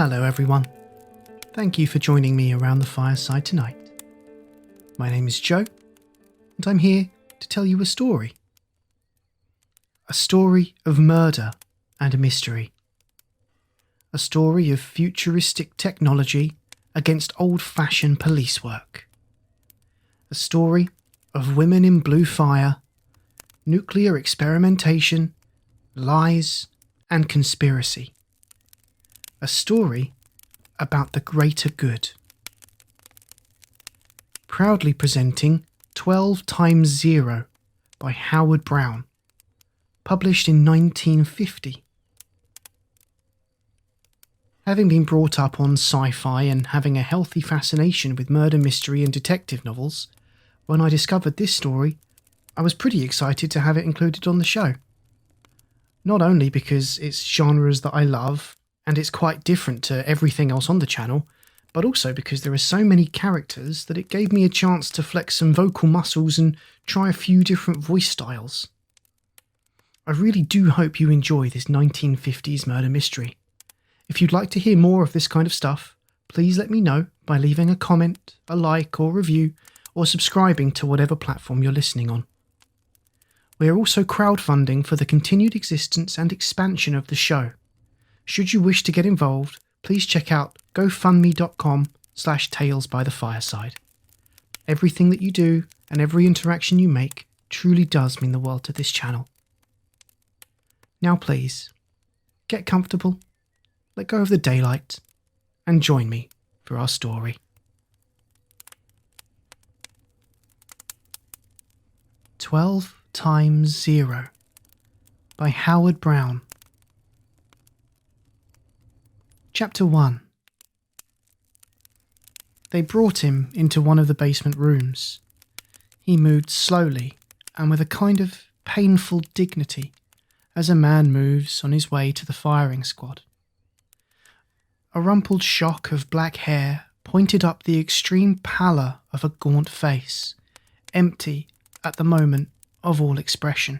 Hello everyone. Thank you for joining me around the fireside tonight. My name is Joe, and I'm here to tell you a story. A story of murder and mystery. A story of futuristic technology against old-fashioned police work. A story of women in blue fire, nuclear experimentation, lies, and conspiracy. A story about the greater good. Proudly presenting 12 times Zero by Howard Browne, published in 1950. Having been brought up on sci-fi and having a healthy fascination with murder mystery and detective novels, when I discovered this story, I was pretty excited to have it included on the show. Not only because it's genres that I love, and it's quite different to everything else on the channel, but also because there are so many characters that it gave me a chance to flex some vocal muscles and try a few different voice styles. I really do hope you enjoy this 1950s murder mystery. If you'd like to hear more of this kind of stuff, please let me know by leaving a comment, a like or review, or subscribing to whatever platform you're listening on. We are also crowdfunding for the continued existence and expansion of the show. Should you wish to get involved, please check out gofundme.com/talesbythefireside. Everything that you do and every interaction you make truly does mean the world to this channel. Now please, get comfortable, let go of the daylight, and join me for our story. 12 times Zero by Howard Browne. Chapter 1. They brought him into one of the basement rooms. He moved slowly and with a kind of painful dignity as a man moves on his way to the firing squad. A rumpled shock of black hair pointed up the extreme pallor of a gaunt face, empty at the moment of all expression.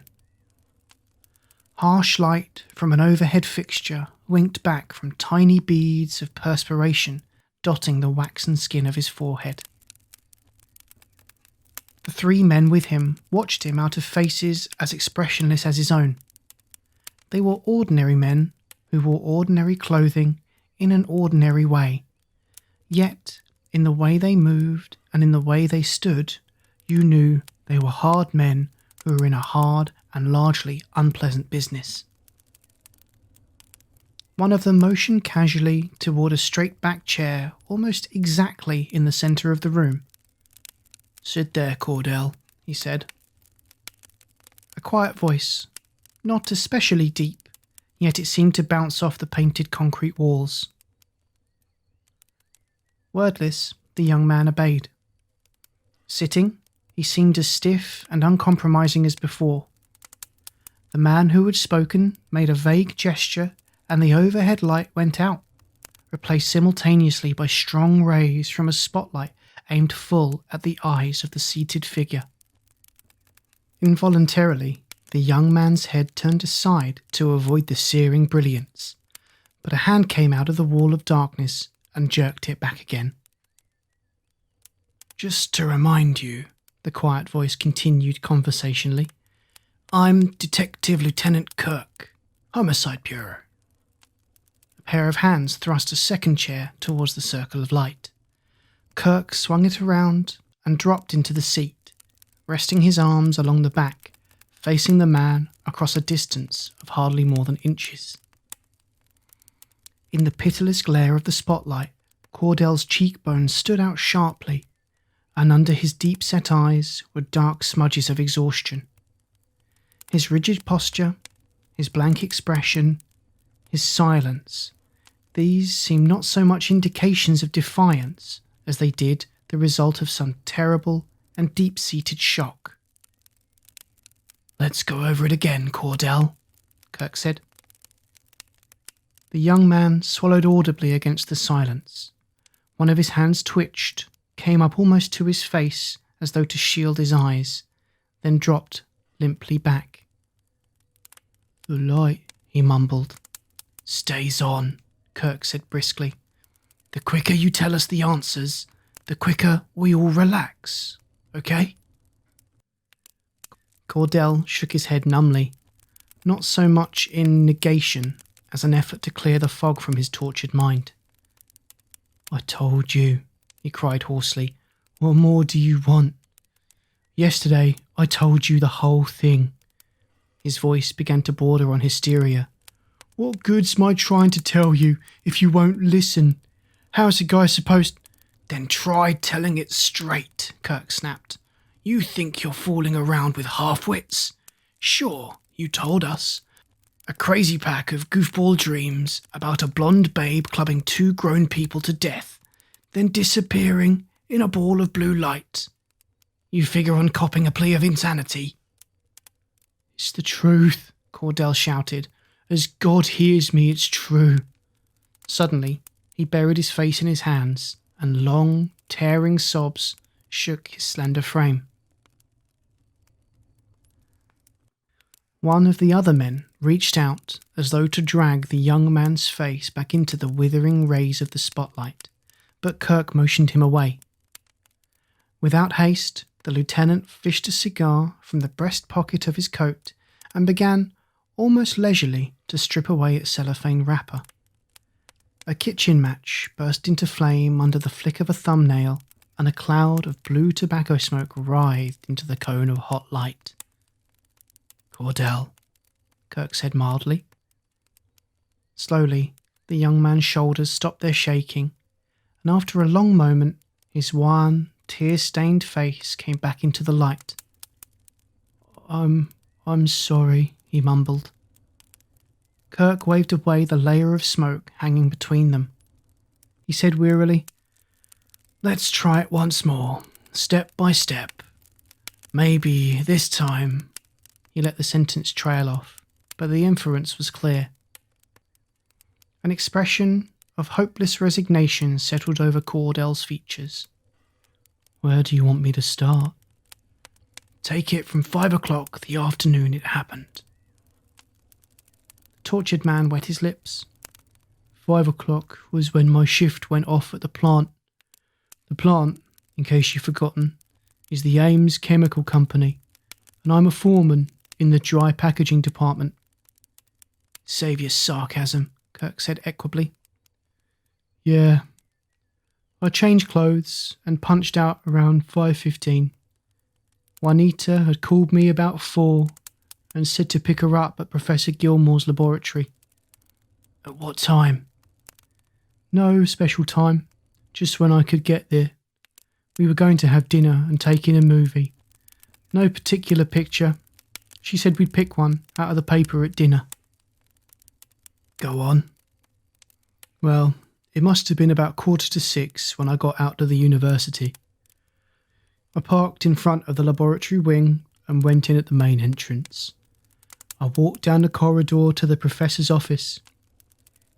Harsh light from an overhead fixture winked back from tiny beads of perspiration dotting the waxen skin of his forehead. The three men with him watched him out of faces as expressionless as his own. They were ordinary men who wore ordinary clothing in an ordinary way. Yet, in the way they moved and in the way they stood, you knew they were hard men who were in a hard and largely unpleasant business. One of them motioned casually toward a straight-back chair almost exactly in the centre of the room. "Sit there, Cordell," he said. A quiet voice, not especially deep, yet it seemed to bounce off the painted concrete walls. Wordless, the young man obeyed. Sitting, he seemed as stiff and uncompromising as before. The man who had spoken made a vague gesture and the overhead light went out, replaced simultaneously by strong rays from a spotlight aimed full at the eyes of the seated figure. Involuntarily, the young man's head turned aside to avoid the searing brilliance, but a hand came out of the wall of darkness and jerked it back again. "Just to remind you," the quiet voice continued conversationally, "I'm Detective Lieutenant Kirk, Homicide Bureau." A pair of hands thrust a second chair towards the circle of light. Kirk swung it around and dropped into the seat, resting his arms along the back, facing the man across a distance of hardly more than inches. In the pitiless glare of the spotlight, Cordell's cheekbones stood out sharply, and under his deep-set eyes were dark smudges of exhaustion. His rigid posture, his blank expression, his silence, these seemed not so much indications of defiance as they did the result of some terrible and deep-seated shock. "Let's go over it again, Cordell," Kirk said. The young man swallowed audibly against the silence. One of his hands twitched, came up almost to his face as though to shield his eyes, then dropped limply back. "The light," he mumbled, "stays on, Kirk said briskly. The quicker you tell us the answers, the quicker we all relax, okay? Cordell shook his head numbly, not so much in negation as an effort to clear the fog from his tortured mind. I told you, he cried hoarsely. What more do you want? Yesterday, I told you the whole thing. His voice began to border on hysteria. What good's my trying to tell you if you won't listen? How's a guy supposed... Then try telling it straight, Kirk snapped. You think you're fooling around with half-wits? Sure, you told us. A crazy pack of goofball dreams about a blonde babe clubbing two grown people to death, then disappearing in a ball of blue light. You figure on copping a plea of insanity? It's the truth, Cordell shouted. As God hears me, it's true. Suddenly, he buried his face in his hands, and long, tearing sobs shook his slender frame. One of the other men reached out as though to drag the young man's face back into the withering rays of the spotlight, but Kirk motioned him away. Without haste, the lieutenant fished a cigar from the breast pocket of his coat and began, almost leisurely, to strip away its cellophane wrapper. A kitchen match burst into flame under the flick of a thumbnail, and a cloud of blue tobacco smoke writhed into the cone of hot light. Cordell, Kirk said mildly. Slowly, the young man's shoulders stopped their shaking, and after a long moment, his wan, tear-stained face came back into the light. I'm sorry, he mumbled. Kirk waved away the layer of smoke hanging between them. He said wearily, Let's try it once more, step by step. Maybe this time... He let the sentence trail off, but the inference was clear. An expression of hopeless resignation settled over Cordell's features. Where do you want me to start? Take it from 5 o'clock the afternoon it happened. The tortured man wet his lips. 5 o'clock was when my shift went off at the plant. The plant, in case you've forgotten, is the Ames Chemical Company, and I'm a foreman in the dry packaging department. Save your sarcasm, Kirk said equably. Yeah. I changed clothes and punched out around 5:15. Juanita had called me about 4 and said to pick her up at Professor Gilmore's laboratory. At what time? No special time, just when I could get there. We were going to have dinner and take in a movie. No particular picture. She said we'd pick one out of the paper at dinner. Go on. Well, it must have been about 5:45 when I got out to the university. I parked in front of the laboratory wing and went in at the main entrance. I walked down the corridor to the professor's office.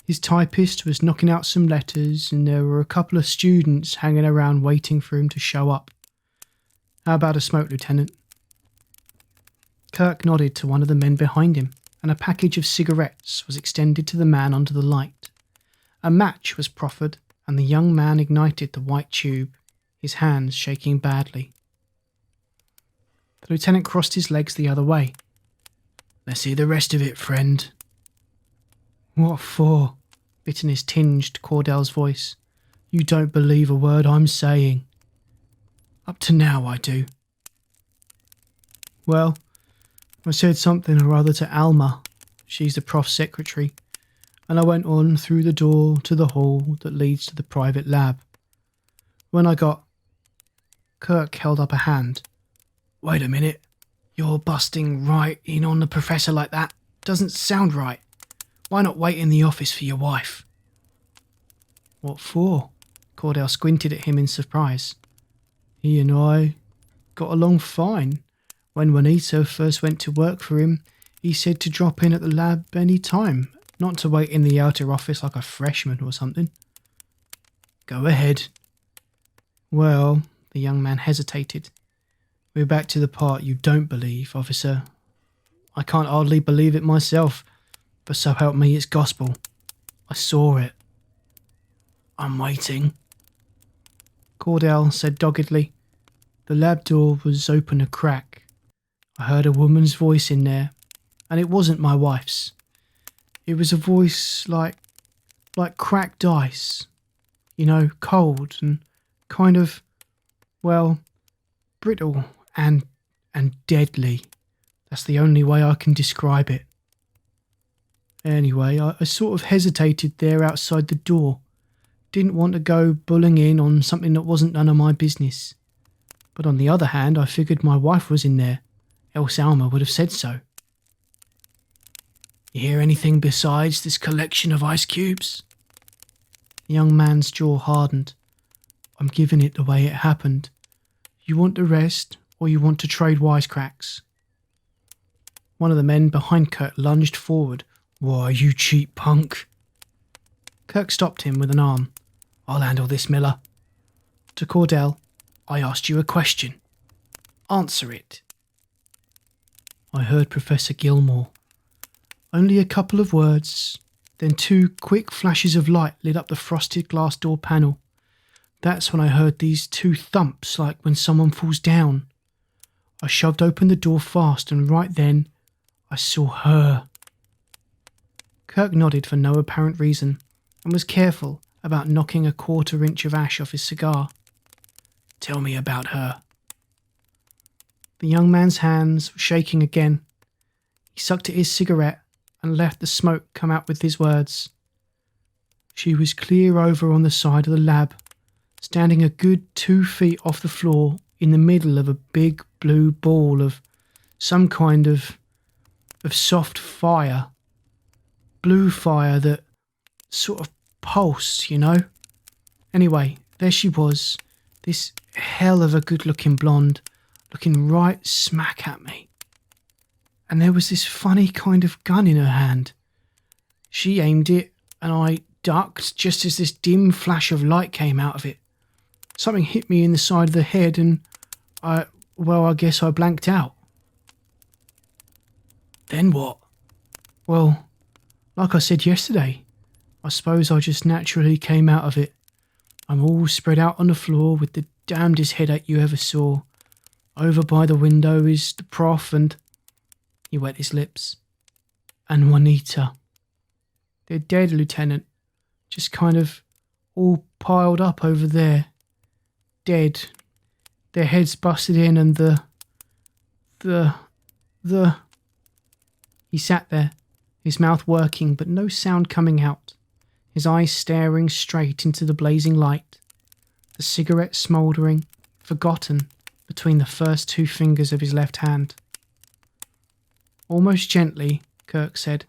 His typist was knocking out some letters and there were a couple of students hanging around waiting for him to show up. How about a smoke, Lieutenant? Kirk nodded to one of the men behind him, and a package of cigarettes was extended to the man under the light. A match was proffered, and the young man ignited the white tube, his hands shaking badly. The lieutenant crossed his legs the other way. Let's hear the rest of it, friend. What for? Bitterness tinged Cordell's voice. You don't believe a word I'm saying. Up to now I do. Well, I said something or other to Alma, she's the prof's secretary, and I went on through the door to the hall that leads to the private lab. When I got... Kirk held up a hand. Wait a minute, you're busting right in on the professor like that? Doesn't sound right. Why not wait in the office for your wife? What for? Cordell squinted at him in surprise. He and I got along fine. When Juanita first went to work for him, he said to drop in at the lab any time, not to wait in the outer office like a freshman or something. Go ahead. Well, the young man hesitated. We're back to the part you don't believe, officer. I can't hardly believe it myself, but so help me it's gospel. I saw it, I'm waiting," Cordell said doggedly. The lab door was open a crack. I heard a woman's voice in there, and it wasn't my wife's. It was a voice like cracked ice, cold and kind of, well, brittle and deadly. That's the only way I can describe it. Anyway, I sort of hesitated there outside the door. Didn't want to go bullying in on something that wasn't none of my business. But on the other hand, I figured my wife was in there, else Alma would have said so. "You hear anything besides this collection of ice cubes?" The young man's jaw hardened. "I'm giving it the way it happened. You want the rest, or you want to trade wisecracks?" One of the men behind Kirk lunged forward. "Why, you cheap punk!" Kirk stopped him with an arm. "I'll handle this, Miller." To Cordell, "I asked you a question. Answer it." I heard Professor Gilmore. Only a couple of words, then 2 quick flashes of light lit up the frosted glass door panel. That's when I heard these 2 thumps like when someone falls down. I shoved open the door fast, and right then I saw her. Kirk nodded for no apparent reason and was careful about knocking a 1/4 inch of ash off his cigar. "Tell me about her." The young man's hands were shaking again. He sucked at his cigarette and left the smoke come out with his words. "She was clear over on the side of the lab, standing a good 2 feet off the floor in the middle of a big blue ball of some kind of soft fire. Blue fire that sort of pulsed, Anyway, there she was, this hell of a good-looking blonde, looking right smack at me. And there was this funny kind of gun in her hand. She aimed it, and I ducked just as this dim flash of light came out of it. Something hit me in the side of the head, and I guess I blanked out." "Then what?" "Well, like I said yesterday, I suppose I just naturally came out of it. I'm all spread out on the floor with the damnedest headache you ever saw. Over by the window is the prof and..." He wet his lips. "And Juanita. They're dead, Lieutenant. Just kind of all piled up over there. Dead. Their heads busted in and the... He sat there, his mouth working but no sound coming out, his eyes staring straight into the blazing light, the cigarette smouldering, forgotten, between the first 2 fingers of his left hand. Almost gently, Kirk said,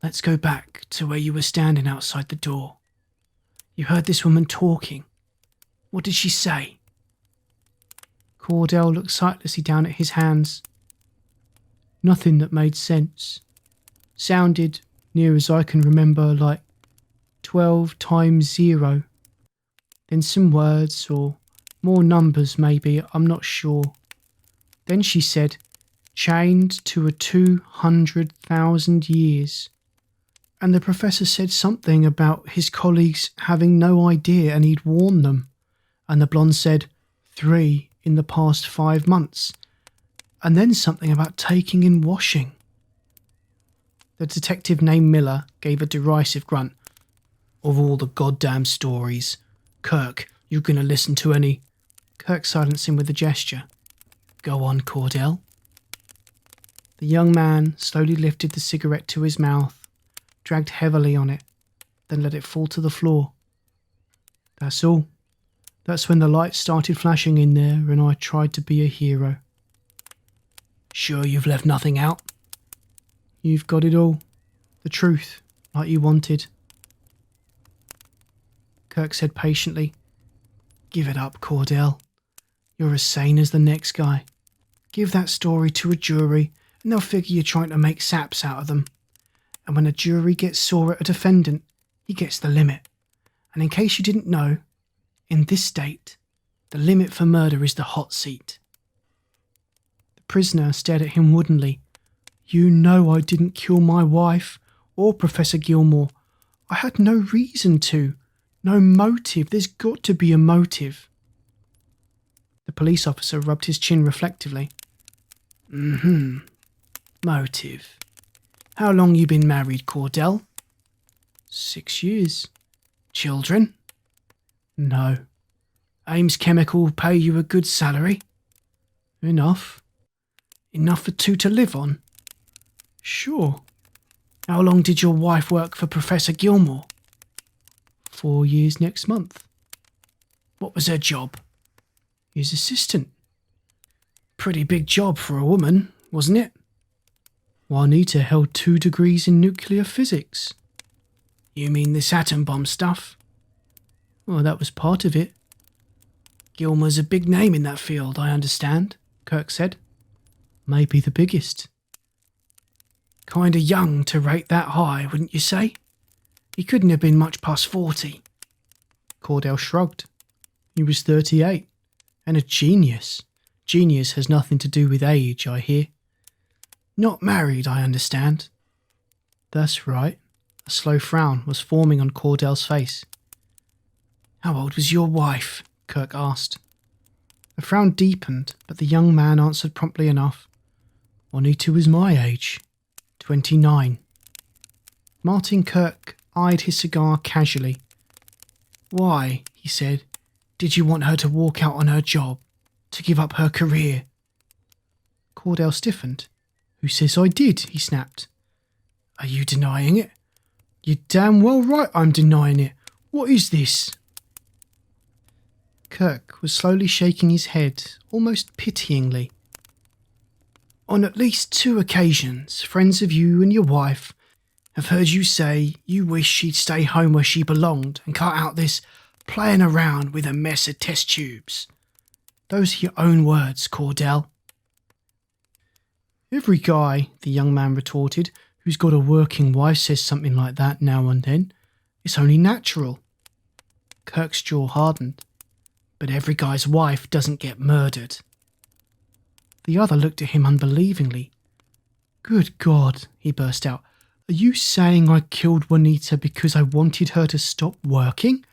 "Let's go back to where you were standing outside the door. You heard this woman talking. What did she say?" Cordell looked sightlessly down at his hands. "Nothing that made sense. Sounded, near as I can remember, like 12 times 0. Then some words, or more numbers maybe, I'm not sure. Then she said, chained to a 200,000 years. And the professor said something about his colleagues having no idea and he'd warned them. And the blonde said, 3 in the past 5 months. And then something about taking in washing." The detective named Miller gave a derisive grunt. "Of all the goddamn stories. Kirk, you gonna listen to any..." Kirk silenced him with a gesture. "Go on, Cordell." The young man slowly lifted the cigarette to his mouth, dragged heavily on it, then let it fall to the floor. "That's all. That's when the lights started flashing in there and I tried to be a hero." "Sure you've left nothing out?" "You've got it all. The truth, like you wanted." Kirk said patiently, "Give it up, Cordell. You're as sane as the next guy. Give that story to a jury and they'll figure you're trying to make saps out of them. And when a jury gets sore at a defendant, he gets the limit. And in case you didn't know, in this state, the limit for murder is the hot seat." The prisoner stared at him woodenly. "You know I didn't kill my wife or Professor Gilmore. I had no reason to. No motive. There's got to be a motive. The police officer rubbed his chin reflectively. Motive. How long you been married, Cordell? 6 years. Children? No. Ames Chemical pay you a good salary? Enough. Enough for two to live on? Sure. How long did your wife work for Professor Gilmore? 4 years next month. What was her job? His assistant. Pretty big job for a woman, wasn't it? Juanita held 2 degrees in nuclear physics. You mean this atom bomb stuff? Well, that was part of it. Gilmore's a big name in that field, I understand, Kirk said. Maybe the biggest. Kinda young to rate that high, wouldn't you say? He couldn't have been much past 40. Cordell shrugged. He was 38, and a genius. Genius has nothing to do with age, I hear. Not married, I understand. That's right. A slow frown was forming on Cordell's face. How old was your wife? Kirk asked. The frown deepened, but the young man answered promptly enough. Juanita was my age. 29. Martin Kirk eyed his cigar casually. Why, he said, did you want her to walk out on her job? To give up her career? Cordell stiffened. Who says I did? He snapped. Are you denying it? You're damn well right I'm denying it. What is this? Kirk was slowly shaking his head, almost pityingly. On at least 2 occasions, friends of you and your wife have heard you say you wish she'd stay home where she belonged and cut out this playing around with a mess of test tubes. Those are your own words, Cordell. Every guy, the young man retorted, who's got a working wife says something like that now and then. It's only natural. Kirk's jaw hardened. But every guy's wife doesn't get murdered. The other looked at him unbelievingly. Good God, he burst out. Are you saying I killed Juanita because I wanted her to stop working?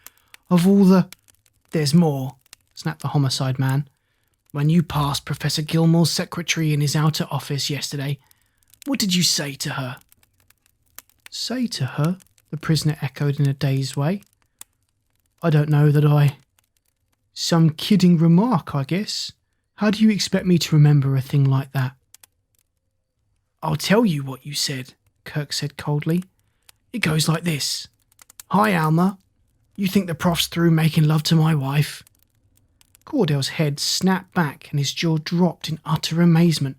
Of all the... There's more, snapped the homicide man. When you passed Professor Gilmore's secretary in his outer office yesterday, what did you say to her? Say to her? The prisoner echoed in a dazed way. I don't know that I... Some kidding remark, I guess. How do you expect me to remember a thing like that? I'll tell you what you said, Kirk said coldly. It goes like this. Hi, Alma. You think the prof's through making love to my wife? Cordell's head snapped back and his jaw dropped in utter amazement.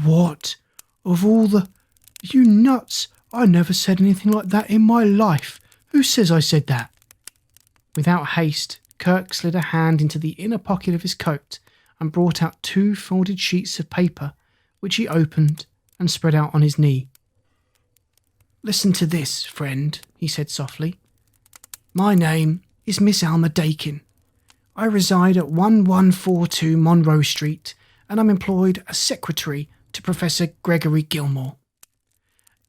What? Of all the... You nuts! I never said anything like that in my life. Who says I said that? Without haste, Kirk slid a hand into the inner pocket of his coat and brought out 2 folded sheets of paper, which he opened and spread out on his knee. Listen to this, friend, he said softly. My name is Miss Alma Daikin. I reside at 1142 Monroe Street, and I'm employed as secretary to Professor Gregory Gilmore.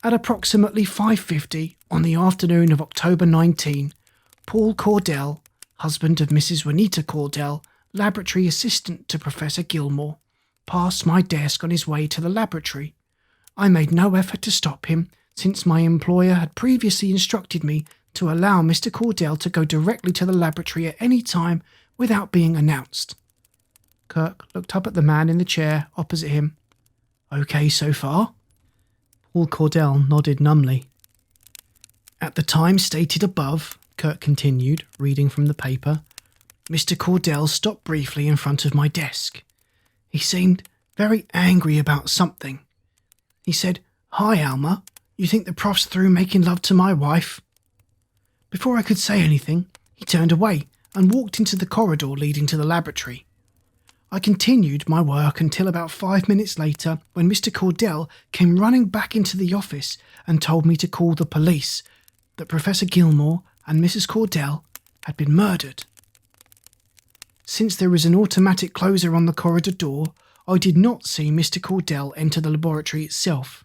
At approximately 5:50 on the afternoon of October 19, Paul Cordell, husband of Mrs. Juanita Cordell, laboratory assistant to Professor Gilmore, passed my desk on his way to the laboratory. I made no effort to stop him, since my employer had previously instructed me to allow Mr. Cordell to go directly to the laboratory at any time without being announced. Kirk looked up at the man in the chair opposite him. Okay so far? Paul Cordell nodded numbly. At the time stated above, Kirk continued, reading from the paper, Mr. Cordell stopped briefly in front of my desk. He seemed very angry about something. He said, Hi, Alma. You think the prof's through making love to my wife? Before I could say anything, he turned away and walked into the corridor leading to the laboratory. I continued my work until about 5 minutes later when Mr. Cordell came running back into the office and told me to call the police, that Professor Gilmore and Mrs. Cordell had been murdered. Since there was an automatic closer on the corridor door, I did not see Mr. Cordell enter the laboratory itself.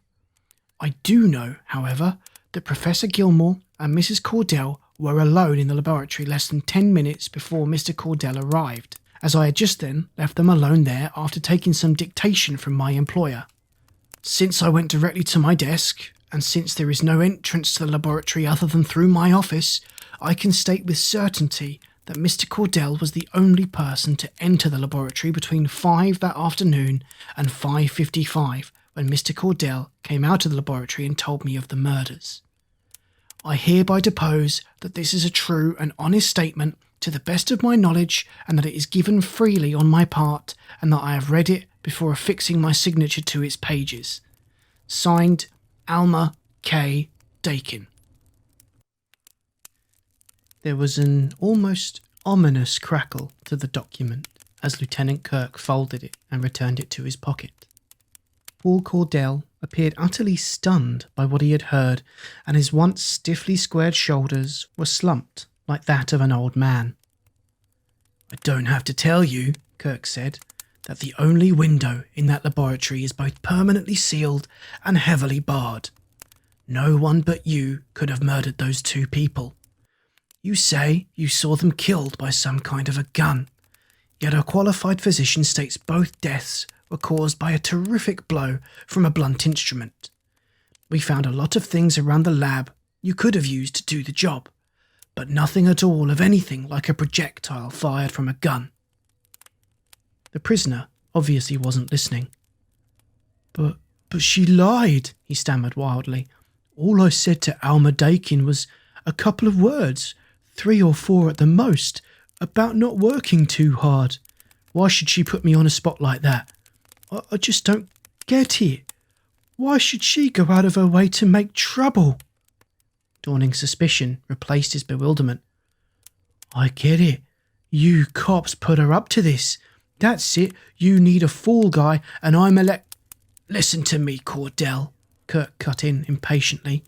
I do know, however, that Professor Gilmore and Mrs. Cordell were alone in the laboratory less than 10 minutes before Mr. Cordell arrived, as I had just then left them alone there after taking some dictation from my employer. Since I went directly to my desk, and since there is no entrance to the laboratory other than through my office, I can state with certainty that Mr. Cordell was the only person to enter the laboratory between 5 that afternoon and 5:55 when Mr. Cordell came out of the laboratory and told me of the murders. I hereby depose that this is a true and honest statement to the best of my knowledge, and that it is given freely on my part, and that I have read it before affixing my signature to its pages. Signed, Alma K. Daikin. There was an almost ominous crackle to the document as Lieutenant Kirk folded it and returned it to his pocket. Paul Cordell appeared utterly stunned by what he had heard, and his once stiffly squared shoulders were slumped like that of an old man. "I don't have to tell you," Kirk said, "that the only window in that laboratory is both permanently sealed and heavily barred. No one but you could have murdered those 2 people. You say you saw them killed by some kind of a gun, yet a qualified physician states both deaths were caused by a terrific blow from a blunt instrument. We found a lot of things around the lab you could have used to do the job, but nothing at all of anything like a projectile fired from a gun." The prisoner obviously wasn't listening. But she lied," he stammered wildly. "All I said to Alma Daikin was a couple of words, 3 or 4 at the most, about not working too hard. Why should she put me on a spot like that? I just don't get it. Why should she go out of her way to make trouble?" Dawning suspicion replaced his bewilderment. "I get it. You cops put her up to this. That's it. You need a fall guy, and I'm Listen to me, Cordell," Kirk cut in impatiently.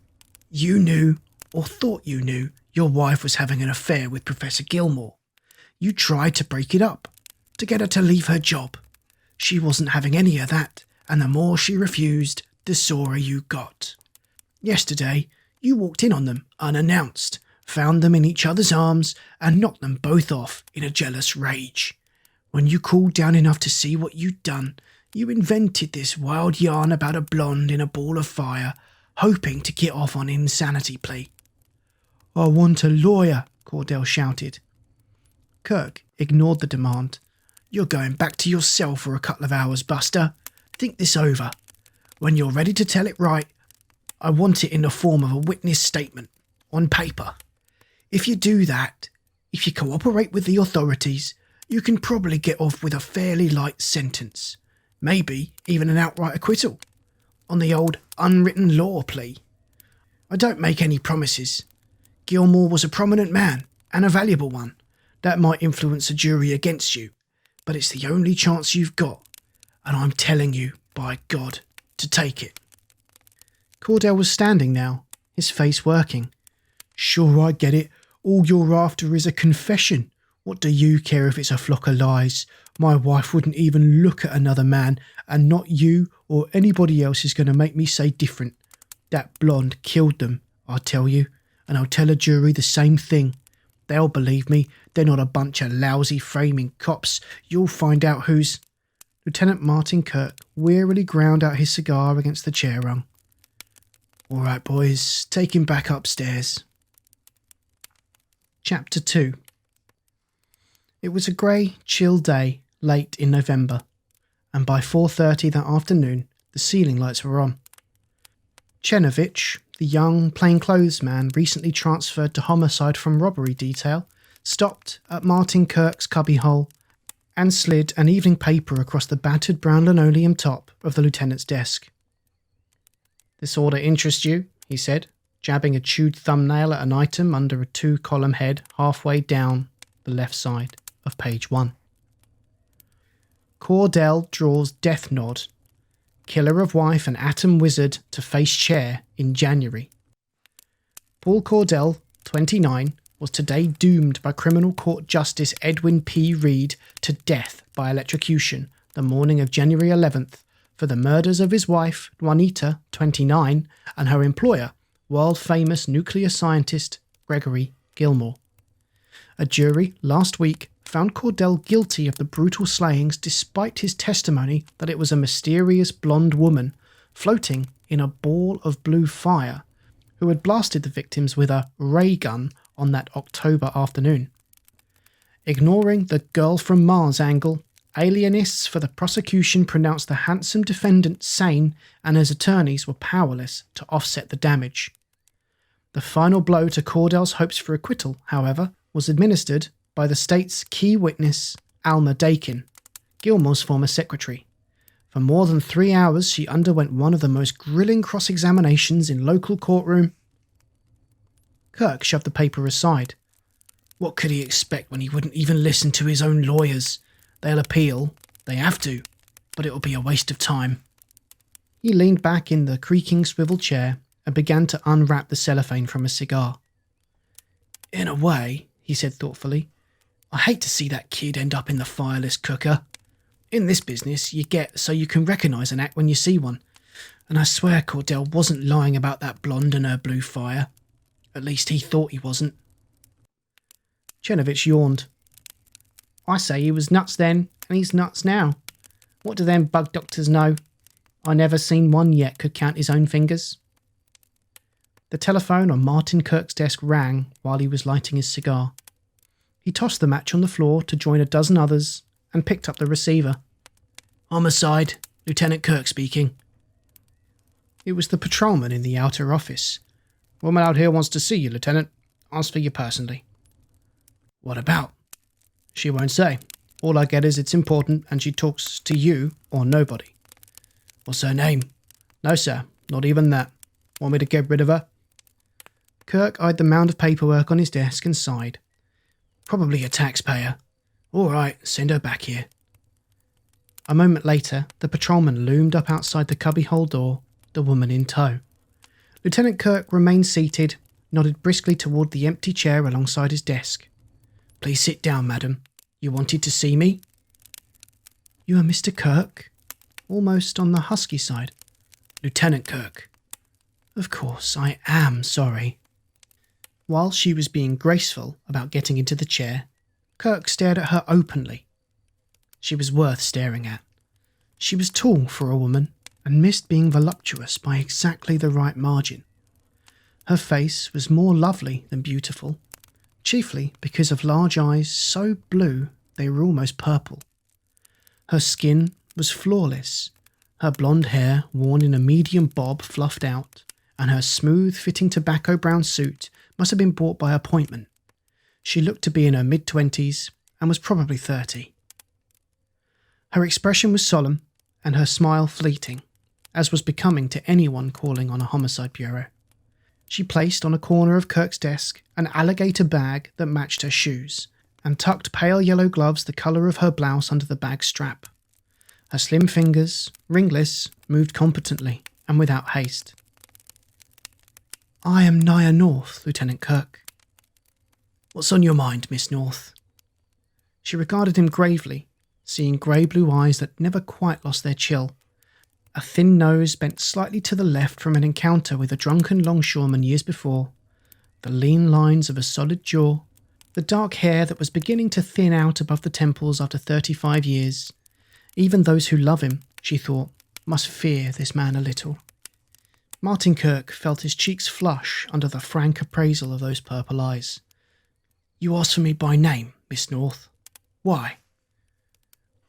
"You knew, or thought you knew, your wife was having an affair with Professor Gilmore. You tried to break it up, to get her to leave her job. She wasn't having any of that, and the more she refused, the sorer you got. Yesterday, you walked in on them unannounced, found them in each other's arms, and knocked them both off in a jealous rage. When you cooled down enough to see what you'd done, you invented this wild yarn about a blonde in a ball of fire, hoping to get off on insanity plea." "I want a lawyer," Cordell shouted. Kirk ignored the demand. "You're going back to your cell for a couple of hours, Buster. Think this over. When you're ready to tell it right, I want it in the form of a witness statement, on paper. If you do that, if you cooperate with the authorities, you can probably get off with a fairly light sentence. Maybe even an outright acquittal, on the old unwritten law plea. I don't make any promises. Gilmore was a prominent man, and a valuable one. That might influence a jury against you, but it's the only chance you've got, and I'm telling you, by God, to take it." Cordell was standing now, his face working. "Sure, I get it. All you're after is a confession. What do you care if it's a flock of lies? My wife wouldn't even look at another man, and not you or anybody else is going to make me say different. That blonde killed them, I tell you, and I'll tell a jury the same thing. They'll believe me. They're not a bunch of lousy framing cops. You'll find out who's—" Lieutenant Martin Kirk wearily ground out his cigar against the chair rung. "All right, boys, take him back upstairs." Chapter 2. It was a grey, chill day late in November, and by 4:30 that afternoon the ceiling lights were on. Chenovich, the young plainclothes man recently transferred to homicide from robbery detail, stopped at Martin Kirk's cubbyhole and slid an evening paper across the battered brown linoleum top of the lieutenant's desk. "This order interests you?" he said, jabbing a chewed thumbnail at an item under a 2-column head halfway down the left side of page 1. Cordell draws death nod. Killer of wife and atom wizard to face chair in January. Paul Cordell, 29, was today doomed by criminal court justice Edwin P. Reed to death by electrocution the morning of January 11th for the murders of his wife, Juanita, 29, and her employer, world-famous nuclear scientist Gregory Gilmore. A jury last week found Cordell guilty of the brutal slayings despite his testimony that it was a mysterious blonde woman floating in a ball of blue fire who had blasted the victims with a ray gun on that October afternoon. Ignoring the girl from Mars angle, alienists for the prosecution pronounced the handsome defendant sane, and his attorneys were powerless to offset the damage. The final blow to Cordell's hopes for acquittal, however, was administered by the state's key witness, Alma Daikin, Gilmore's former secretary. For more than 3 hours, she underwent one of the most grilling cross-examinations in local courtroom. Kirk shoved the paper aside. What could he expect when he wouldn't even listen to his own lawyers? They'll appeal. They have to. But it'll be a waste of time. He leaned back in the creaking swivel chair and began to unwrap the cellophane from a cigar. In a way, he said thoughtfully, I hate to see that kid end up in the fireless cooker. In this business, you get so you can recognise an act when you see one. And I swear Cordell wasn't lying about that blonde and her blue fire. At least he thought he wasn't. Chenovich yawned. I say he was nuts then, and he's nuts now. What do them bug doctors know? I never seen one yet could count his own fingers. The telephone on Martin Kirk's desk rang while he was lighting his cigar. He tossed the match on the floor to join a dozen others and picked up the receiver. Homicide, Lieutenant Kirk speaking. It was the patrolman in the outer office. Woman out here wants to see you, Lieutenant. Ask for you personally. What about? She won't say. All I get is it's important and she talks to you or nobody. What's her name? No, sir. Not even that. Want me to get rid of her? Kirk eyed the mound of paperwork on his desk and sighed. Probably a taxpayer. All right, send her back here. A moment later, the patrolman loomed up outside the cubbyhole door, the woman in tow. Lieutenant Kirk remained seated, nodded briskly toward the empty chair alongside his desk. Please sit down, madam. You wanted to see me? You are Mr. Kirk? Almost on the husky side. Lieutenant Kirk. Of course, I am sorry. While she was being graceful about getting into the chair, Kirk stared at her openly. She was worth staring at. She was tall for a woman and missed being voluptuous by exactly the right margin. Her face was more lovely than beautiful, chiefly because of large eyes so blue they were almost purple. Her skin was flawless, her blonde hair worn in a medium bob fluffed out, and her smooth-fitting tobacco brown suit must have been bought by appointment. She looked to be in her mid-20s and was probably 30. Her expression was solemn and her smile fleeting, as was becoming to anyone calling on a homicide bureau. She placed on a corner of Kirk's desk an alligator bag that matched her shoes and tucked pale yellow gloves the colour of her blouse under the bag's strap. Her slim fingers, ringless, moved competently and without haste. I am Nia North, Lieutenant Kirk. What's on your mind, Miss North? She regarded him gravely, seeing grey-blue eyes that never quite lost their chill, a thin nose bent slightly to the left from an encounter with a drunken longshoreman years before, the lean lines of a solid jaw, the dark hair that was beginning to thin out above the temples after 35 years. Even those who love him, she thought, must fear this man a little. Martin Kirk felt his cheeks flush under the frank appraisal of those purple eyes. You asked for me by name, Miss North. Why?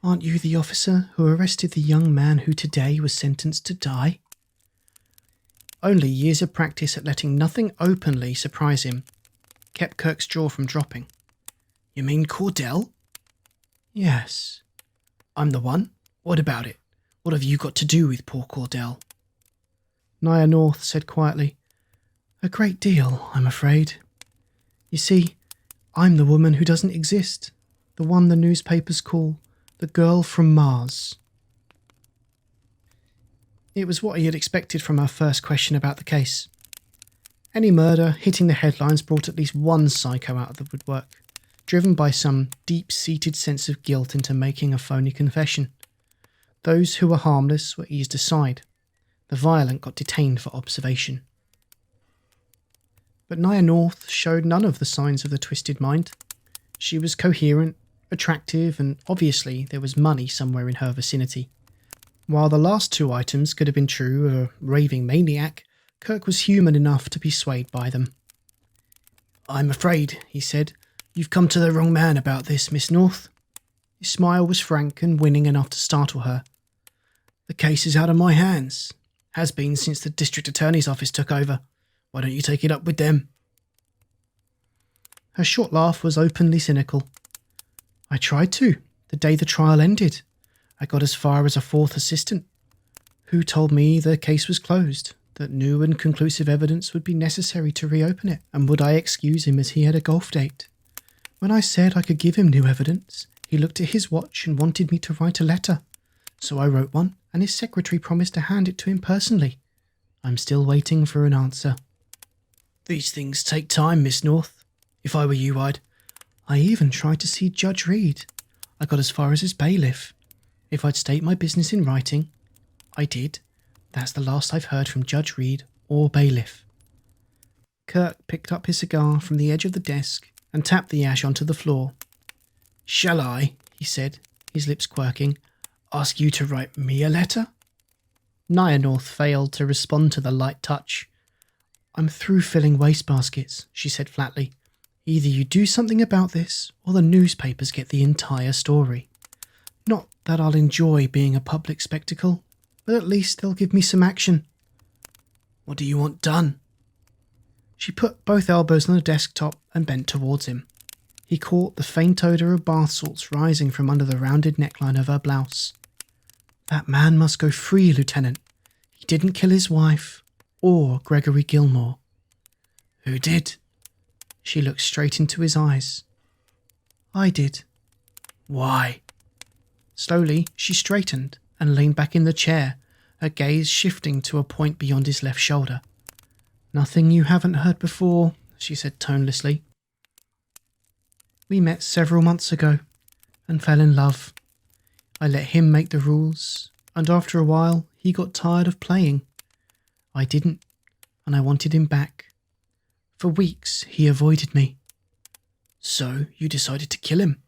Aren't you the officer who arrested the young man who today was sentenced to die? Only years of practice at letting nothing openly surprise him kept Kirk's jaw from dropping. You mean Cordell? Yes. I'm the one? What about it? What have you got to do with poor Cordell? Nia North said quietly, A great deal, I'm afraid. You see, I'm the woman who doesn't exist, the one the newspapers call the girl from Mars. It was what he had expected from her first question about the case. Any murder hitting the headlines brought at least one psycho out of the woodwork, driven by some deep-seated sense of guilt into making a phony confession. Those who were harmless were eased aside. The violent got detained for observation. but Nia North showed none of the signs of the twisted mind. She was coherent, attractive, and obviously there was money somewhere in her vicinity. While the last two items could have been true of a raving maniac, Kirk was human enough to be swayed by them. "I'm afraid," he said, "you've come to the wrong man about this, Miss North." His smile was frank and winning enough to startle her. "The case is out of my hands. Has been since the district attorney's office took over. Why don't you take it up with them?" Her short laugh was openly cynical. "I tried to, the day the trial ended. I got as far as a fourth assistant, who told me the case was closed, that new and conclusive evidence would be necessary to reopen it, and would I excuse him as he had a golf date. When I said I could give him new evidence, he looked at his watch and wanted me to write a letter. So I wrote one, and his secretary promised to hand it to him personally. I'm still waiting for an answer." "These things take time, Miss North. If I were you, I even tried to see Judge Reed. I got as far as his bailiff. If I'd state my business in writing, I did. That's the last I've heard from Judge Reed or bailiff." Kirk picked up his cigar from the edge of the desk and tapped the ash onto the floor. "Shall I," he said, his lips quirking, "ask you to write me a letter?" Nia North failed to respond to the light touch. "I'm through filling wastebaskets," she said flatly. "Either you do something about this, or the newspapers get the entire story. Not that I'll enjoy being a public spectacle, but at least they'll give me some action." "What do you want done?" She put both elbows on the desktop and bent towards him. He caught the faint odour of bath salts rising from under the rounded neckline of her blouse. "That man must go free, Lieutenant. He didn't kill his wife, or Gregory Gilmore." "Who did?" She looked straight into his eyes. "I did." "Why?" Slowly, she straightened and leaned back in the chair, her gaze shifting to a point beyond his left shoulder. "Nothing you haven't heard before," she said tonelessly. "We met several months ago and fell in love. I let him make the rules, and after a while he got tired of playing. I didn't, and I wanted him back. For weeks he avoided me." "So you decided to kill him?"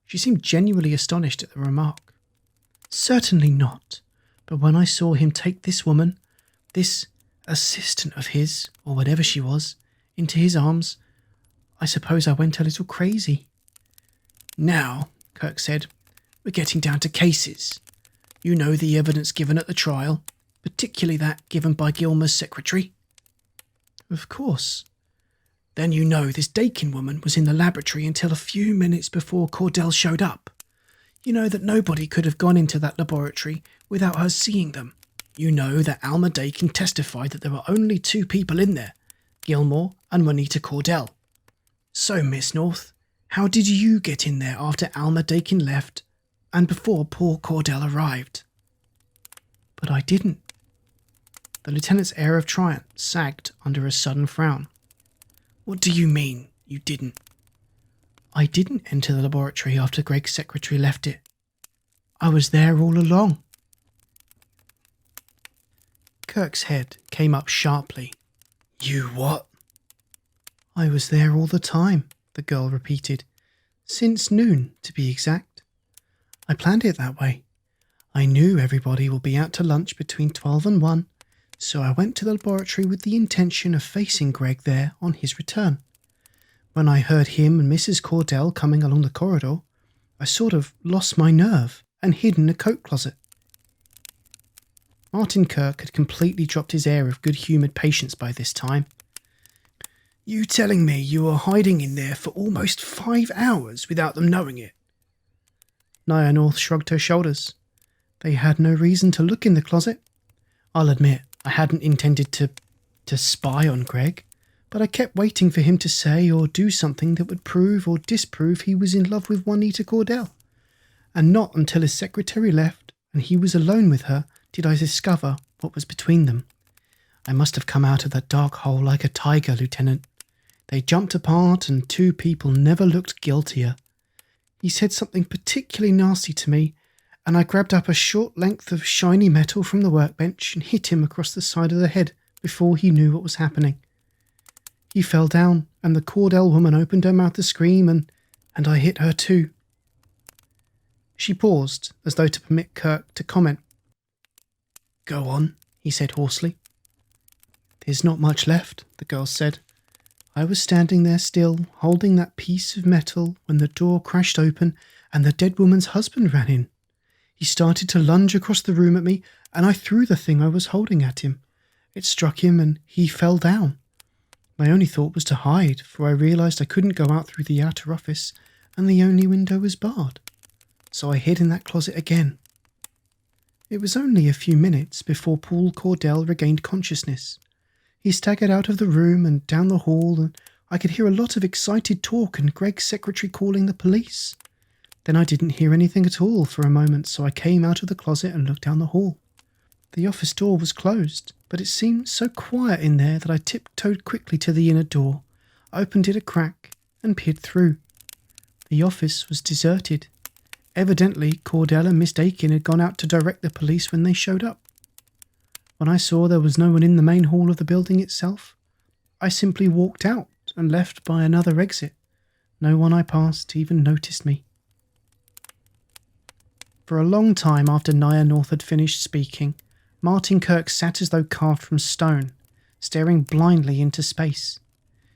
She seemed genuinely astonished at the remark. "Certainly not, but when I saw him take this woman, this assistant of his, or whatever she was, into his arms, I suppose I went a little crazy." "Now," Kirk said, "we're getting down to cases. You know the evidence given at the trial, particularly that given by Gilmer's secretary?" "Of course." "Then you know this Daikin woman was in the laboratory until a few minutes before Cordell showed up. You know that nobody could have gone into that laboratory without her seeing them. You know that Alma Daikin testified that there were only two people in there, Gilmore and Juanita Cordell. So, Miss North, how did you get in there after Alma Daikin left and before poor Cordell arrived?" "But I didn't." The lieutenant's air of triumph sagged under a sudden frown. "What do you mean, you didn't?" "I didn't enter the laboratory after Greg's secretary left it. I was there all along." Kirk's head came up sharply. "You what?" "I was there all the time," the girl repeated. "Since noon, to be exact. I planned it that way. I knew everybody will be out to lunch between 12 and 1, so I went to the laboratory with the intention of facing Greg there on his return. When I heard him and Mrs. Cordell coming along the corridor, I sort of lost my nerve and hid in a coat closet." Martin Kirk had completely dropped his air of good-humoured patience by this time. "You telling me you were hiding in there for almost 5 hours without them knowing it?" Nia North shrugged her shoulders. "They had no reason to look in the closet. I'll admit I hadn't intended to spy on Greg, but I kept waiting for him to say or do something that would prove or disprove he was in love with Juanita Cordell. And not until his secretary left and he was alone with her did I discover what was between them. I must have come out of that dark hole like a tiger, Lieutenant. They jumped apart and two people never looked guiltier. He said something particularly nasty to me, and I grabbed up a short length of shiny metal from the workbench and hit him across the side of the head before he knew what was happening. He fell down, and the Cordell woman opened her mouth to scream, and I hit her too." She paused, as though to permit Kirk to comment. "Go on," he said hoarsely. "There's not much left," the girl said. "I was standing there still, holding that piece of metal, when the door crashed open and the dead woman's husband ran in. He started to lunge across the room at me, and I threw the thing I was holding at him. It struck him and he fell down. My only thought was to hide, for I realised I couldn't go out through the outer office, and the only window was barred. So I hid in that closet again." It was only a few minutes before Paul Cordell regained consciousness. He staggered out of the room and down the hall, and I could hear a lot of excited talk and Greg's secretary calling the police. Then I didn't hear anything at all for a moment, so I came out of the closet and looked down the hall. The office door was closed, but it seemed so quiet in there that I tiptoed quickly to the inner door, opened it a crack, and peered through. The office was deserted. Evidently, Cordell and Miss Daikin had gone out to direct the police when they showed up. When I saw there was no one in the main hall of the building itself, I simply walked out and left by another exit. No one I passed even noticed me. For a long time after Nia North had finished speaking, Martin Kirk sat as though carved from stone, staring blindly into space.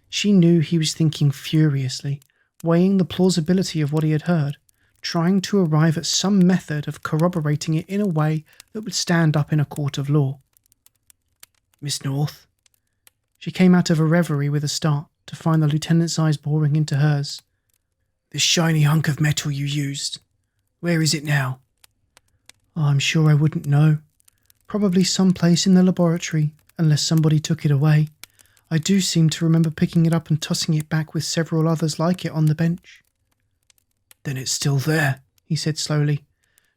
She knew he was thinking furiously, weighing the plausibility of what he had heard, trying to arrive at some method of corroborating it in a way that would stand up in a court of law. "Miss North?" She came out of a reverie with a start, to find the lieutenant's eyes boring into hers. "This shiny hunk of metal you used, where is it now?" "Oh, I'm sure I wouldn't know. Probably someplace in the laboratory, unless somebody took it away. I do seem to remember picking it up and tossing it back with several others like it on the bench." "Then it's still there," he said slowly.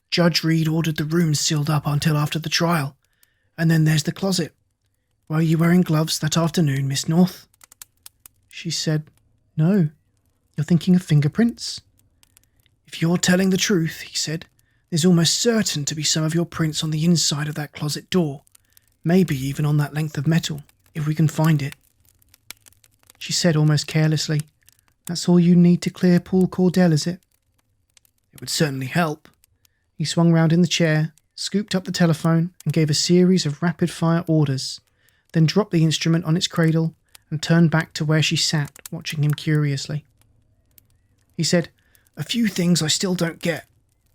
"Judge Reed ordered the rooms sealed up until after the trial. And then there's the closet. Were you wearing gloves that afternoon, Miss North?" She said, "No. You're thinking of fingerprints?" "If you're telling the truth," he said, "there's almost certain to be some of your prints on the inside of that closet door. Maybe even on that length of metal, if we can find it." She said almost carelessly, "That's all you need to clear Paul Cordell, is it?" "It would certainly help." He swung round in the chair, scooped up the telephone, and gave a series of rapid-fire orders, then dropped the instrument on its cradle and turned back to where she sat, watching him curiously. He said, "A few things I still don't get,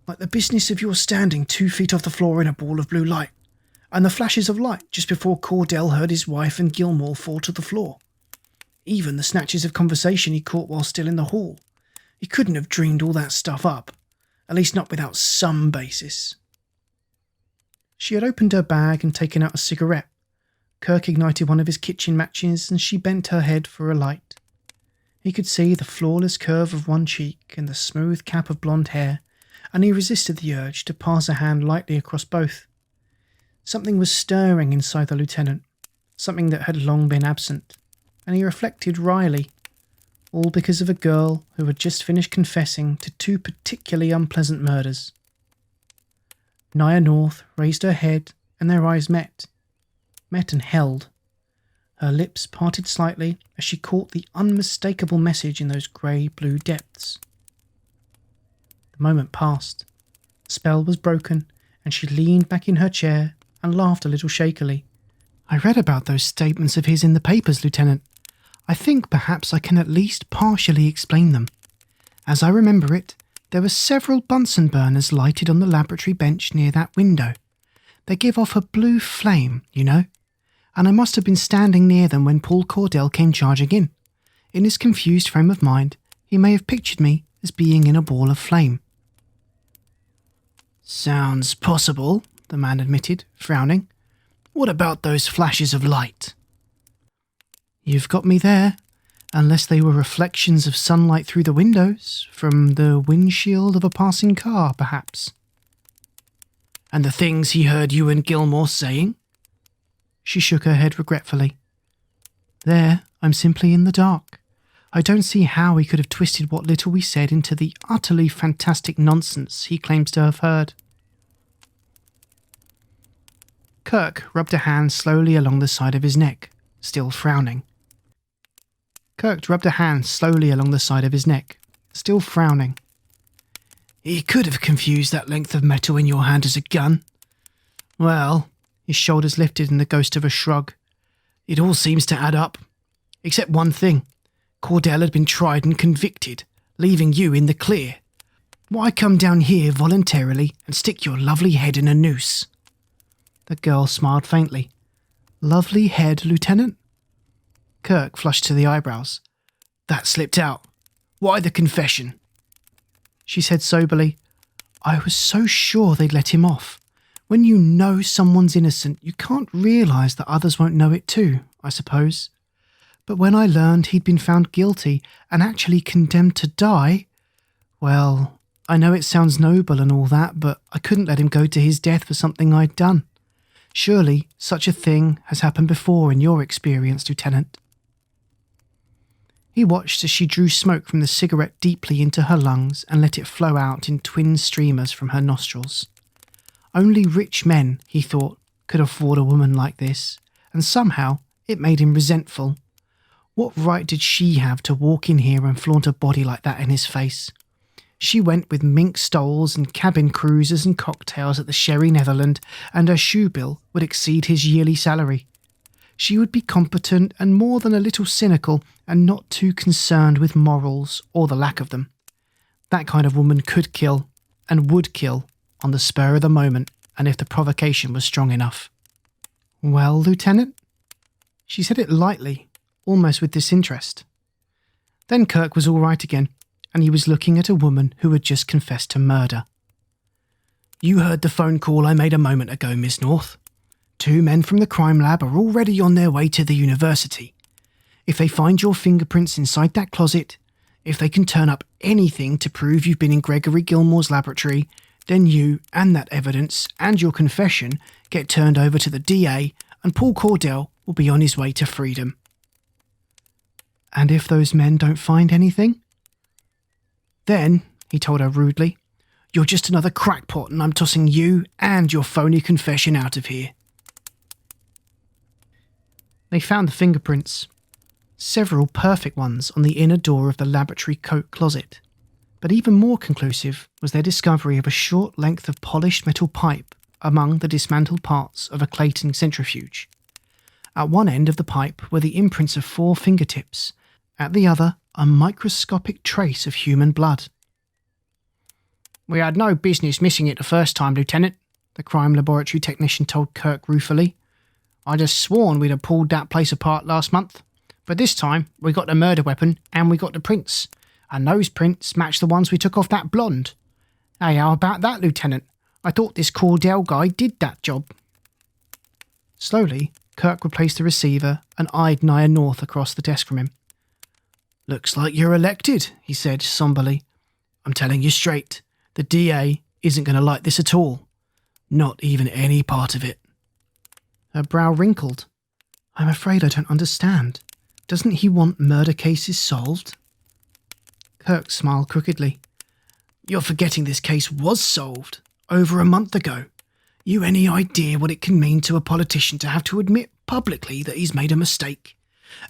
like the business of your standing 2 feet off the floor in a ball of blue light, and the flashes of light just before Cordell heard his wife and Gilmore fall to the floor. Even the snatches of conversation he caught while still in the hall. He couldn't have dreamed all that stuff up, at least not without some basis." She had opened her bag and taken out a cigarette. Kirk ignited one of his kitchen matches and she bent her head for a light. He could see the flawless curve of one cheek and the smooth cap of blonde hair, and he resisted the urge to pass a hand lightly across both. Something was stirring inside the lieutenant, something that had long been absent, and he reflected wryly, all because of a girl who had just finished confessing to 2 particularly unpleasant murders. Nia North raised her head and their eyes met and held. Her lips parted slightly as she caught the unmistakable message in those grey-blue depths. The moment passed. The spell was broken, and she leaned back in her chair and laughed a little shakily. "I read about those statements of his in the papers, Lieutenant. I think perhaps I can at least partially explain them. As I remember it, there were several Bunsen burners lighted on the laboratory bench near that window. They give off a blue flame, you know, and I must have been standing near them when Paul Cordell came charging in. In his confused frame of mind, he may have pictured me as being in a ball of flame." "Sounds possible," the man admitted, frowning. "What about those flashes of light?" "You've got me there, unless they were reflections of sunlight through the windows, from the windshield of a passing car, perhaps." "And the things he heard you and Gilmore saying?" She shook her head regretfully. "There, I'm simply in the dark. I don't see how he could have twisted what little we said into the utterly fantastic nonsense he claims to have heard." Kirk rubbed a hand slowly along the side of his neck, still frowning. Kirk rubbed a hand slowly along the side of his neck, still frowning. "He could have confused that length of metal in your hand as a gun. Well," his shoulders lifted in the ghost of a shrug, "it all seems to add up. Except one thing. Cordell had been tried and convicted, leaving you in the clear. Why come down here voluntarily and stick your lovely head in a noose?" The girl smiled faintly. "Lovely head, Lieutenant?" Kirk flushed to the eyebrows. "That slipped out. Why the confession?" She said soberly, "I was so sure they'd let him off. When you know someone's innocent, you can't realise that others won't know it too, I suppose. But when I learned he'd been found guilty and actually condemned to die, well, I know it sounds noble and all that, but I couldn't let him go to his death for something I'd done. Surely such a thing has happened before in your experience, Lieutenant." He watched as she drew smoke from the cigarette deeply into her lungs and let it flow out in twin streamers from her nostrils. Only rich men, he thought, could afford a woman like this, and somehow it made him resentful. What right did she have to walk in here and flaunt a body like that in his face? She went with mink stoles and cabin cruisers and cocktails at the Sherry Netherland, and her shoe bill would exceed his yearly salary. She would be competent and more than a little cynical and not too concerned with morals or the lack of them. That kind of woman could kill, and would kill, on the spur of the moment and if the provocation was strong enough. "Well, Lieutenant?" She said it lightly, almost with disinterest. Then Kirk was all right again, and he was looking at a woman who had just confessed to murder. "You heard the phone call I made a moment ago, Miss North. 2 men from the crime lab are already on their way to the university. If they find your fingerprints inside that closet, if they can turn up anything to prove you've been in Gregory Gilmore's laboratory, then you and that evidence and your confession get turned over to the DA and Paul Cordell will be on his way to freedom." "And if those men don't find anything?" "Then," he told her rudely, "you're just another crackpot and I'm tossing you and your phony confession out of here." They found the fingerprints. Several perfect ones on the inner door of the laboratory coat closet. But even more conclusive was their discovery of a short length of polished metal pipe among the dismantled parts of a Clayton centrifuge. At one end of the pipe were the imprints of 4 fingertips, at the other a microscopic trace of human blood. "We had no business missing it the first time, Lieutenant," the crime laboratory technician told Kirk ruefully. "I'd have sworn we'd have pulled that place apart last month. But this time, we got the murder weapon and we got the prints. And those prints match the ones we took off that blonde. Hey, how about that, Lieutenant? I thought this Cordell guy did that job." Slowly, Kirk replaced the receiver and eyed Nia North across the desk from him. "Looks like you're elected," he said somberly. "I'm telling you straight, the DA isn't going to like this at all. Not even any part of it." Her brow wrinkled. "I'm afraid I don't understand. Doesn't he want murder cases solved?" Kirk smiled crookedly. "You're forgetting this case was solved over a month ago. You any idea what it can mean to a politician to have to admit publicly that he's made a mistake?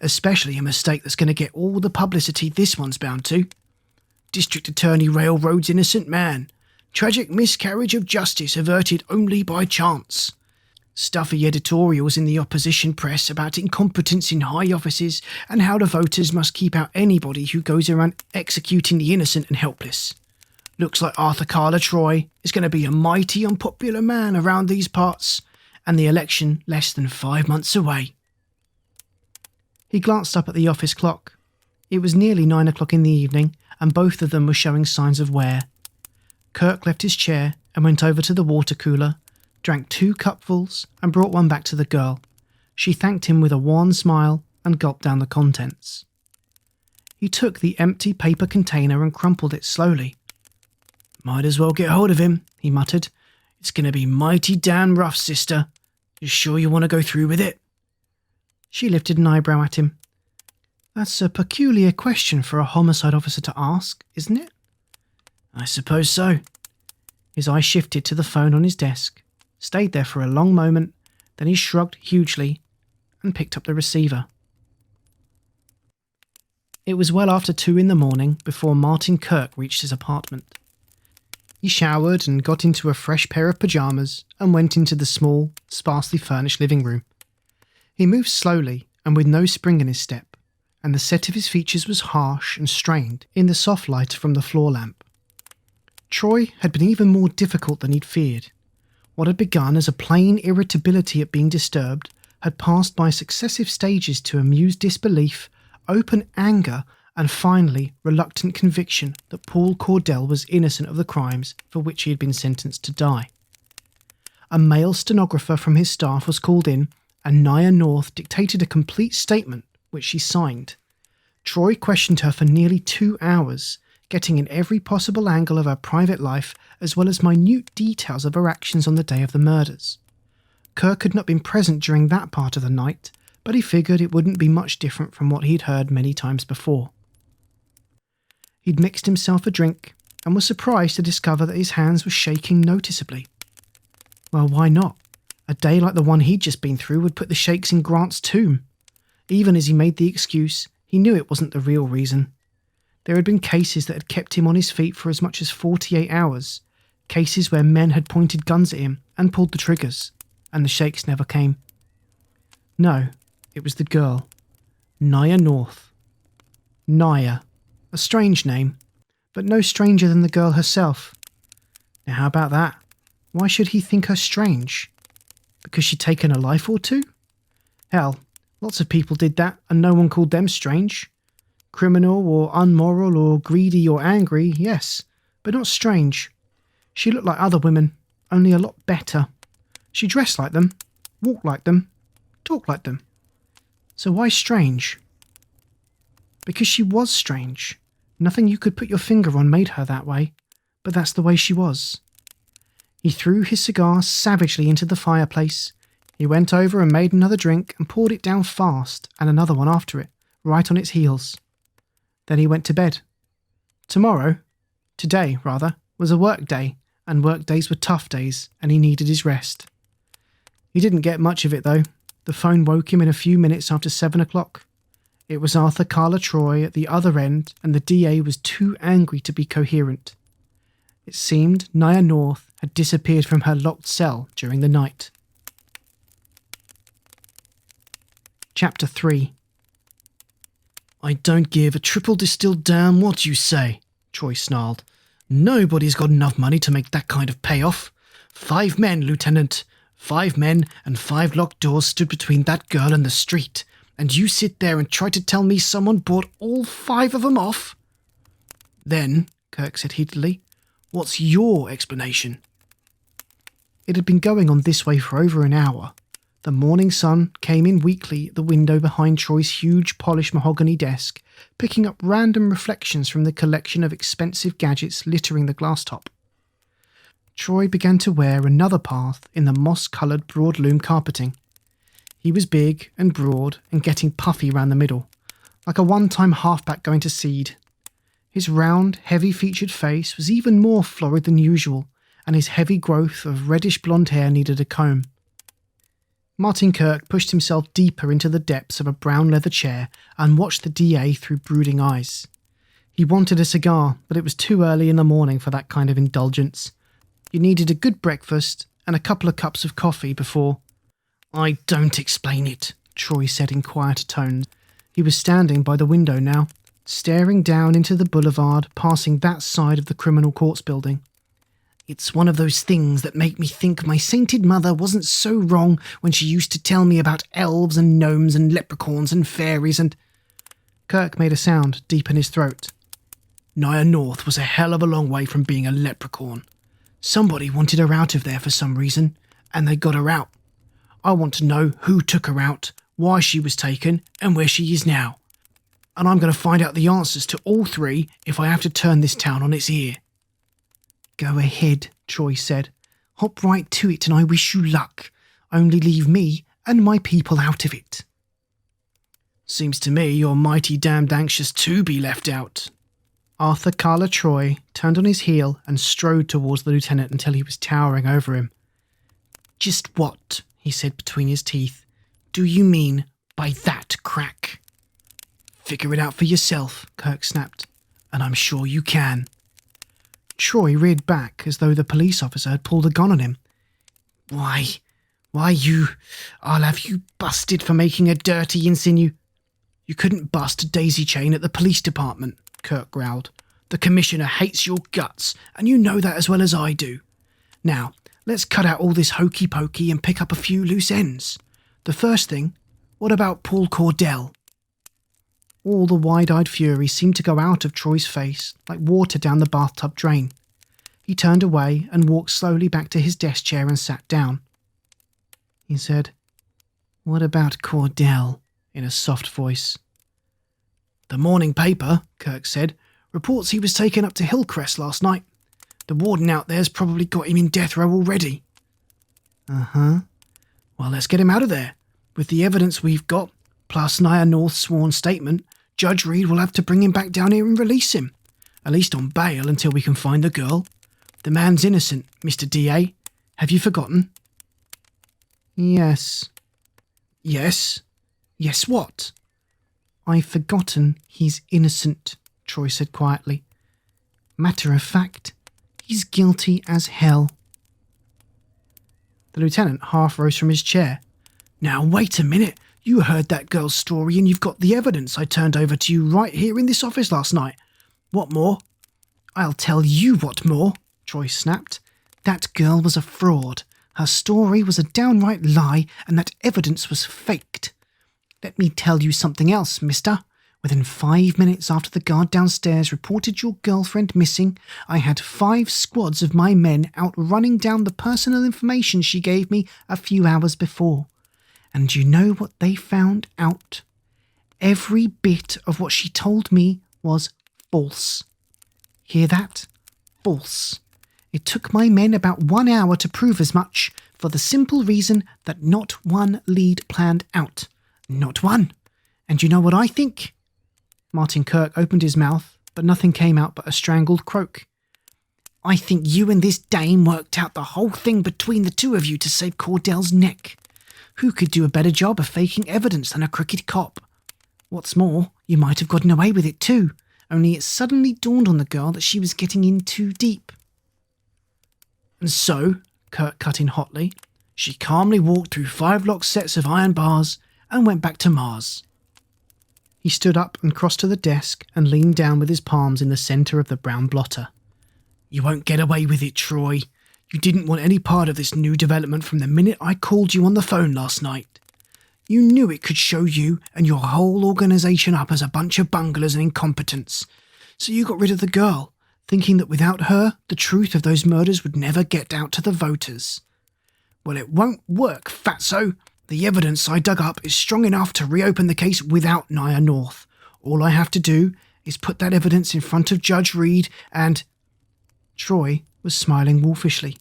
Especially a mistake that's going to get all the publicity this one's bound to. District Attorney railroads innocent man. Tragic miscarriage of justice averted only by chance. Stuffy editorials in the opposition press about incompetence in high offices and how the voters must keep out anybody who goes around executing the innocent and helpless. Looks like Arthur Carla Troy is going to be a mighty unpopular man around these parts, and the election less than 5 months away." He glanced up at the office clock. It was nearly 9 o'clock in the evening, and both of them were showing signs of wear. Kirk left his chair and went over to the water cooler, drank 2 cupfuls and brought one back to the girl. She thanked him with a wan smile and gulped down the contents. He took the empty paper container and crumpled it slowly. "Might as well get hold of him," he muttered. "It's going to be mighty damn rough, sister. You sure you want to go through with it?" She lifted an eyebrow at him. "That's a peculiar question for a homicide officer to ask, isn't it?" "I suppose so." His eye shifted to the phone on his desk, stayed there for a long moment, then he shrugged hugely and picked up the receiver. It was well after 2 in the morning before Martin Kirk reached his apartment. He showered and got into a fresh pair of pyjamas and went into the small, sparsely furnished living room. He moved slowly and with no spring in his step, and the set of his features was harsh and strained in the soft light from the floor lamp. Troy had been even more difficult than he'd feared. What had begun as a plain irritability at being disturbed had passed by successive stages to amused disbelief, open anger, and finally reluctant conviction that Paul Cordell was innocent of the crimes for which he had been sentenced to die. A male stenographer from his staff was called in, and Nia North dictated a complete statement, which she signed. Troy questioned her for nearly 2 hours, getting in every possible angle of her private life as well as minute details of her actions on the day of the murders. Kirk had not been present during that part of the night, but he figured it wouldn't be much different from what he'd heard many times before. He'd mixed himself a drink and was surprised to discover that his hands were shaking noticeably. Well, why not? A day like the one he'd just been through would put the shakes in Grant's tomb. Even as he made the excuse, he knew it wasn't the real reason. There had been cases that had kept him on his feet for as much as 48 hours, cases where men had pointed guns at him and pulled the triggers, and the shakes never came. No, it was the girl, Nia North. Nia, a strange name, but no stranger than the girl herself. Now how about that? Why should he think her strange? Because she'd taken a life or two? Hell, lots of people did that and no one called them strange. Criminal or unmoral or greedy or angry, yes, but not strange. She looked like other women, only a lot better. She dressed like them, walked like them, talked like them. So why strange? Because she was strange. Nothing you could put your finger on made her that way, but that's the way she was. He threw his cigar savagely into the fireplace. He went over and made another drink and poured it down fast, and another one after it, right on its heels. Then he went to bed. Today, was a work day, and work days were tough days, and he needed his rest. He didn't get much of it, though. The phone woke him in a few minutes after 7 o'clock. It was Arthur Carla Troy at the other end, and the DA was too angry to be coherent. It seemed Nia North had disappeared from her locked cell during the night. Chapter 3. I don't give a triple distilled damn what you say, Troy snarled. Nobody's got enough money to make that kind of payoff. 5 men, Lieutenant. 5 men and 5 locked doors stood between that girl and the street, and you sit there and try to tell me someone bought all 5 of them off? Then, Kirk said heatedly, what's your explanation? It had been going on this way for over an hour. The morning sun came in weakly at the window behind Troy's huge polished mahogany desk, picking up random reflections from the collection of expensive gadgets littering the glass top. Troy began to wear another path in the moss-coloured broadloom carpeting. He was big and broad and getting puffy round the middle, like a one-time halfback going to seed. His round, heavy-featured face was even more florid than usual, and his heavy growth of reddish-blonde hair needed a comb. Martin Kirk pushed himself deeper into the depths of a brown leather chair and watched the DA through brooding eyes. He wanted a cigar, but it was too early in the morning for that kind of indulgence. You needed a good breakfast and a couple of cups of coffee before... I don't explain it, Troy said in quieter tones. He was standing by the window now, staring down into the boulevard, passing that side of the criminal courts building. It's one of those things that make me think my sainted mother wasn't so wrong when she used to tell me about elves and gnomes and leprechauns and fairies and... Kirk made a sound deep in his throat. Nia North was a hell of a long way from being a leprechaun. Somebody wanted her out of there for some reason, and they got her out. I want to know who took her out, why she was taken, and where she is now. And I'm going to find out the answers to all 3 if I have to turn this town on its ear. Go ahead, Troy said. Hop right to it and I wish you luck. Only leave me and my people out of it. Seems to me you're mighty damned anxious to be left out. Arthur Carla Troy turned on his heel and strode towards the lieutenant until he was towering over him. Just what, he said between his teeth, do you mean by that crack? Figure it out for yourself, Kirk snapped. And I'm sure you can. Troy reared back as though the police officer had pulled a gun on him. Why I'll have you busted for making a dirty insinu... You couldn't bust a daisy chain at the police department, Kirk growled. The commissioner hates your guts, and you know that as well as I do. Now, let's cut out all this hokey-pokey and pick up a few loose ends. The first thing, what about Paul Cordell? All the wide-eyed fury seemed to go out of Troy's face like water down the bathtub drain. He turned away and walked slowly back to his desk chair and sat down. He said, "What about Cordell?" in a soft voice. "The morning paper," Kirk said, "reports he was taken up to Hillcrest last night. The warden out there's probably got him in death row already." "Uh-huh. Well, let's get him out of there. With the evidence we've got, plus Naya North's sworn statement, Judge Reed will have to bring him back down here and release him. At least on bail until we can find the girl. The man's innocent, Mr. DA. Have you forgotten?" "Yes." "Yes? Yes what?" "I've forgotten he's innocent," Troy said quietly. "Matter of fact, he's guilty as hell." The lieutenant half rose from his chair. "Now wait a minute. You heard that girl's story and you've got the evidence I turned over to you right here in this office last night. What more?" "I'll tell you what more," Troy snapped. "That girl was a fraud. Her story was a downright lie and that evidence was faked. Let me tell you something else, mister. Within 5 minutes after the guard downstairs reported your girlfriend missing, I had 5 squads of my men out running down the personal information she gave me a few hours before. And you know what they found out? Every bit of what she told me was false. Hear that? False. It took my men about 1 hour to prove as much, for the simple reason that not one lead planned out. Not one. And you know what I think?" Martin Kirk opened his mouth, but nothing came out but a strangled croak. "I think you and this dame worked out the whole thing between the two of you to save Cordell's neck. Who could do a better job of faking evidence than a crooked cop? What's more, you might have gotten away with it too, only it suddenly dawned on the girl that she was getting in too deep." "And so," Kirk cut in hotly, "she calmly walked through 5 locked sets of iron bars and went back to Mars." He stood up and crossed to the desk and leaned down with his palms in the centre of the brown blotter. "You won't get away with it, Troy. You didn't want any part of this new development from the minute I called you on the phone last night. You knew it could show you and your whole organisation up as a bunch of bunglers and incompetents. So you got rid of the girl, thinking that without her, the truth of those murders would never get out to the voters. Well, it won't work, fatso. The evidence I dug up is strong enough to reopen the case without Naya North. All I have to do is put that evidence in front of Judge Reed and—" Troy was smiling wolfishly.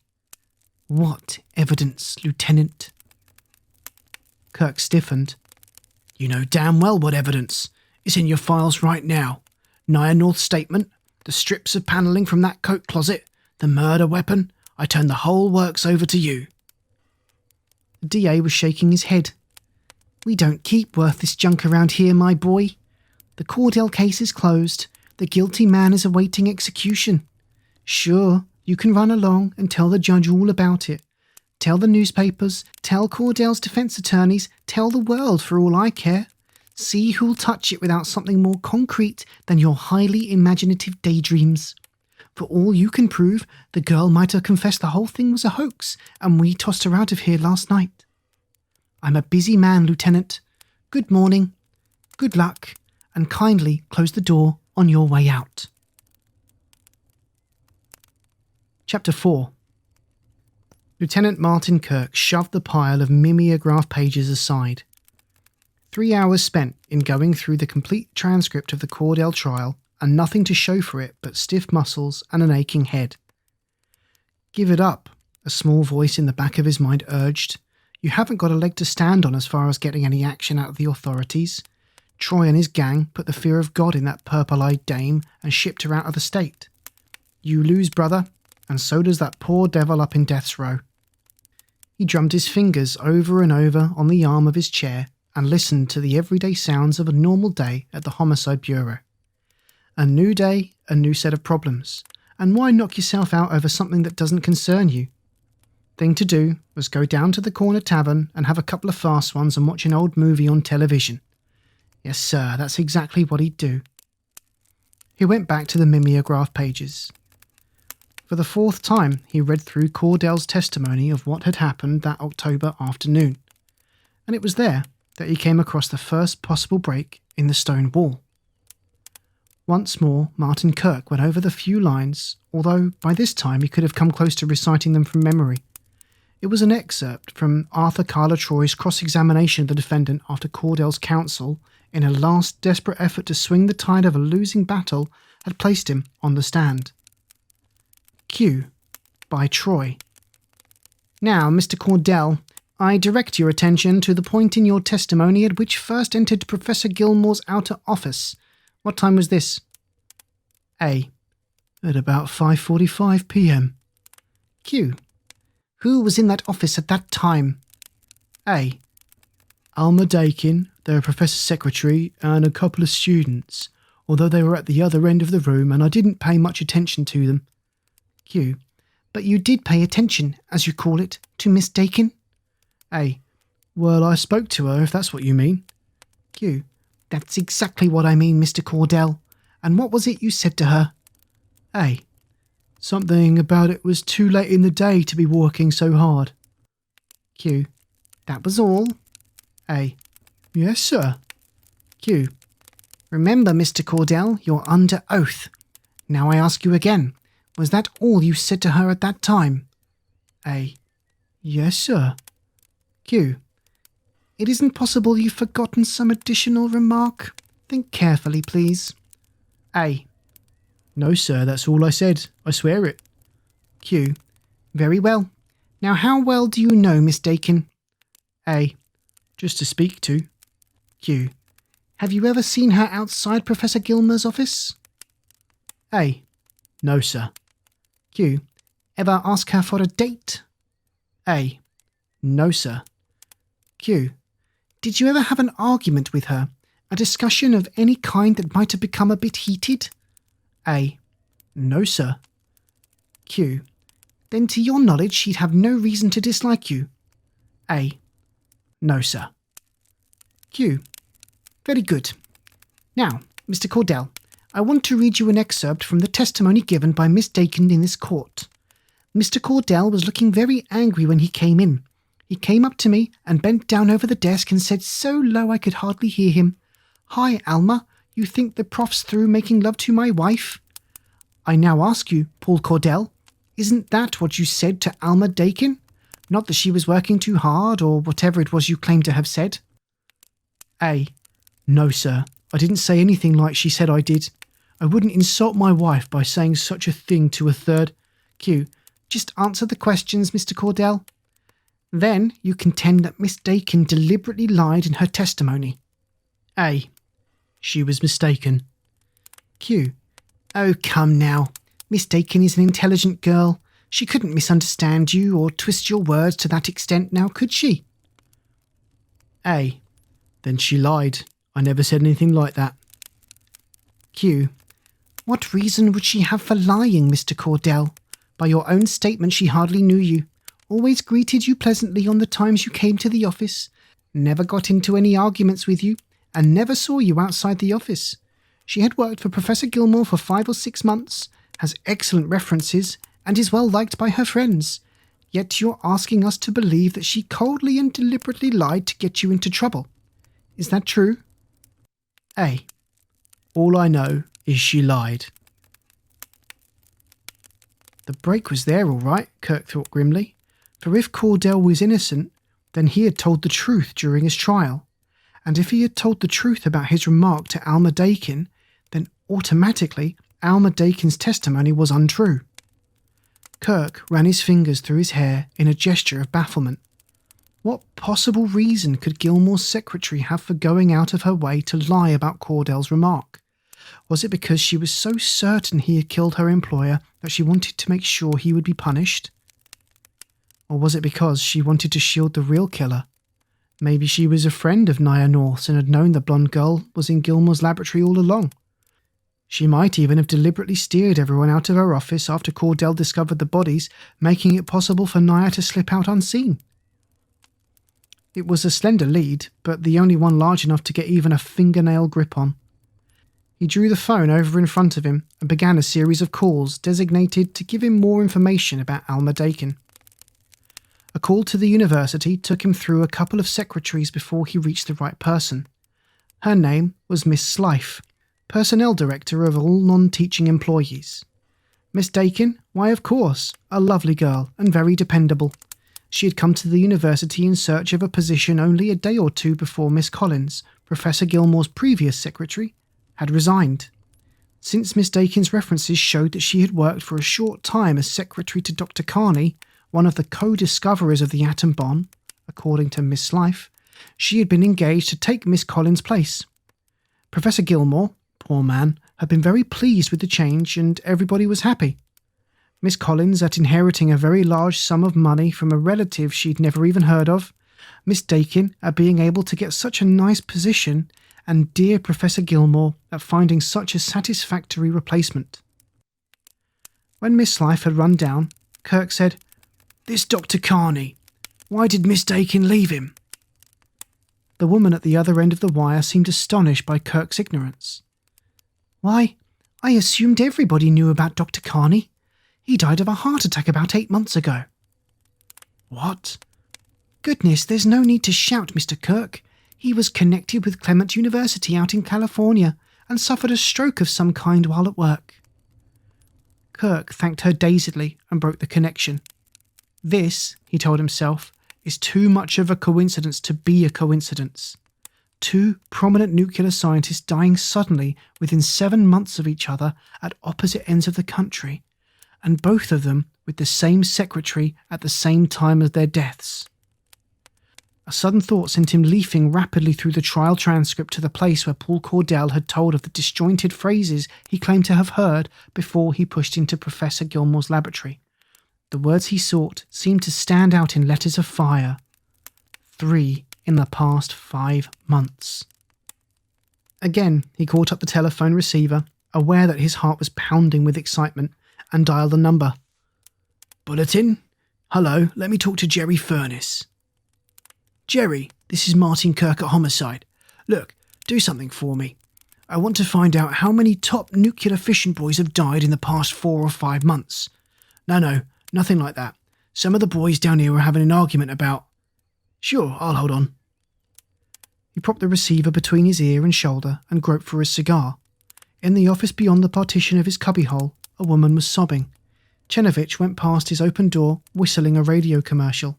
"What evidence, Lieutenant?" Kirk stiffened. "You know damn well what evidence. It's in your files right now. Naya North's statement, the strips of panelling from that coat closet, the murder weapon. I turned the whole works over to you." The DA was shaking his head. "We don't keep worthless junk around here, my boy. The Cordell case is closed. The guilty man is awaiting execution. Sure, you can run along and tell the judge all about it. Tell the newspapers, tell Cordell's defense attorneys, tell the world for all I care. See who'll touch it without something more concrete than your highly imaginative daydreams. For all you can prove, the girl might have confessed the whole thing was a hoax and we tossed her out of here last night. I'm a busy man, Lieutenant. Good morning, good luck, and kindly close the door on your way out." Chapter 4. Lieutenant Martin Kirk shoved the pile of mimeograph pages aside. 3 hours spent in going through the complete transcript of the Cordell trial and nothing to show for it but stiff muscles and an aching head. "Give it up," a small voice in the back of his mind urged. "You haven't got a leg to stand on as far as getting any action out of the authorities. Troy and his gang put the fear of God in that purple-eyed dame and shipped her out of the state. You lose, brother, and so does that poor devil up in death's row." He drummed his fingers over and over on the arm of his chair and listened to the everyday sounds of a normal day at the Homicide Bureau. A new day, a new set of problems, and why knock yourself out over something that doesn't concern you? Thing to do was go down to the corner tavern and have a couple of fast ones and watch an old movie on television. Yes, sir, that's exactly what he'd do. He went back to the mimeograph pages. For the fourth time, he read through Cordell's testimony of what had happened that October afternoon, and it was there that he came across the first possible break in the stone wall. Once more, Martin Kirk went over the few lines, although by this time he could have come close to reciting them from memory. It was an excerpt from Arthur Carla Troy's cross-examination of the defendant after Cordell's counsel, in a last desperate effort to swing the tide of a losing battle, had placed him on the stand. Q. By Troy. Now, Mr. Cordell, I direct your attention to the point in your testimony at which first entered Professor Gilmore's outer office. What time was this? A. At about 5:45 p.m. Q. Who was in that office at that time? A. Alma Daikin, their professor's secretary, and a couple of students, although they were at the other end of the room and I didn't pay much attention to them. Q. But you did pay attention, as you call it, to Miss Daikin? A. Well, I spoke to her, if that's what you mean. Q. That's exactly what I mean, Mr. Cordell. And what was it you said to her? A. Something about it was too late in the day to be working so hard. Q. That was all? A. Yes, sir. Q. Remember, Mr. Cordell, you're under oath. Now I ask you again, was that all you said to her at that time? A. Yes, sir. Q. It isn't possible you've forgotten some additional remark? Think carefully, please. A. No, sir, that's all I said. I swear it. Q. Very well. Now how well do you know Miss Daikin? A. Just to speak to. Q. Have you ever seen her outside Professor Gilmore's office? A. No, sir. Q. Ever ask her for a date? A. No, sir. Q. Did you ever have an argument with her? A discussion of any kind that might have become a bit heated? A. No, sir. Q. Then to your knowledge she'd have no reason to dislike you? A. No, sir. Q. Very good. Now, Mr. Cordell, I want to read you an excerpt from the testimony given by Miss Daikin in this court. Mr. Cordell was looking very angry when he came in. He came up to me and bent down over the desk and said so low I could hardly hear him, "Hi, Alma, you think the prof's through making love to my wife?" I now ask you, Paul Cordell, isn't that what you said to Alma Daikin? Not that she was working too hard or whatever it was you claim to have said? A. No, sir. I didn't say anything like she said I did. I wouldn't insult my wife by saying such a thing to a third. Q. Just answer the questions, Mr. Cordell. Then you contend that Miss Daikin deliberately lied in her testimony. A. She was mistaken. Q. Oh, come now. Miss Daikin is an intelligent girl. She couldn't misunderstand you or twist your words to that extent now, could she? A. Then she lied. I never said anything like that. Q. What reason would she have for lying, Mr. Cordell? By your own statement, she hardly knew you. Always greeted you pleasantly on the times you came to the office. Never got into any arguments with you, and never saw you outside the office. She had worked for Professor Gilmore for 5 or 6 months, has excellent references, and is well liked by her friends. Yet you're asking us to believe that she coldly and deliberately lied to get you into trouble. Is that true? A. All I know is she lied. The break was there all right, Kirk thought grimly, for if Cordell was innocent, then he had told the truth during his trial, and if he had told the truth about his remark to Alma Daikin, then automatically Alma Daikin's testimony was untrue. Kirk ran his fingers through his hair in a gesture of bafflement. What possible reason could Gilmore's secretary have for going out of her way to lie about Cordell's remark? Was it because she was so certain he had killed her employer that she wanted to make sure he would be punished? Or was it because she wanted to shield the real killer, Maybe she was a friend of Nia North's and had known the blonde girl was in Gilmore's laboratory all along. She might even have deliberately steered everyone out of her office after Cordell discovered the bodies, making it possible for Nia to slip out unseen. It was a slender lead, but the only one large enough to get even a fingernail grip on. He drew the phone over in front of him and began a series of calls designated to give him more information about Alma Daikin. A call to the university took him through a couple of secretaries before he reached the right person. Her name was Miss Slife, Personnel Director of all non-teaching employees. Miss Daikin? Why, of course, a lovely girl and very dependable. She had come to the university in search of a position only a day or two before Miss Collins, Professor Gilmore's previous secretary, had resigned. Since Miss Daikin's references showed that she had worked for a short time as secretary to Dr. Carney, one of the co-discoverers of the atom bomb, according to Miss Slife, she had been engaged to take Miss Collins' place. Professor Gilmore, poor man, had been very pleased with the change and everybody was happy. Miss Collins at inheriting a very large sum of money from a relative she'd never even heard of, Miss Daikin at being able to get such a nice position, and dear Professor Gilmore at finding such a satisfactory replacement. When Miss Slife had run down, Kirk said, "This Dr. Carney, why did Miss Daikin leave him?" The woman at the other end of the wire seemed astonished by Kirk's ignorance. "Why, I assumed everybody knew about Dr. Carney. He died of a heart attack about 8 months ago." "What?" "Goodness, there's no need to shout, Mr. Kirk. He was connected with Clement University out in California and suffered a stroke of some kind while at work." Kirk thanked her dazedly and broke the connection. This, he told himself, is too much of a coincidence to be a coincidence. 2 prominent nuclear scientists dying suddenly within 7 months of each other at opposite ends of the country, and both of them with the same secretary at the same time as their deaths. A sudden thought sent him leafing rapidly through the trial transcript to the place where Paul Cordell had told of the disjointed phrases he claimed to have heard before he pushed into Professor Gilmore's laboratory. The words he sought seemed to stand out in letters of fire. 3 in the past 5 months. Again, he caught up the telephone receiver, aware that his heart was pounding with excitement, and dialed the number. "Bulletin? Hello, let me talk to Jerry Furness." "Jerry, this is Martin Kirk at Homicide. Look, do something for me. I want to find out how many top nuclear fission boys have died in the past 4 or 5 months. No, nothing like that. Some of the boys down here are having an argument about..." "Sure, I'll hold on." He propped the receiver between his ear and shoulder and groped for his cigar. In the office beyond the partition of his cubbyhole, a woman was sobbing. Chenovich went past his open door, whistling a radio commercial.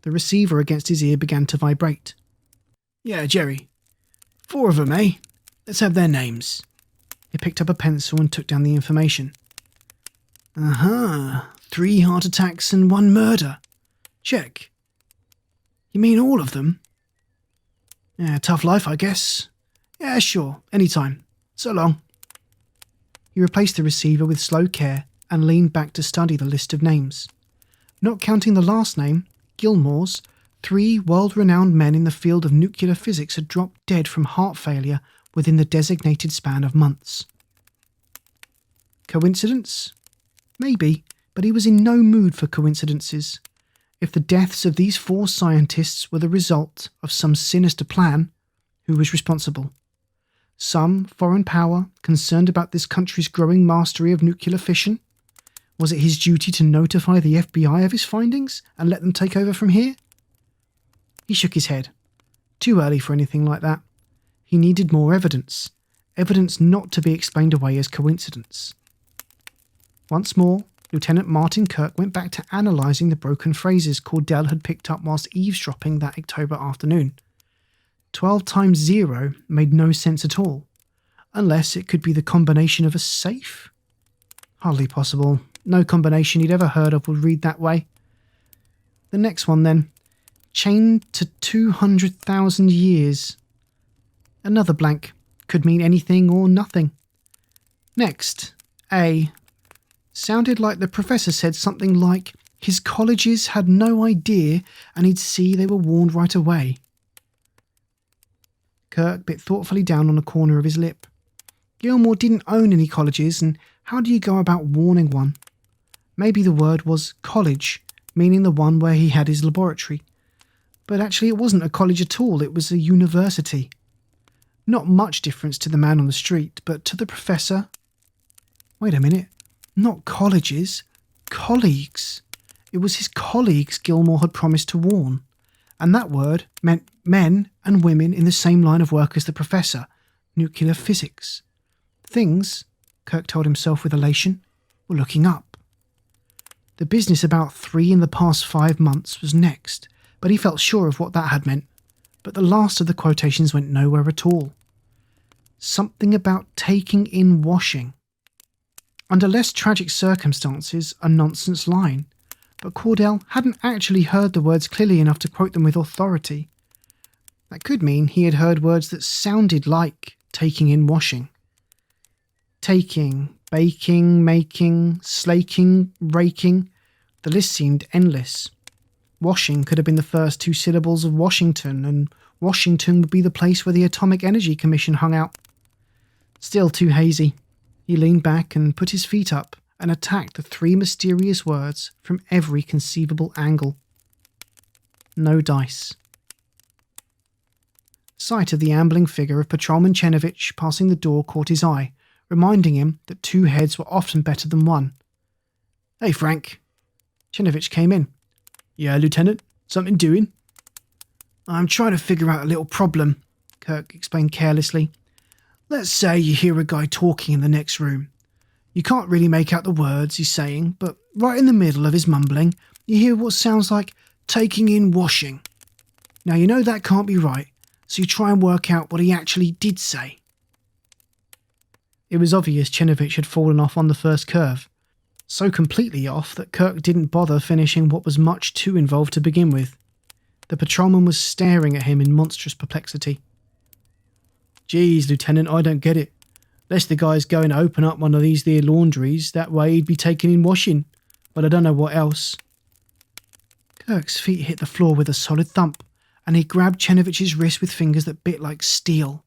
The receiver against his ear began to vibrate. "Yeah, Jerry. 4 of them, eh? Let's have their names." He picked up a pencil and took down the information. 3 heart attacks and 1 murder. Check. You mean all of them? Yeah, tough life, I guess. Yeah, sure, anytime. So long." He replaced the receiver with slow care and leaned back to study the list of names. Not counting the last name, Gilmore's, 3 world-renowned men in the field of nuclear physics had dropped dead from heart failure within the designated span of months. Coincidence? Maybe, but he was in no mood for coincidences. If the deaths of these 4 scientists were the result of some sinister plan, who was responsible? Some foreign power concerned about this country's growing mastery of nuclear fission? Was it his duty to notify the FBI of his findings and let them take over from here? He shook his head. Too early for anything like that. He needed more evidence. Evidence not to be explained away as coincidence. Once more, Lieutenant Martin Kirk went back to analysing the broken phrases Cordell had picked up whilst eavesdropping that October afternoon. 12 times 0 made no sense at all, unless it could be the combination of a safe? Hardly possible. No combination he'd ever heard of would read that way. The next one then. Chained to 200,000 years. Another blank. Could mean anything or nothing. Next. A. Sounded like the professor said something like, His colleges had no idea, and he'd see they were warned right away. Kirk bit thoughtfully down on the corner of his lip. Gilmore didn't own any colleges, and how do you go about warning one? Maybe the word was college, meaning the one where he had his laboratory. But actually it wasn't a college at all, it was a university. Not much difference to the man on the street, but to the professor... Wait a minute, not colleges, colleagues. It was his colleagues Gilmore had promised to warn, and that word meant men and women in the same line of work as the professor, nuclear physics. Things, Kirk told himself with elation, were looking up. The business about 3 in the past 5 months was next, but he felt sure of what that had meant. But the last of the quotations went nowhere at all. Something about taking in washing. Under less tragic circumstances, a nonsense line, but Cordell hadn't actually heard the words clearly enough to quote them with authority. That could mean he had heard words that sounded like taking in washing. Taking, baking, making, slaking, raking. The list seemed endless. Washing could have been the first 2 syllables of Washington, and Washington would be the place where the Atomic Energy Commission hung out. Still too hazy. He leaned back and put his feet up and attacked the 3 mysterious words from every conceivable angle. No dice. Sight of the ambling figure of Patrolman Chenovich passing the door caught his eye, reminding him that 2 heads were often better than 1. "Hey, Frank." Chenovich came in. "Yeah, Lieutenant? Something doing?" "I'm trying to figure out a little problem," Kirk explained carelessly. "Let's say you hear a guy talking in the next room. You can't really make out the words he's saying, but right in the middle of his mumbling, you hear what sounds like taking in washing. Now you know that can't be right, so you try and work out what he actually did say." It was obvious Chenovich had fallen off on the first curve, so completely off that Kirk didn't bother finishing what was much too involved to begin with. The patrolman was staring at him in monstrous perplexity. "Geez, Lieutenant, I don't get it. Unless the guy's going to open up one of these there laundries, that way he'd be taking in washing, but I don't know what else." Kirk's feet hit the floor with a solid thump, and he grabbed Chenovich's wrist with fingers that bit like steel.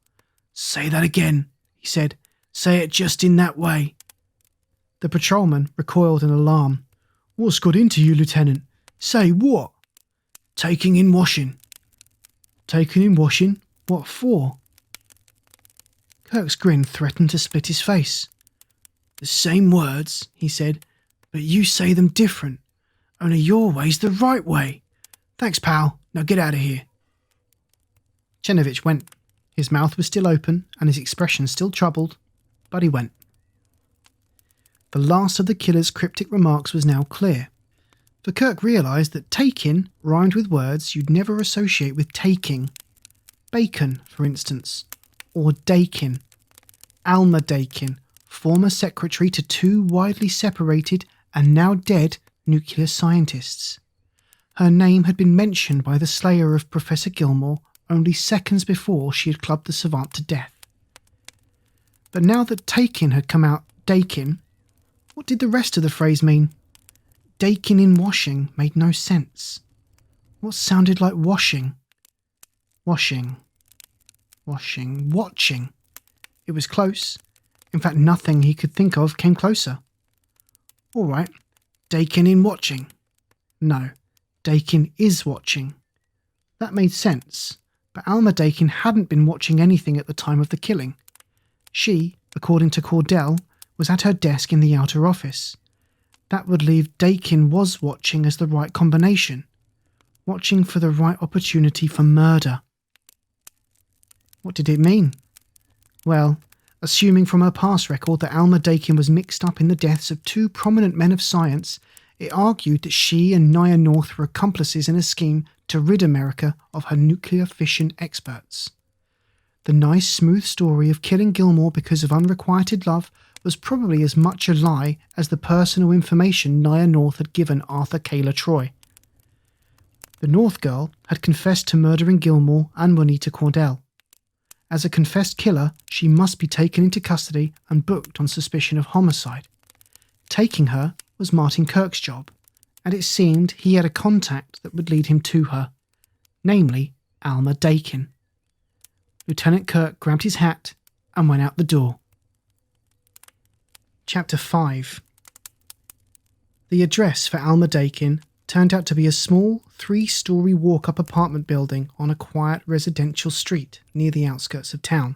"Say that again," he said. "Say it just in that way." The patrolman recoiled in alarm. "What's got into you, Lieutenant? Say what?" "Taking in washing." "Taking in washing? What for?" Kirk's grin threatened to split his face. "The same words," he said, "but you say them different. Only your way's the right way. Thanks, pal. Now get out of here." Chenovich went. His mouth was still open and his expression still troubled, but he went. The last of the killer's cryptic remarks was now clear, for Kirk realised that taking rhymed with words you'd never associate with taking. Bacon, for instance, or Daikin. Alma Daikin, former secretary to 2 widely separated and now dead nuclear scientists. Her name had been mentioned by the slayer of Professor Gilmore only seconds before she had clubbed the savant to death. But now that taking had come out Daikin, what did the rest of the phrase mean? Daikin in washing made no sense. What sounded like washing? Washing. Washing. Watching. It was close. In fact, nothing he could think of came closer. All right, Daikin in watching. No, Daikin is watching. That made sense, but Alma Daikin hadn't been watching anything at the time of the killing. She, according to Cordell, was at her desk in the outer office. That would leave Daikin was watching as the right combination. Watching for the right opportunity for murder. What did it mean? Well, assuming from her past record that Alma Daikin was mixed up in the deaths of 2 prominent men of science, it argued that she and Nia North were accomplices in a scheme to rid America of her nuclear fission experts. The nice, smooth story of killing Gilmore because of unrequited love was probably as much a lie as the personal information Nia North had given Arthur Kayla Troy. The North girl had confessed to murdering Gilmore and Juanita Cordell. As a confessed killer, she must be taken into custody and booked on suspicion of homicide. Taking her was Martin Kirk's job, and it seemed he had a contact that would lead him to her, namely Alma Daikin. Lieutenant Kirk grabbed his hat and went out the door. Chapter 5. The address for Alma Daikin turned out to be a small 3-story walk-up apartment building on a quiet residential street near the outskirts of town.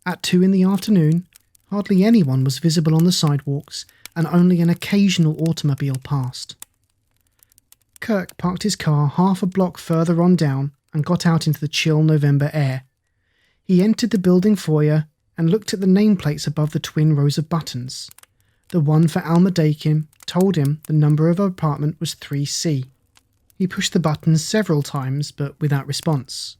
At 2 in the afternoon, hardly anyone was visible on the sidewalks and only an occasional automobile passed. Kirk parked his car half a block further on down and got out into the chill November air. He entered the building foyer and looked at the nameplates above the twin rows of buttons. The one for Alma Daikin told him the number of her apartment was 3C. He pushed the buttons several times, but without response.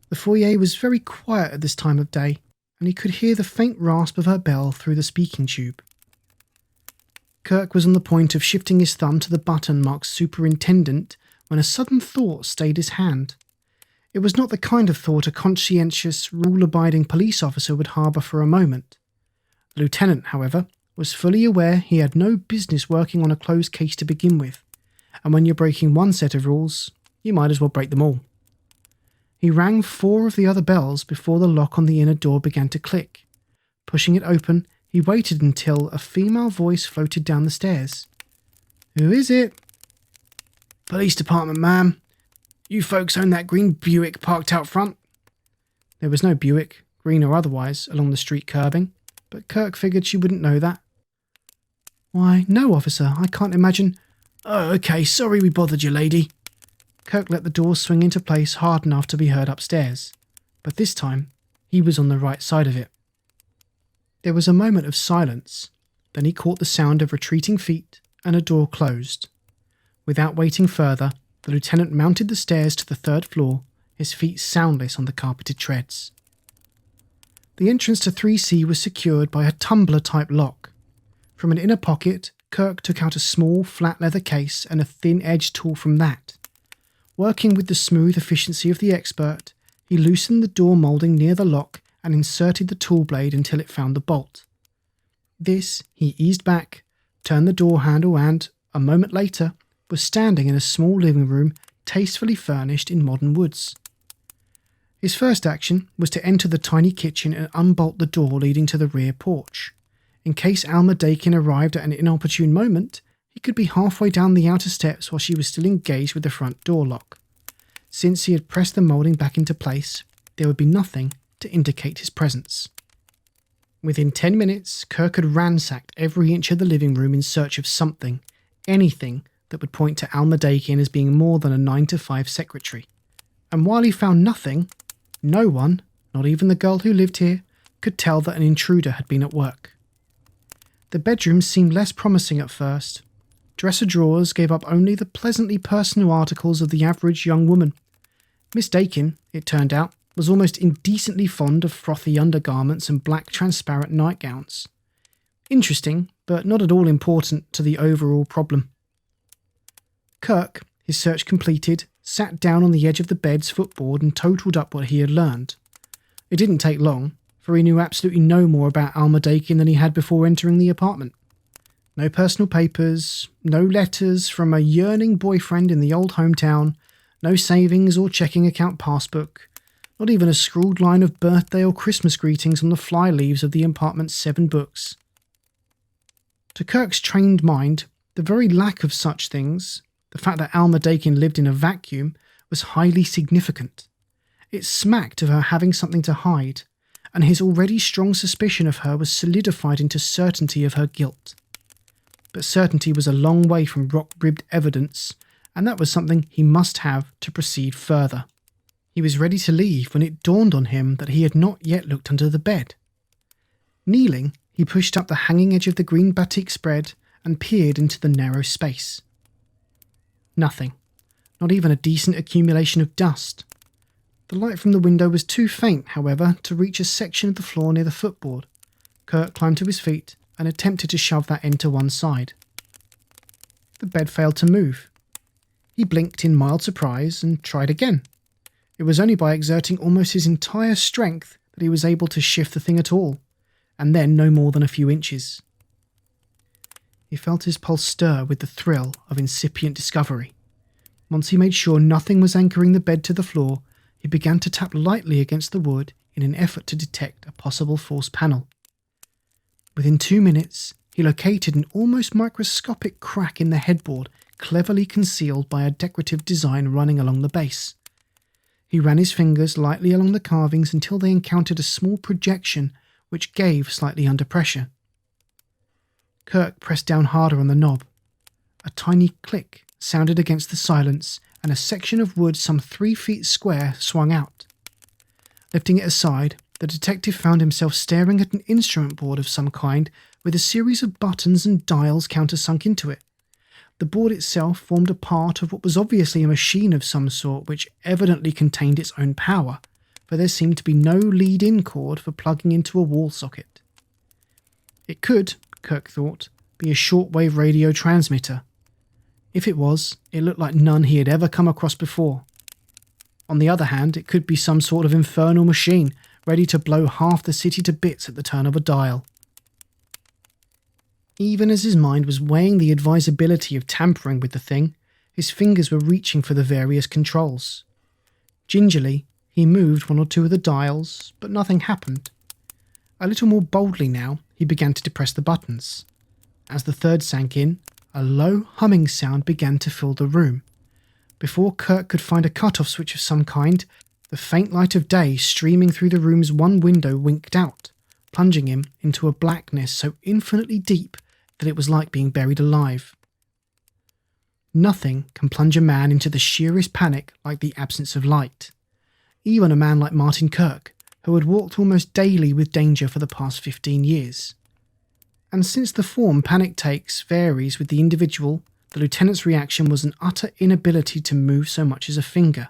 The foyer was very quiet at this time of day, and he could hear the faint rasp of her bell through the speaking tube. Kirk was on the point of shifting his thumb to the button marked Superintendent when a sudden thought stayed his hand. It was not the kind of thought a conscientious, rule-abiding police officer would harbour for a moment. The lieutenant, however, was fully aware he had no business working on a closed case to begin with, and when you're breaking one set of rules, you might as well break them all. He rang 4 of the other bells before the lock on the inner door began to click. Pushing it open, he waited until a female voice floated down the stairs. "Who is it?" "Police department, ma'am. You folks own that green Buick parked out front?" There was no Buick, green or otherwise, along the street curbing, but Kirk figured she wouldn't know that. "Why, no, officer, I can't imagine—" "Oh, okay, sorry we bothered you, lady." Kirk let the door swing into place hard enough to be heard upstairs, but this time he was on the right side of it. There was a moment of silence, then he caught the sound of retreating feet and a door closed. Without waiting further, the lieutenant mounted the stairs to the 3rd floor, his feet soundless on the carpeted treads. The entrance to 3C was secured by a tumbler-type lock. From an inner pocket, Kirk took out a small, flat leather case and a thin-edged tool from that. Working with the smooth efficiency of the expert, he loosened the door moulding near the lock and inserted the tool blade until it found the bolt. This he eased back, turned the door handle and, a moment later, was standing in a small living room tastefully furnished in modern woods. His first action was to enter the tiny kitchen and unbolt the door leading to the rear porch. In case Alma Daikin arrived at an inopportune moment, he could be halfway down the outer steps while she was still engaged with the front door lock. Since he had pressed the moulding back into place, there would be nothing to indicate his presence. Within 10 minutes, Kirk had ransacked every inch of the living room in search of something, anything that would point to Alma Daikin as being more than a 9-to-5 secretary. And while he found nothing, no one, not even the girl who lived here, could tell that an intruder had been at work. The bedroom seemed less promising at first. Dresser drawers gave up only the pleasantly personal articles of the average young woman. Miss Daikin, it turned out, was almost indecently fond of frothy undergarments and black transparent nightgowns. Interesting, but not at all important to the overall problem. Kirk, his search completed, sat down on the edge of the bed's footboard and totalled up what he had learned. It didn't take long, for he knew absolutely no more about Alma Daikin than he had before entering the apartment. No personal papers, no letters from a yearning boyfriend in the old hometown, no savings or checking account passbook, not even a scrawled line of birthday or Christmas greetings on the fly leaves of the apartment's 7 books. To Kirk's trained mind, the very lack of such things, the fact that Alma Daikin lived in a vacuum, was highly significant. It smacked of her having something to hide, and his already strong suspicion of her was solidified into certainty of her guilt. But certainty was a long way from rock-ribbed evidence, and that was something he must have to proceed further. He was ready to leave when it dawned on him that he had not yet looked under the bed. Kneeling, he pushed up the hanging edge of the green batik spread and peered into the narrow space. Nothing. Not even a decent accumulation of dust. The light from the window was too faint, however, to reach a section of the floor near the footboard. Kirk climbed to his feet and attempted to shove that end to one side. The bed failed to move. He blinked in mild surprise and tried again. It was only by exerting almost his entire strength that he was able to shift the thing at all, and then no more than a few inches. He felt his pulse stir with the thrill of incipient discovery. Once he made sure nothing was anchoring the bed to the floor, he began to tap lightly against the wood in an effort to detect a possible false panel. Within 2 minutes, he located an almost microscopic crack in the headboard, cleverly concealed by a decorative design running along the base. He ran his fingers lightly along the carvings until they encountered a small projection which gave slightly under pressure. Kirk pressed down harder on the knob. A tiny click sounded against the silence, and a section of wood some 3 feet square swung out. Lifting it aside, the detective found himself staring at an instrument board of some kind with a series of buttons and dials countersunk into it. The board itself formed a part of what was obviously a machine of some sort which evidently contained its own power, for there seemed to be no lead-in cord for plugging into a wall socket. It could, Kirk thought, be a shortwave radio transmitter. If it was, it looked like none he had ever come across before. On the other hand, it could be some sort of infernal machine, ready to blow half the city to bits at the turn of a dial. Even as his mind was weighing the advisability of tampering with the thing, his fingers were reaching for the various controls. Gingerly, he moved 1 or 2 of the dials, but nothing happened. A little more boldly now, he began to depress the buttons. As the third sank in, a low humming sound began to fill the room. Before Kirk could find a cut-off switch of some kind, the faint light of day streaming through the room's one window winked out, plunging him into a blackness so infinitely deep that it was like being buried alive. Nothing can plunge a man into the sheerest panic like the absence of light. Even a man like Martin Kirk, who had walked almost daily with danger for the past 15 years. And since the form panic takes varies with the individual, the lieutenant's reaction was an utter inability to move so much as a finger.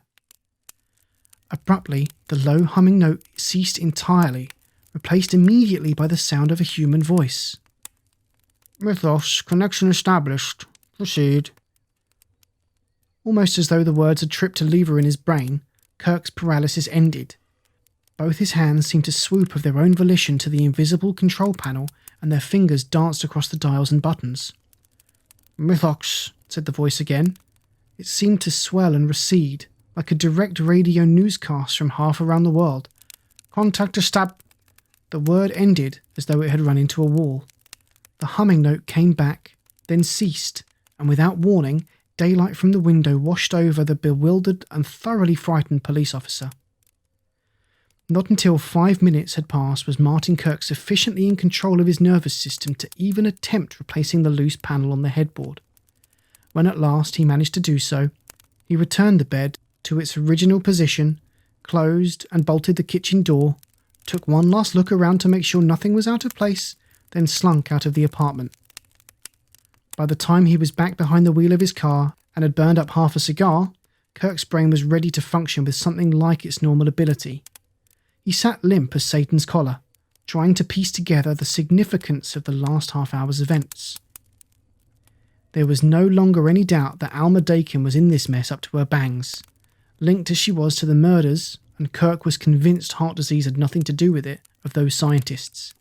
Abruptly, the low humming note ceased entirely, replaced immediately by the sound of a human voice. "Mythos, connection established. Proceed." Almost as though the words had tripped a lever in his brain, Kirk's paralysis ended. Both his hands seemed to swoop of their own volition to the invisible control panel, and their fingers danced across the dials and buttons. "Mythos," said the voice again. It seemed to swell and recede, like a direct radio newscast from half around the world. "Contact estab—" The word ended as though it had run into a wall. The humming note came back, then ceased, and without warning, daylight from the window washed over the bewildered and thoroughly frightened police officer. Not until 5 minutes had passed was Martin Kirk sufficiently in control of his nervous system to even attempt replacing the loose panel on the headboard. When at last he managed to do so, he returned the bed to its original position, closed and bolted the kitchen door, took one last look around to make sure nothing was out of place, then slunk out of the apartment. By the time he was back behind the wheel of his car and had burned up half a cigar, Kirk's brain was ready to function with something like its normal ability. He sat limp as Satan's collar, trying to piece together the significance of the last half hour's events. There was no longer any doubt that Alma Daikin was in this mess up to her bangs. Linked as she was to the murders, and Kirk was convinced heart disease had nothing to do with it, of those scientists.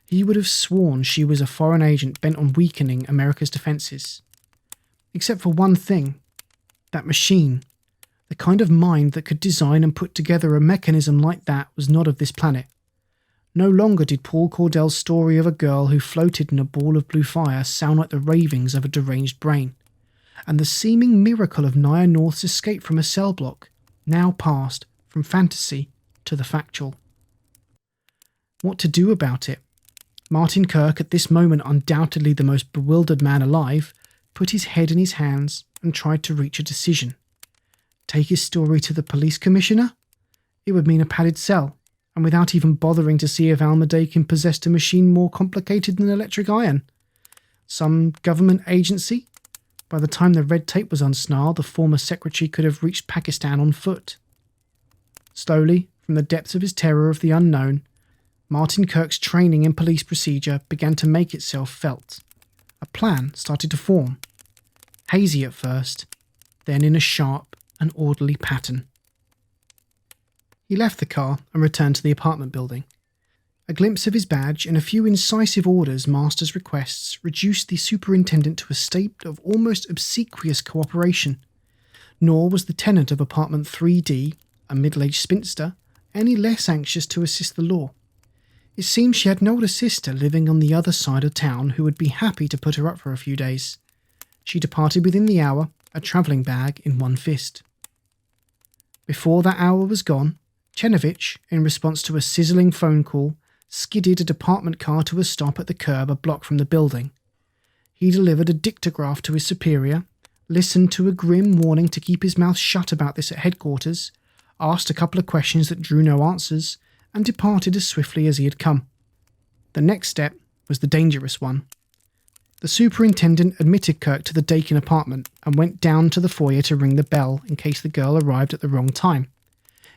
He would have sworn she was a foreign agent bent on weakening America's defences. Except for one thing. That machine. The kind of mind that could design and put together a mechanism like that was not of this planet. No longer did Paul Cordell's story of a girl who floated in a ball of blue fire sound like the ravings of a deranged brain. And the seeming miracle of Naya North's escape from a cell block now passed from fantasy to the factual. What to do about it? Martin Kirk, at this moment undoubtedly the most bewildered man alive, put his head in his hands and tried to reach a decision. Take his story to the police commissioner? It would mean a padded cell, and without even bothering to see if Alma Daikin possessed a machine more complicated than electric iron. Some government agency? By the time the red tape was unsnarled, the former secretary could have reached Pakistan on foot. Slowly, from the depths of his terror of the unknown, Martin Kirk's training in police procedure began to make itself felt. A plan started to form. Hazy at first, then in a sharp and orderly pattern. He left the car and returned to the apartment building. A glimpse of his badge and a few incisive orders master's requests reduced the superintendent to a state of almost obsequious cooperation. Nor was the tenant of apartment 3D, a middle-aged spinster, any less anxious to assist the law. It seemed she had an older sister living on the other side of town who would be happy to put her up for a few days. She departed within the hour, a travelling bag in one fist. Before that hour was gone, Chenovich, in response to a sizzling phone call, skidded a department car to a stop at the curb a block from the building. He delivered a dictograph to his superior, listened to a grim warning to keep his mouth shut about this at headquarters, asked a couple of questions that drew no answers, and departed as swiftly as he had come. The next step was the dangerous one. The superintendent admitted Kirk to the Daikin apartment and went down to the foyer to ring the bell in case the girl arrived at the wrong time.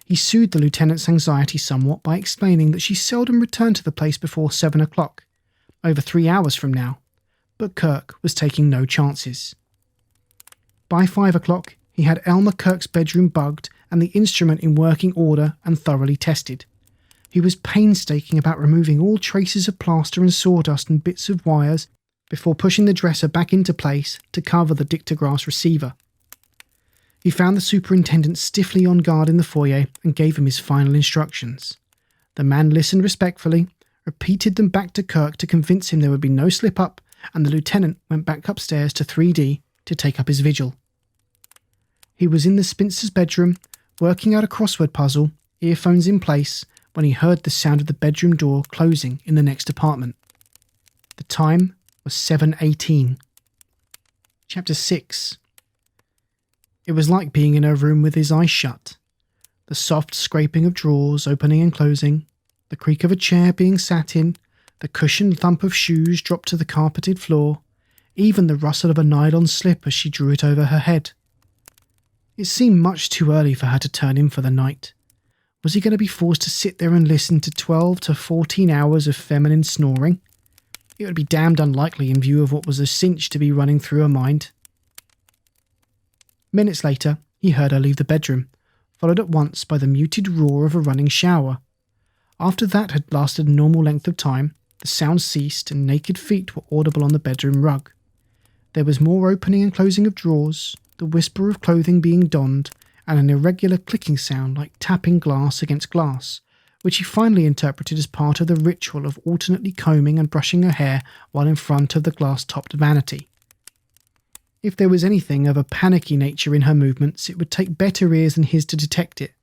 He soothed the lieutenant's anxiety somewhat by explaining that she seldom returned to the place before 7 o'clock, over 3 hours from now, but Kirk was taking no chances. By 5 o'clock, he had Alma Kirk's bedroom bugged and the instrument in working order and thoroughly tested. He was painstaking about removing all traces of plaster and sawdust and bits of wires before pushing the dresser back into place to cover the dictagraph's receiver. He found the superintendent stiffly on guard in the foyer and gave him his final instructions. The man listened respectfully, repeated them back to Kirk to convince him there would be no slip-up, and the lieutenant went back upstairs to 3D to take up his vigil. He was in the spinster's bedroom, working out a crossword puzzle, earphones in place, when he heard the sound of the bedroom door closing in the next apartment. The time was 7:18. Chapter 6. It was like being in her room with his eyes shut. The soft scraping of drawers opening and closing, the creak of a chair being sat in, the cushioned thump of shoes dropped to the carpeted floor, even the rustle of a nylon slip as she drew it over her head. It seemed much too early for her to turn in for the night. Was he going to be forced to sit there and listen to 12 to 14 hours of feminine snoring? It would be damned unlikely in view of what was a cinch to be running through her mind. Minutes later, he heard her leave the bedroom, followed at once by the muted roar of a running shower. After that had lasted a normal length of time, the sound ceased and naked feet were audible on the bedroom rug. There was more opening and closing of drawers, the whisper of clothing being donned, and an irregular clicking sound like tapping glass against glass, which he finally interpreted as part of the ritual of alternately combing and brushing her hair while in front of the glass-topped vanity. If there was anything of a panicky nature in her movements, it would take better ears than his to detect it.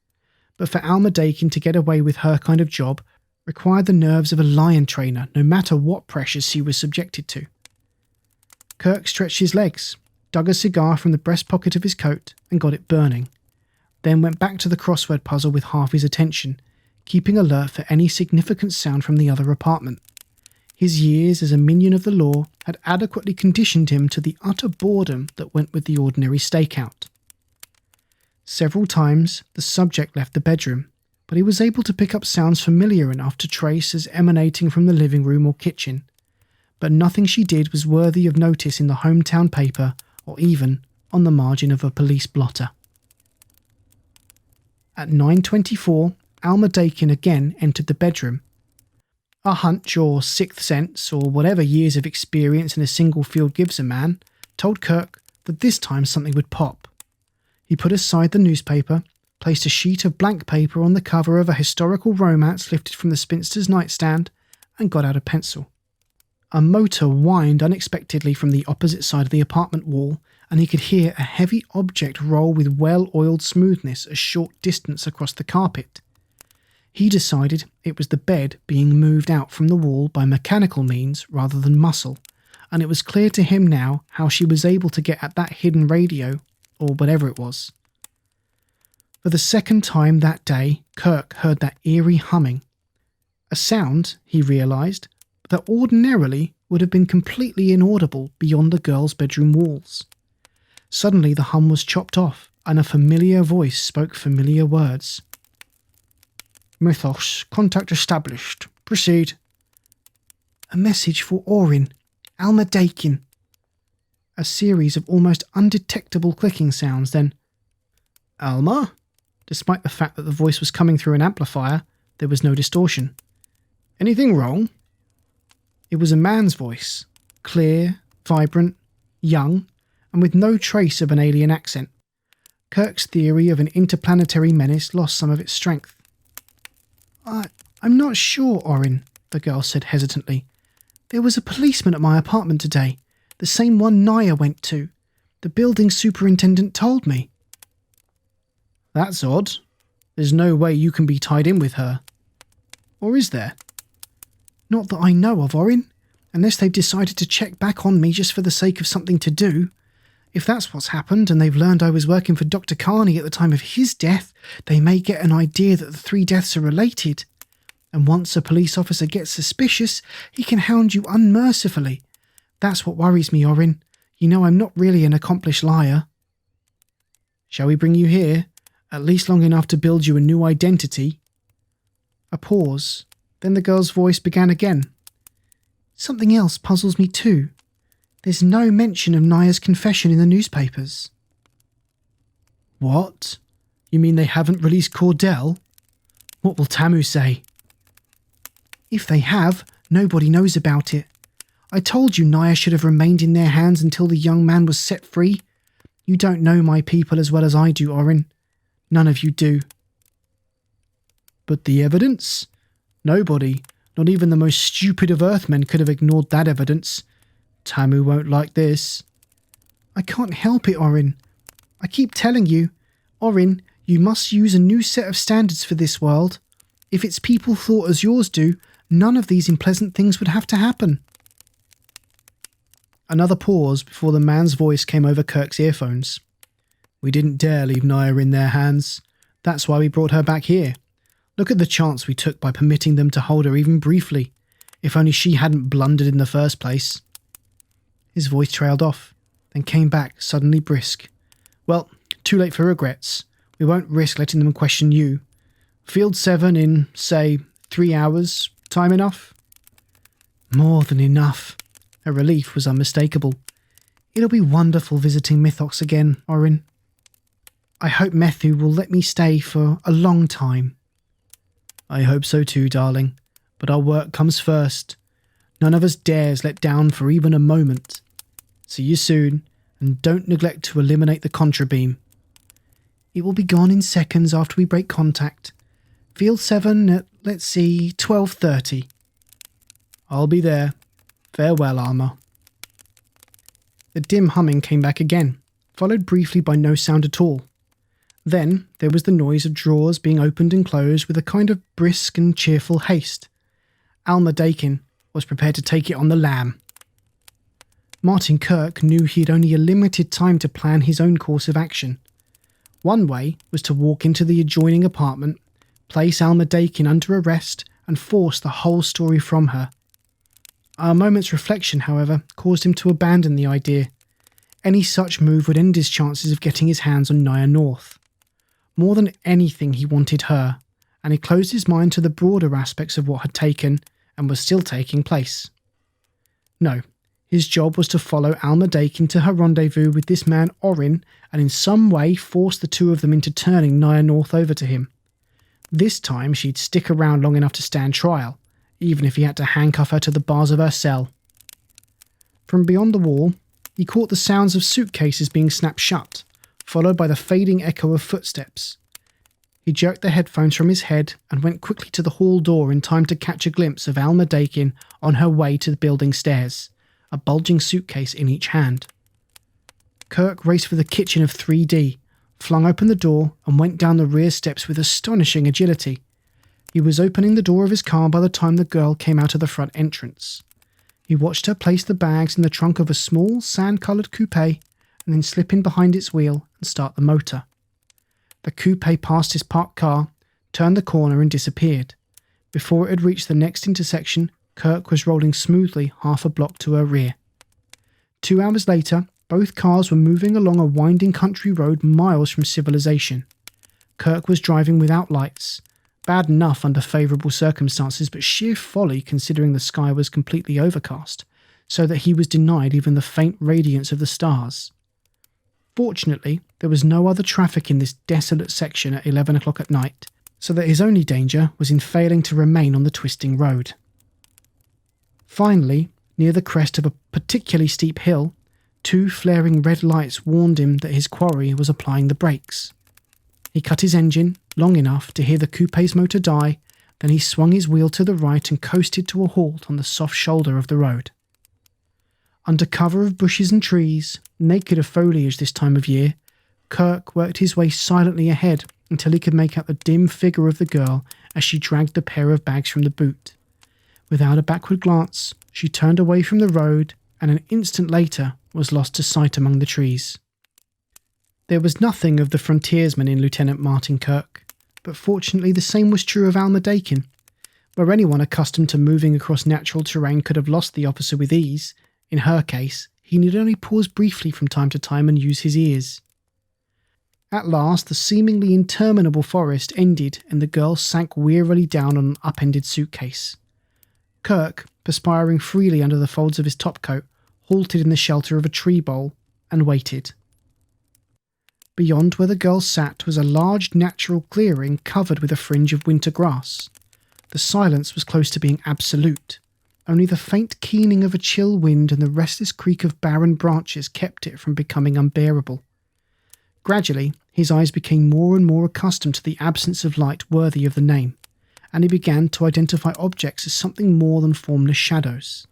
But for Alma Daikin to get away with her kind of job required the nerves of a lion trainer, no matter what pressures she was subjected to. Kirk stretched his legs, dug a cigar from the breast pocket of his coat and got it burning, then went back to the crossword puzzle with half his attention, keeping alert for any significant sound from the other apartment. His years as a minion of the law had adequately conditioned him to the utter boredom that went with the ordinary stakeout. Several times the subject left the bedroom, but he was able to pick up sounds familiar enough to trace as emanating from the living room or kitchen. But nothing she did was worthy of notice in the hometown paper or even on the margin of a police blotter. At 9:24, Alma Daikin again entered the bedroom. A hunch or sixth sense, or whatever years of experience in a single field gives a man, told Kirk that this time something would pop. He put aside the newspaper, placed a sheet of blank paper on the cover of a historical romance lifted from the spinster's nightstand, and got out a pencil. A motor whined unexpectedly from the opposite side of the apartment wall, and he could hear a heavy object roll with well-oiled smoothness a short distance across the carpet. He decided it was the bed being moved out from the wall by mechanical means rather than muscle, and it was clear to him now how she was able to get at that hidden radio, or whatever it was. For the second time that day, Kirk heard that eerie humming. A sound, he realised, that ordinarily would have been completely inaudible beyond the girl's bedroom walls. Suddenly the hum was chopped off, and a familiar voice spoke familiar words. "Mythos, contact established. Proceed." "A message for Orin, Alma Daikin." A series of almost undetectable clicking sounds, then, "Alma?" Despite the fact that the voice was coming through an amplifier, there was no distortion. Anything wrong?" It was a man's voice, clear, vibrant, young, and with no trace of an alien accent. Kirk's theory of an interplanetary menace lost some of its strength. I'm not sure, Orin," the girl said hesitantly. "There was a policeman at my apartment today, the same one Naya went to. The building superintendent told me." "That's odd. There's no way you can be tied in with her. Or is there?" "Not that I know of, Orin, unless they've decided to check back on me just for the sake of something to do. If that's what's happened and they've learned I was working for Dr. Carney at the time of his death, they may get an idea that the 3 deaths are related. And once a police officer gets suspicious, he can hound you unmercifully. That's what worries me, Orin. You know I'm not really an accomplished liar." "Shall we bring you here? At least long enough to build you a new identity?" A pause. Then the girl's voice began again. "Something else puzzles me too. There's no mention of Naya's confession in the newspapers." "What? You mean they haven't released Cordell? What will Tamu say?" "If they have, nobody knows about it. I told you Naya should have remained in their hands until the young man was set free. You don't know my people as well as I do, Orin. None of you do." "But the evidence? Nobody, not even the most stupid of Earthmen, could have ignored that evidence. Tamu won't like this." "I can't help it, Orin. I keep telling you, Orin, you must use a new set of standards for this world. If its people thought as yours do, none of these unpleasant things would have to happen." Another pause before the man's voice came over Kirk's earphones. "We didn't dare leave Naya in their hands. That's why we brought her back here. Look at the chance we took by permitting them to hold her even briefly. If only she hadn't blundered in the first place." His voice trailed off, then came back suddenly brisk. "Well, too late for regrets. We won't risk letting them question you. Field 7 in, say, 3 hours. Time enough?" "More than enough." Her relief was unmistakable. "It'll be wonderful visiting Mythox again, Orin. I hope Methu will let me stay for a long time." "I hope so too, darling. But our work comes first. None of us dares let down for even a moment. See you soon, and don't neglect to eliminate the contrabeam." "It will be gone in seconds after we break contact. Field 7 at, let's see, 12:30. "I'll be there. Farewell, Alma." The dim humming came back again, followed briefly by no sound at all. Then there was the noise of drawers being opened and closed with a kind of brisk and cheerful haste. Alma Daikin was prepared to take it on the lam. Martin Kirk knew he had only a limited time to plan his own course of action. One way was to walk into the adjoining apartment, place Alma Daikin under arrest, and force the whole story from her. A moment's reflection, however, caused him to abandon the idea. Any such move would end his chances of getting his hands on Naya North. More than anything, he wanted her, and he closed his mind to the broader aspects of what had taken, and was still taking place. No, his job was to follow Alma Daikin to her rendezvous with this man Orin, and in some way force the two of them into turning Naya North over to him. This time she'd stick around long enough to stand trial, even if he had to handcuff her to the bars of her cell. From beyond the wall, he caught the sounds of suitcases being snapped shut, followed by the fading echo of footsteps. He jerked the headphones from his head and went quickly to the hall door in time to catch a glimpse of Alma Daikin on her way to the building stairs, a bulging suitcase in each hand. Kirk raced for the kitchen of 3D, flung open the door and went down the rear steps with astonishing agility. He was opening the door of his car by the time the girl came out of the front entrance. He watched her place the bags in the trunk of a small, sand-coloured coupe and then slip in behind its wheel and start the motor. The coupe passed his parked car, turned the corner and disappeared. Before it had reached the next intersection, Kirk was rolling smoothly half a block to her rear. 2 hours later, both cars were moving along a winding country road miles from civilization. Kirk was driving without lights. Bad enough under favourable circumstances, but sheer folly considering the sky was completely overcast, so that he was denied even the faint radiance of the stars. Fortunately, there was no other traffic in this desolate section at 11 o'clock at night, so that his only danger was in failing to remain on the twisting road. Finally, near the crest of a particularly steep hill, 2 flaring red lights warned him that his quarry was applying the brakes. He cut his engine long enough to hear the coupe's motor die, then he swung his wheel to the right and coasted to a halt on the soft shoulder of the road. Under cover of bushes and trees, naked of foliage this time of year, Kirk worked his way silently ahead until he could make out the dim figure of the girl as she dragged the pair of bags from the boot. Without a backward glance, she turned away from the road and an instant later was lost to sight among the trees. There was nothing of the frontiersman in Lieutenant Martin Kirk, but fortunately the same was true of Alma Daikin. Where anyone accustomed to moving across natural terrain could have lost the officer with ease, in her case, he need only pause briefly from time to time and use his ears. At last, the seemingly interminable forest ended and the girl sank wearily down on an upended suitcase. Kirk, perspiring freely under the folds of his topcoat, halted in the shelter of a tree bole and waited. Beyond where the girl sat was a large natural clearing covered with a fringe of winter grass. The silence was close to being absolute. Only the faint keening of a chill wind and the restless creak of barren branches kept it from becoming unbearable. Gradually, his eyes became more and more accustomed to the absence of light worthy of the name, and he began to identify objects as something more than formless shadows.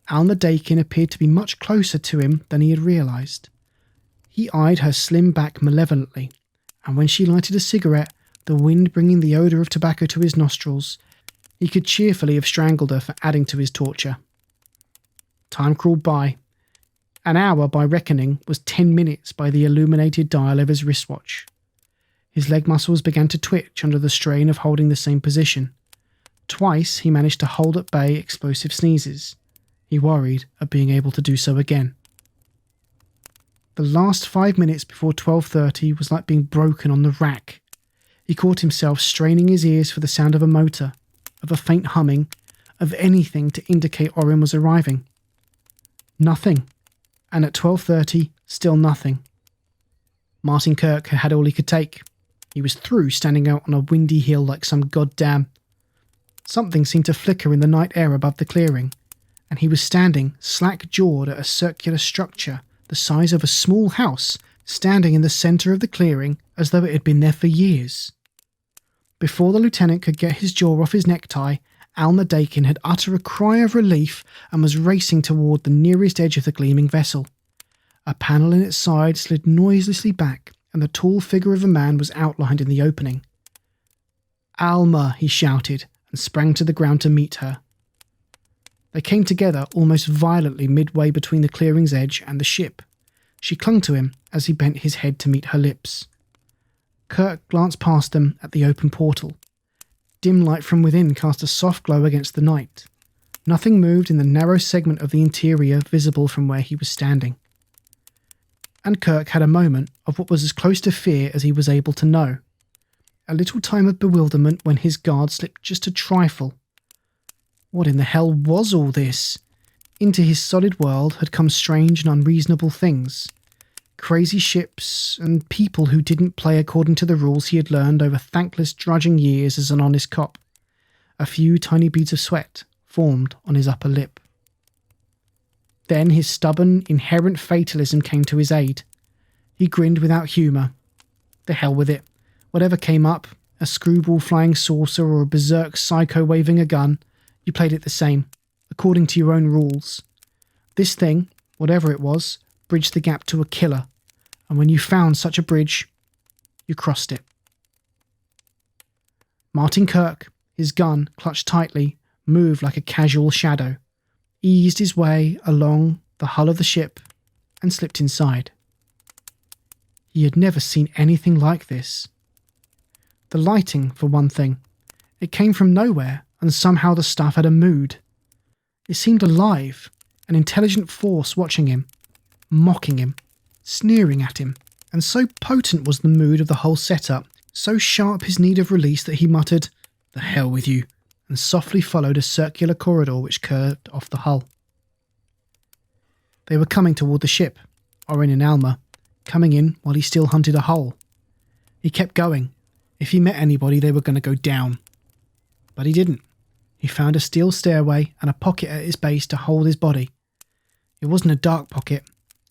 Alma Daikin appeared to be much closer to him than he had realised. He eyed her slim back malevolently, and when she lighted a cigarette, the wind bringing the odour of tobacco to his nostrils, he could cheerfully have strangled her for adding to his torture. Time crawled by. An hour, by reckoning, was 10 minutes by the illuminated dial of his wristwatch. His leg muscles began to twitch under the strain of holding the same position. Twice he managed to hold at bay explosive sneezes. He worried of being able to do so again. The last 5 minutes before 12:30 was like being broken on the rack. He caught himself straining his ears for the sound of a motor, of a faint humming, of anything to indicate Orin was arriving. Nothing. And at 12:30, still nothing. Martin Kirk had had all he could take. He was through standing out on a windy hill like some goddamn. Something seemed to flicker in the night air above the clearing, and he was standing slack-jawed at a circular structure the size of a small house, standing in the centre of the clearing as though it had been there for years. Before the lieutenant could get his jaw off his necktie, Alma Daikin had uttered a cry of relief and was racing toward the nearest edge of the gleaming vessel. A panel in its side slid noiselessly back, and the tall figure of a man was outlined in the opening. "Alma," he shouted, and sprang to the ground to meet her. They came together almost violently midway between the clearing's edge and the ship. She clung to him as he bent his head to meet her lips. Kirk glanced past them at the open portal. Dim light from within cast a soft glow against the night. Nothing moved in the narrow segment of the interior visible from where he was standing. And Kirk had a moment of what was as close to fear as he was able to know. A little time of bewilderment when his guard slipped just a trifle. What in the hell was all this? Into his solid world had come strange and unreasonable things. Crazy ships and people who didn't play according to the rules he had learned over thankless drudging years as an honest cop. A few tiny beads of sweat formed on his upper lip. Then his stubborn, inherent fatalism came to his aid. He grinned without humour. The hell with it. Whatever came up, a screwball flying saucer or a berserk psycho waving a gun, you played it the same, according to your own rules. This thing, whatever it was, bridged the gap to a killer, and when you found such a bridge, you crossed it. Martin Kirk, his gun clutched tightly, moved like a casual shadow, eased his way along the hull of the ship, and slipped inside. He had never seen anything like this. The lighting, for one thing. It came from nowhere, and somehow the stuff had a mood. It seemed alive, an intelligent force watching him, mocking him, sneering at him, and so potent was the mood of the whole setup, so sharp his need of release that he muttered, "The hell with you," and softly followed a circular corridor which curved off the hull. They were coming toward the ship, Orin and Alma, coming in while he still hunted a hole. He kept going. If he met anybody, they were going to go down. But he didn't. he found a steel stairway and a pocket at its base to hold his body. It wasn't a dark pocket,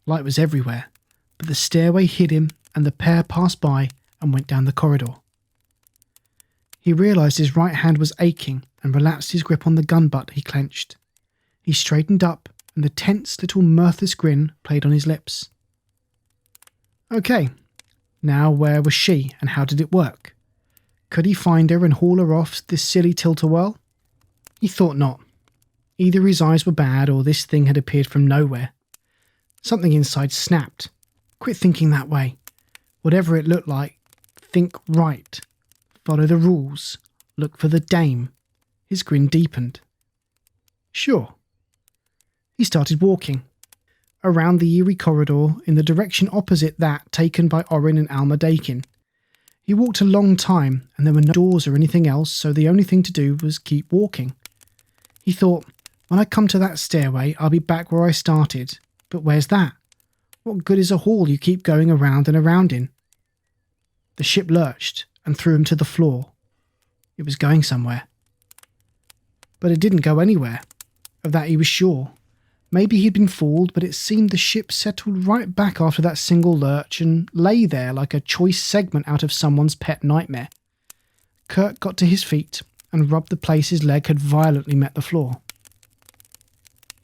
light was everywhere, but the stairway hid him and the pair passed by and went down the corridor. He realised his right hand was aching and relaxed his grip on the gun butt he clenched. He straightened up and the tense little mirthless grin played on his lips. Okay, now where was she and how did it work? Could he find her and haul her off this silly tilt-a-whirl? He thought not. Either his eyes were bad or this thing had appeared from nowhere. Something inside snapped. Quit thinking that way. Whatever it looked like, think right. Follow the rules. Look for the dame. His grin deepened. Sure. He started walking. Around the eerie corridor in the direction opposite that taken by Orin and Alma Daikin. He walked a long time and there were no doors or anything else, so the only thing to do was keep walking. He thought, when I come to that stairway, I'll be back where I started. But where's that? What good is a hall you keep going around and around in? The ship lurched and threw him to the floor. It was going somewhere. But it didn't go anywhere. Of that he was sure. Maybe he'd been fooled, but it seemed the ship settled right back after that single lurch and lay there like a choice segment out of someone's pet nightmare. Kirk got to his feet and rubbed the place his leg had violently met the floor.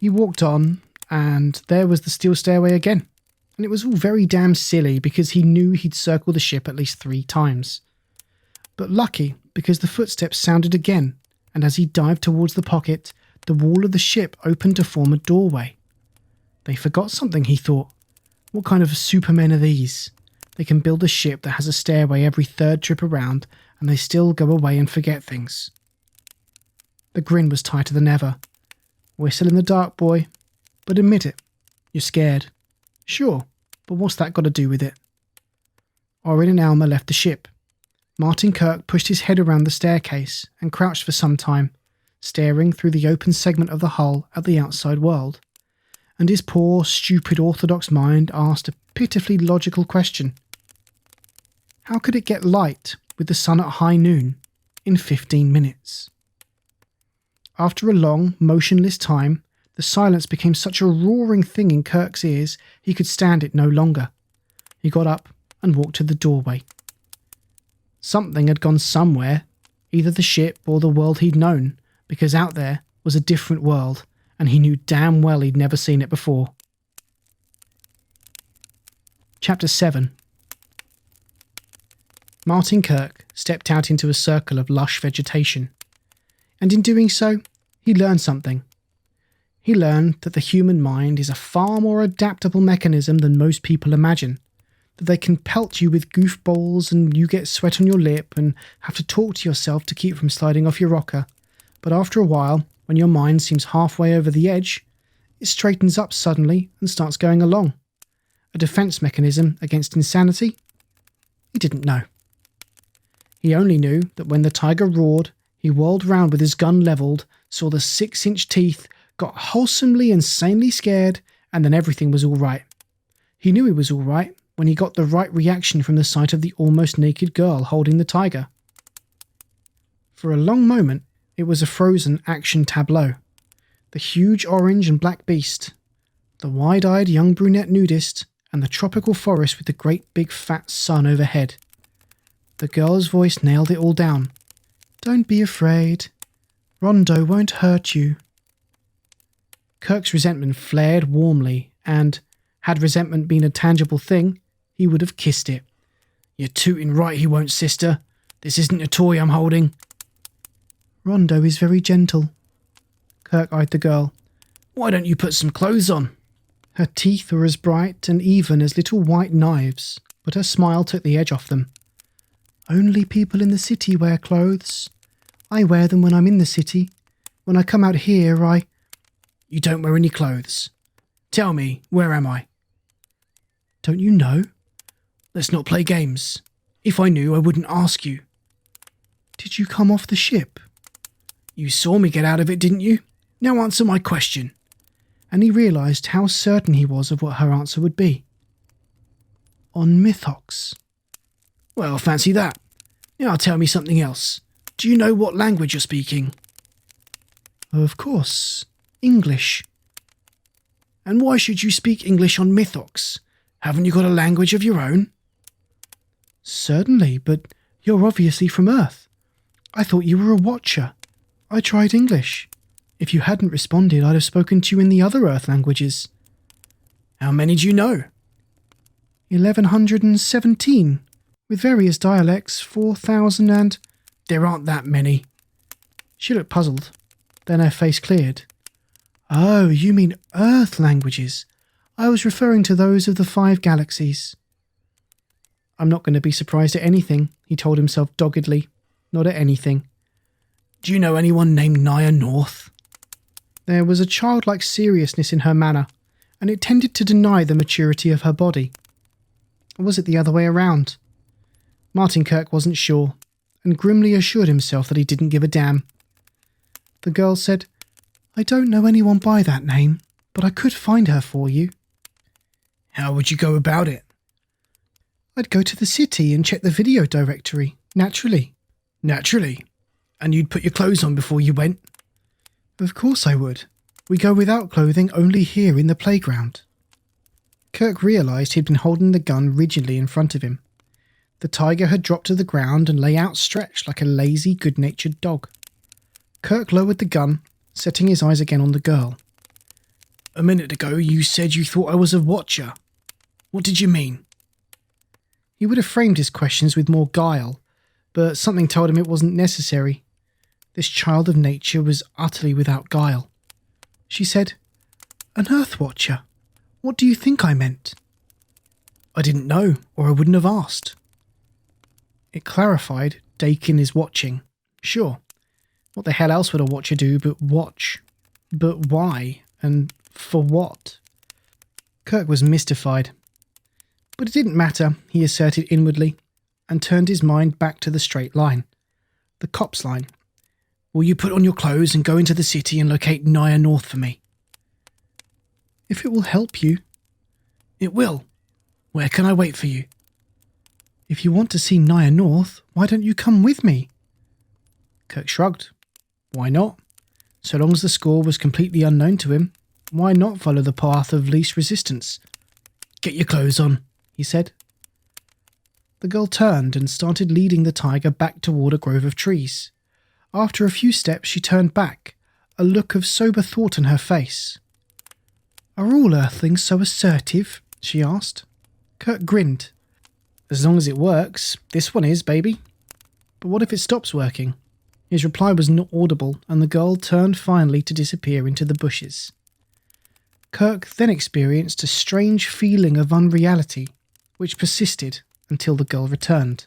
He walked on, and there was the steel stairway again. And it was all very damn silly because he knew he'd circled the ship at least 3 times. But lucky because the footsteps sounded again, and as he dived towards the pocket, the wall of the ship opened to form a doorway. They forgot something, he thought. What kind of supermen are these? They can build a ship that has a stairway every 3rd trip around, and they still go away and forget things. The grin was tighter than ever. Whistle in the dark, boy. But admit it. You're scared. Sure, but what's that got to do with it? Orin and Alma left the ship. Martin Kirk pushed his head around the staircase and crouched for some time, staring through the open segment of the hull at the outside world. And his poor, stupid orthodox mind asked a pitifully logical question. How could it get light with the sun at high noon in 15 minutes? After a long, motionless time, the silence became such a roaring thing in Kirk's ears he could stand it no longer. He got up and walked to the doorway. Something had gone somewhere, either the ship or the world he'd known, because out there was a different world, and he knew damn well he'd never seen it before. Chapter 7. Martin Kirk stepped out into a circle of lush vegetation, and in doing so, he learned something. He learned that the human mind is a far more adaptable mechanism than most people imagine, that they can pelt you with goofballs and you get sweat on your lip and have to talk to yourself to keep from sliding off your rocker, but after a while, when your mind seems halfway over the edge, it straightens up suddenly and starts going along. A defense mechanism against insanity? He didn't know. He only knew that when the tiger roared, he whirled round with his gun levelled, saw the 6-inch teeth, got wholesomely insanely scared, and then everything was all right. He knew he was all right when he got the right reaction from the sight of the almost naked girl holding the tiger. For a long moment, it was a frozen action tableau. The huge orange and black beast, the wide-eyed young brunette nudist, and the tropical forest with the great big fat sun overhead. The girl's voice nailed it all down. Don't be afraid. Rondo won't hurt you. Kirk's resentment flared warmly, and, had resentment been a tangible thing, he would have kissed it. You're tootin' right he won't, sister. This isn't a toy I'm holding. Rondo is very gentle. Kirk eyed the girl. Why don't you put some clothes on? Her teeth were as bright and even as little white knives, but her smile took the edge off them. Only people in the city wear clothes. I wear them when I'm in the city. When I come out here, You don't wear any clothes. Tell me, where am I? Don't you know? Let's not play games. If I knew, I wouldn't ask you. Did you come off the ship? You saw me get out of it, didn't you? Now answer my question. And he realised how certain he was of what her answer would be. On Mythox. Well, fancy that. Now tell me something else. Do you know what language you're speaking? Of course. English. And why should you speak English on Mythox? Haven't you got a language of your own? Certainly, but you're obviously from Earth. I thought you were a watcher. I tried English. If you hadn't responded, I'd have spoken to you in the other Earth languages. How many do you know? 1117. With various dialects, 4,000 and... There aren't that many. She looked puzzled. Then her face cleared. Oh, you mean Earth languages. I was referring to those of the 5 galaxies. I'm not going to be surprised at anything, he told himself doggedly. Not at anything. Do you know anyone named Naya North? There was a childlike seriousness in her manner, and it tended to deny the maturity of her body. Or was it the other way around? Martin Kirk wasn't sure, and grimly assured himself that he didn't give a damn. The girl said, I don't know anyone by that name, but I could find her for you. How would you go about it? I'd go to the city and check the video directory, naturally. Naturally? And you'd put your clothes on before you went? Of course I would. We go without clothing only here in the playground. Kirk realised he'd been holding the gun rigidly in front of him. The tiger had dropped to the ground and lay outstretched like a lazy, good-natured dog. Kirk lowered the gun, setting his eyes again on the girl. A minute ago you said you thought I was a watcher. What did you mean? He would have framed his questions with more guile, but something told him it wasn't necessary. This child of nature was utterly without guile. She said, An Earth Watcher. What do you think I meant? I didn't know, or I wouldn't have asked. It clarified Daikin is watching. Sure. What the hell else would a watcher do but watch? But why? And for what? Kirk was mystified. But it didn't matter, he asserted inwardly, and turned his mind back to the straight line. The cop's line. Will you put on your clothes and go into the city and locate Naya North for me? If it will help you. It will. Where can I wait for you? If you want to see Naya North, why don't you come with me? Kirk shrugged. Why not? So long as the score was completely unknown to him, why not follow the path of least resistance? Get your clothes on, he said. The girl turned and started leading the tiger back toward a grove of trees. After a few steps, she turned back, a look of sober thought on her face. Are all Earthlings so assertive? She asked. Kirk grinned. As long as it works, this one is, baby. But what if it stops working? His reply was not audible, and the girl turned finally to disappear into the bushes. Kirk then experienced a strange feeling of unreality, which persisted until the girl returned.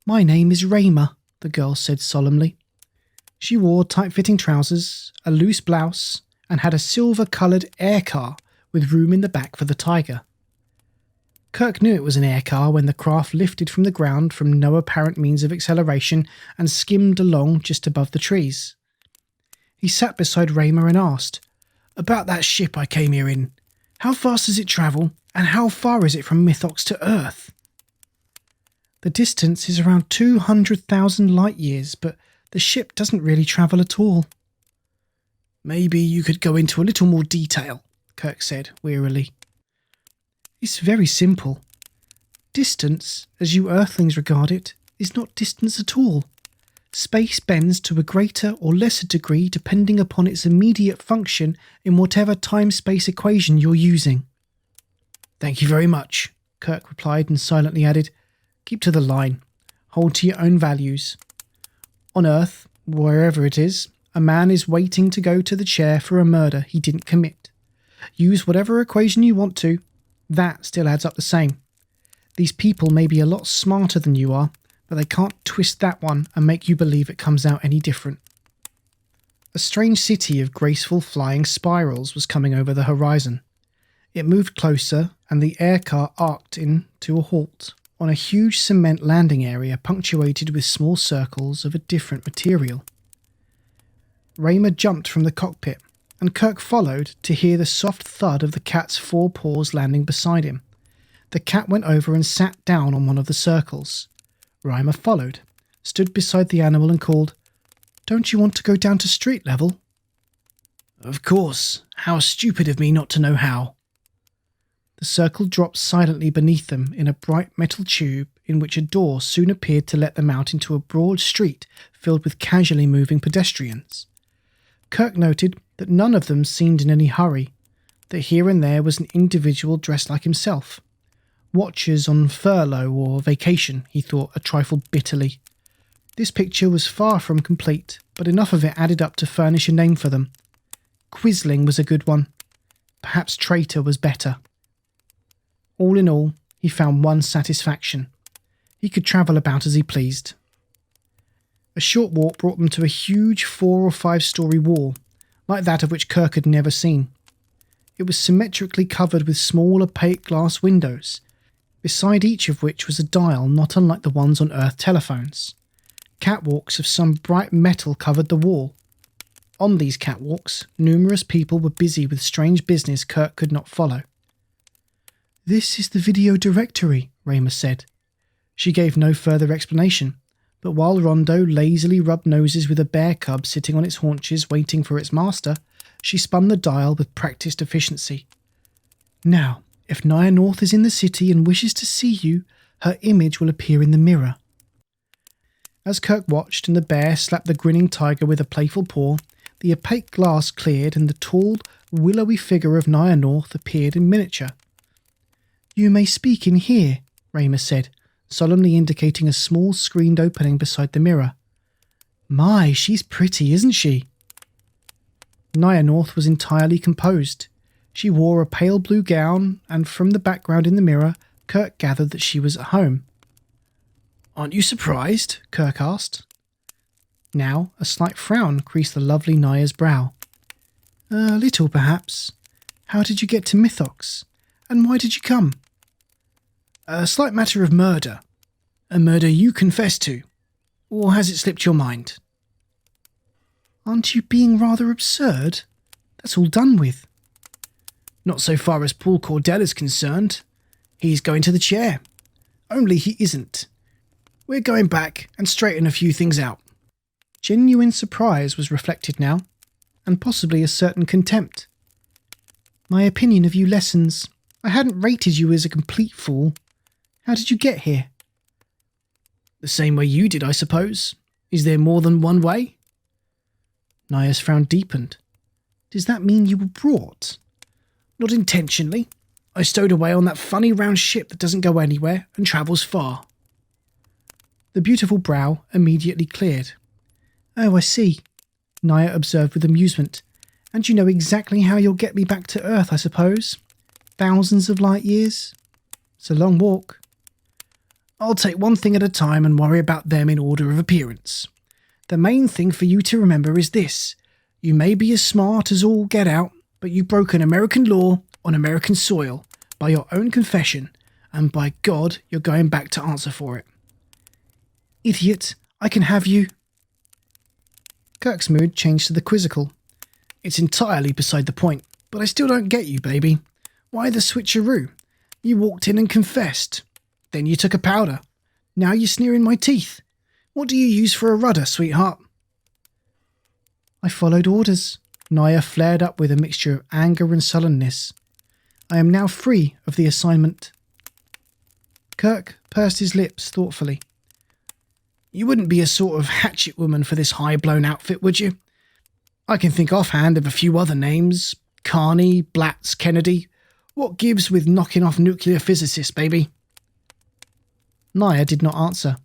My name is Rayma, the girl said solemnly. She wore tight-fitting trousers, a loose blouse, and had a silver-coloured air car with room in the back for the tiger. Kirk knew it was an air car when the craft lifted from the ground from no apparent means of acceleration and skimmed along just above the trees. He sat beside Rayma and asked, About that ship I came here in. How fast does it travel, and how far is it from Mythox to Earth? The distance is around 200,000 light years, but the ship doesn't really travel at all. Maybe you could go into a little more detail, Kirk said wearily. It's very simple. Distance, as you Earthlings regard it, is not distance at all. Space bends to a greater or lesser degree depending upon its immediate function in whatever time-space equation you're using. Thank you very much, Kirk replied and silently added, Keep to the line. Hold to your own values. On Earth, wherever it is, a man is waiting to go to the chair for a murder he didn't commit. Use whatever equation you want to. That still adds up the same. These people may be a lot smarter than you are, but they can't twist that one and make you believe it comes out any different. A strange city of graceful flying spirals was coming over the horizon. It moved closer, and the air car arced in to a halt on a huge cement landing area punctuated with small circles of a different material. Raymer jumped from the cockpit, and Kirk followed to hear the soft thud of the cat's 4 paws landing beside him. The cat went over and sat down on one of the circles. Raymer followed, stood beside the animal and called, Don't you want to go down to street level? Of course. How stupid of me not to know how. The circle dropped silently beneath them in a bright metal tube in which a door soon appeared to let them out into a broad street filled with casually moving pedestrians. Kirk noted that none of them seemed in any hurry, that here and there was an individual dressed like himself. Watchers on furlough or vacation, he thought a trifle bitterly. This picture was far from complete, but enough of it added up to furnish a name for them. Quisling was a good one. Perhaps traitor was better. All in all, he found one satisfaction. He could travel about as he pleased. A short walk brought them to a huge 4 or 5-story wall, like that of which Kirk had never seen. It was symmetrically covered with small opaque glass windows, beside each of which was a dial not unlike the ones on Earth telephones. Catwalks of some bright metal covered the wall. On these catwalks, numerous people were busy with strange business Kirk could not follow. "This is the video directory," Raymer said. She gave no further explanation, but while Rondo lazily rubbed noses with a bear cub sitting on its haunches waiting for its master, she spun the dial with practiced efficiency. "Now, if Naya North is in the city and wishes to see you, her image will appear in the mirror." As Kirk watched and the bear slapped the grinning tiger with a playful paw, the opaque glass cleared and the tall, willowy figure of Naya North appeared in miniature. "You may speak in here," Raymer said, solemnly indicating a small screened opening beside the mirror. "My, she's pretty, isn't she?" Naya North was entirely composed. She wore a pale blue gown, and from the background in the mirror, Kirk gathered that she was at home. "Aren't you surprised?" Kirk asked. Now, a slight frown creased the lovely Naya's brow. "A little, perhaps. How did you get to Mythox? And why did you come?" "A slight matter of murder. A murder you confessed to. Or has it slipped your mind?" "Aren't you being rather absurd? That's all done with." "Not so far as Paul Cordell is concerned. He's going to the chair. Only he isn't. We're going back and straighten a few things out." Genuine surprise was reflected now, and possibly a certain contempt. "My opinion of you lessens. I hadn't rated you as a complete fool. How did you get here?" "The same way you did, I suppose. Is there more than one way?" Naya's frown deepened. "Does that mean you were brought?" "Not intentionally. I stowed away on that funny round ship that doesn't go anywhere and travels far." The beautiful brow immediately cleared. "Oh, I see," Naya observed with amusement. "And you know exactly how you'll get me back to Earth, I suppose? Thousands of light years? It's a long walk." "I'll take one thing at a time and worry about them in order of appearance. The main thing for you to remember is this. You may be as smart as all get out, but you broke an American law on American soil by your own confession, and by God, you're going back to answer for it." "Idiot, I can have you." Kirk's mood changed to the quizzical. "It's entirely beside the point, but I still don't get you, baby. Why the switcheroo? You walked in and confessed. Then you took a powder. Now you're sneering my teeth. What do you use for a rudder, sweetheart?" "I followed orders." Naya flared up with a mixture of anger and sullenness. "I am now free of the assignment." Kirk pursed his lips thoughtfully. "You wouldn't be a sort of hatchet woman for this high-blown outfit, would you? I can think offhand of a few other names. Carney, Blatz, Kennedy. What gives with knocking off nuclear physicists, baby?" Naya did not answer.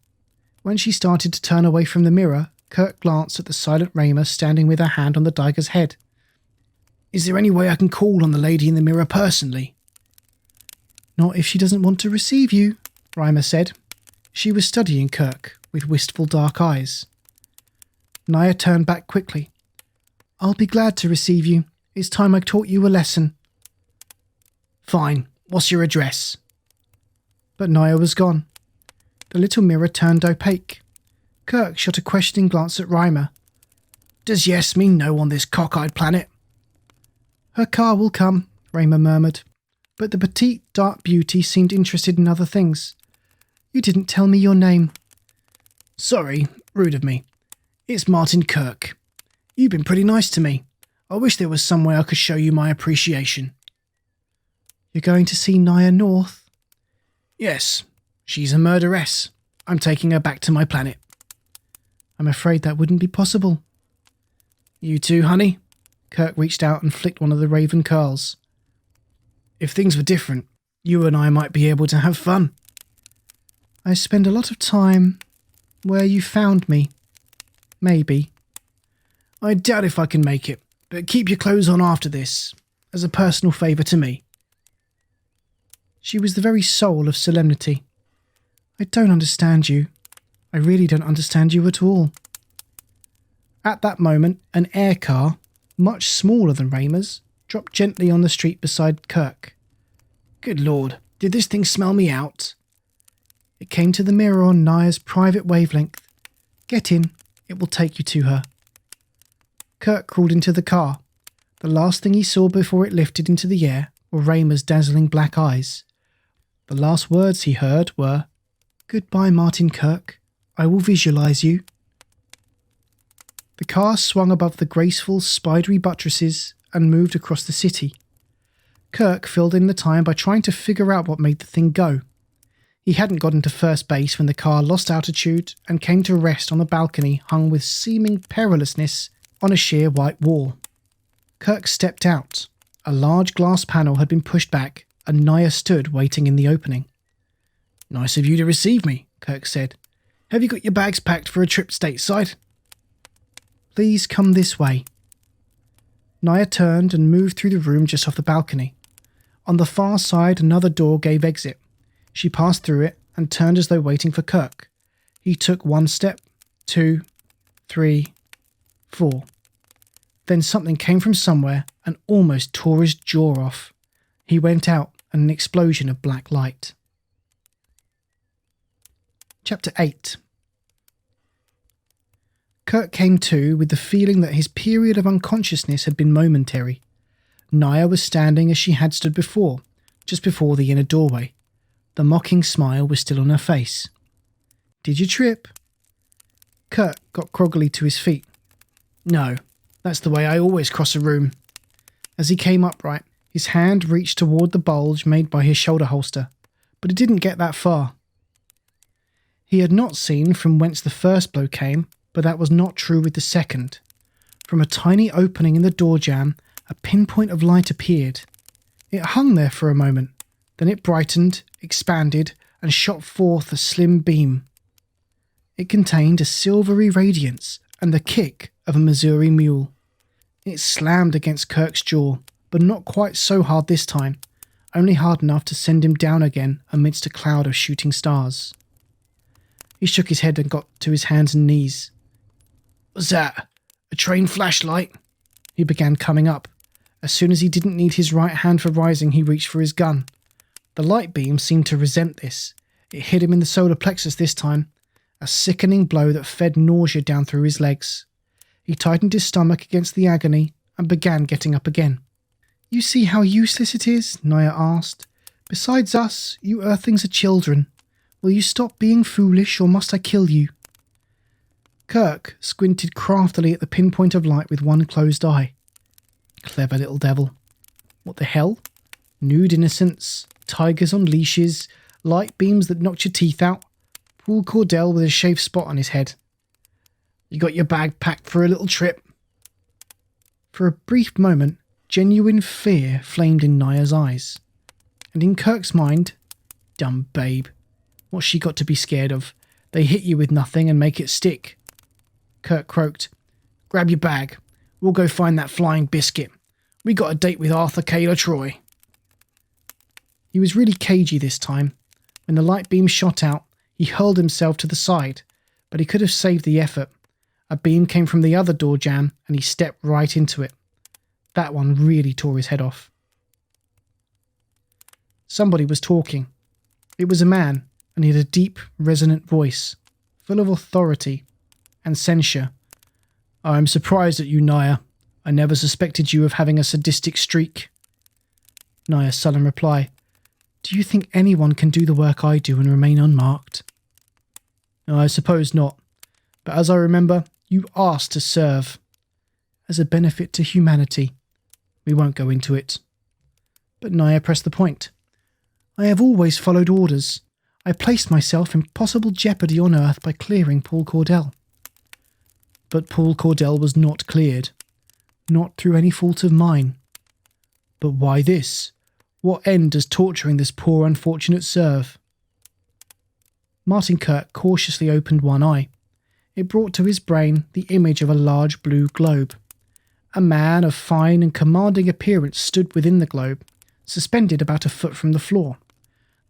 When she started to turn away from the mirror, Kirk glanced at the silent Raymer standing with her hand on the Daiger's head. "Is there any way I can call on the lady in the mirror personally?" "Not if she doesn't want to receive you," Raymer said. She was studying Kirk with wistful dark eyes. Naya turned back quickly. "I'll be glad to receive you. It's time I taught you a lesson." "Fine. What's your address?" But Naya was gone. The little mirror turned opaque. Kirk shot a questioning glance at Raymer. "Does yes mean no on this cockeyed planet?" "Her car will come," Raymer murmured. But the petite, dark beauty seemed interested in other things. "You didn't tell me your name." "Sorry, rude of me. It's Martin Kirk. You've been pretty nice to me. I wish there was some way I could show you my appreciation. You're going to see Naya North? Yes. She's a murderess. I'm taking her back to my planet. I'm afraid that wouldn't be possible. You too, honey? Kirk reached out and flicked one of the raven curls. If things were different, you and I might be able to have fun. I spend a lot of time where you found me. Maybe. I doubt if I can make it, but keep your clothes on after this, as a personal favour to me. She was the very soul of solemnity. I don't understand you. I really don't understand you at all. At that moment, an air car, much smaller than Raymer's, dropped gently on the street beside Kirk. Good Lord, did this thing smell me out? It came to the mirror on Naya's private wavelength. Get in, it will take you to her. Kirk crawled into the car. The last thing he saw before it lifted into the air were Raymer's dazzling black eyes. The last words he heard were, Goodbye, Martin Kirk. I will visualize you. The car swung above the graceful, spidery buttresses and moved across the city. Kirk filled in the time by trying to figure out what made the thing go. He hadn't gotten to first base when the car lost altitude and came to rest on a balcony hung with seeming perilousness on a sheer white wall. Kirk stepped out. A large glass panel had been pushed back and Naya stood waiting in the opening. Nice of you to receive me, Kirk said. Have you got your bags packed for a trip stateside? Please come this way. Naya turned and moved through the room just off the balcony. On the far side, another door gave exit. She passed through it and turned as though waiting for Kirk. He took 1 step, 2, 3, 4. Then something came from somewhere and almost tore his jaw off. He went out in an explosion of black light. Chapter 8. Kirk came to with the feeling that his period of unconsciousness had been momentary. Naya was standing as she had stood before, just before the inner doorway. The mocking smile was still on her face. Did you trip? Kirk got groggily to his feet. No, that's the way I always cross a room. As he came upright, his hand reached toward the bulge made by his shoulder holster, but it didn't get that far. He had not seen from whence the first blow came, but that was not true with the second. From a tiny opening in the door jamb, a pinpoint of light appeared. It hung there for a moment, then it brightened, expanded, and shot forth a slim beam. It contained a silvery radiance and the kick of a Missouri mule. It slammed against Kirk's jaw, but not quite so hard this time, only hard enough to send him down again amidst a cloud of shooting stars. He shook his head and got to his hands and knees. What's that? A train flashlight? He began coming up. As soon as he didn't need his right hand for rising, he reached for his gun. The light beam seemed to resent this. It hit him in the solar plexus this time, a sickening blow that fed nausea down through his legs. He tightened his stomach against the agony and began getting up again. You see how useless it is? Naya asked. Besides us, you Earthlings are children. Will you stop being foolish, or must I kill you? Kirk squinted craftily at the pinpoint of light with one closed eye. Clever little devil. What the hell? Nude innocence, tigers on leashes, light beams that knocked your teeth out, Paul Cordell with a shaved spot on his head. You got your bag packed for a little trip? For a brief moment, genuine fear flamed in Naya's eyes. And in Kirk's mind, dumb babe. What's she got to be scared of? They hit you with nothing and make it stick. Kirk croaked. Grab your bag. We'll go find that flying biscuit. We got a date with Arthur Kaler Troy. He was really cagey this time. When the light beam shot out, he hurled himself to the side, but he could have saved the effort. A beam came from the other door jamb and he stepped right into it. That one really tore his head off. Somebody was talking. It was a man, and he had a deep, resonant voice, full of authority and censure. I'm surprised at you, Naya. I never suspected you of having a sadistic streak. Naya's sullen reply. Do you think anyone can do the work I do and remain unmarked? I suppose not. But as I remember, You asked to serve. As a benefit to humanity. We won't go into it. But Naya pressed the point. I have always followed orders. I placed myself in possible jeopardy on Earth by clearing Paul Cordell. But Paul Cordell was not cleared. Not through any fault of mine. But why this? What end does torturing this poor unfortunate serve? Martin Kirk cautiously opened one eye. It brought to his brain the image of a large blue globe. A man of fine and commanding appearance stood within the globe, suspended about a foot from the floor.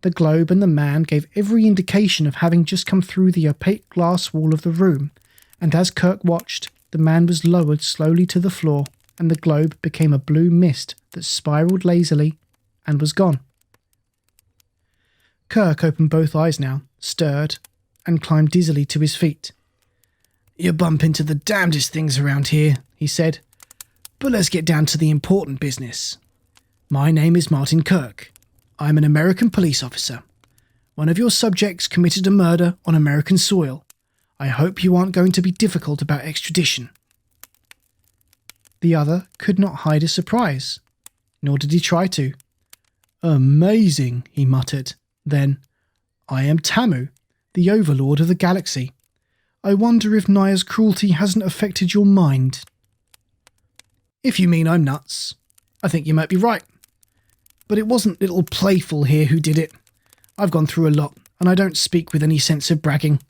The globe and the man gave every indication of having just come through the opaque glass wall of the room, and as Kirk watched, the man was lowered slowly to the floor, and the globe became a blue mist that spiraled lazily and was gone. Kirk opened both eyes now, stirred, and climbed dizzily to his feet. You bump into the damnedest things around here, he said. But let's get down to the important business. My name is Martin Kirk. I'm an American police officer. One of your subjects committed a murder on American soil. I hope you aren't going to be difficult about extradition. The other could not hide his surprise, nor did he try to. Amazing, he muttered. Then, I am Tamu, the overlord of the galaxy. I wonder if Naya's cruelty hasn't affected your mind. If you mean I'm nuts, I think you might be right. But it wasn't little Playful here who did it. I've gone through a lot, and I don't speak with any sense of bragging.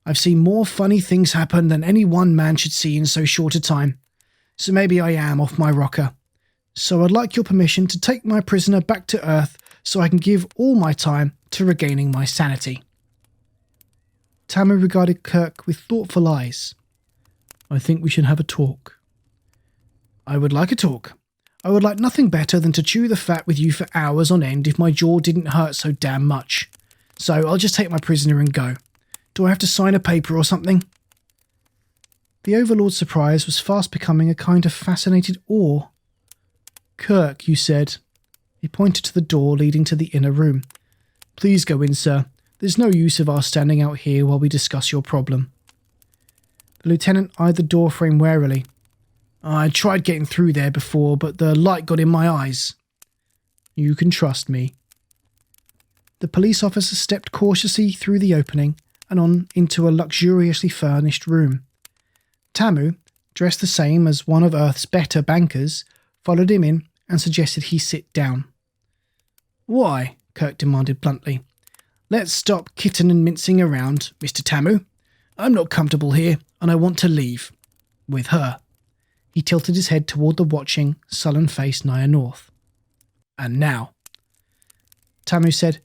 I've seen more funny things happen than any one man should see in so short a time, so maybe I am off my rocker. So I'd like your permission to take my prisoner back to Earth so I can give all my time to regaining my sanity. Tamu regarded Kirk with thoughtful eyes. I think we should have a talk. I would like a talk. I would like nothing better than to chew the fat with you for hours on end if my jaw didn't hurt so damn much. So I'll just take my prisoner and go. Do I have to sign a paper or something? The Overlord's surprise was fast becoming a kind of fascinated awe. Kirk, you said. He pointed to the door leading to the inner room. Please go in, sir. There's no use of our standing out here while we discuss your problem. The lieutenant eyed the doorframe warily. I tried getting through there before, but the light got in my eyes. You can trust me. The police officer stepped cautiously through the opening and on into a luxuriously furnished room. Tamu, dressed the same as one of Earth's better bankers, followed him in and suggested he sit down. Why? Kirk demanded bluntly. Let's stop kitten and mincing around, Mr. Tamu. I'm not comfortable here, and I want to leave. With her. He tilted his head toward the watching, sullen-faced Naya North. And now. Tamu said,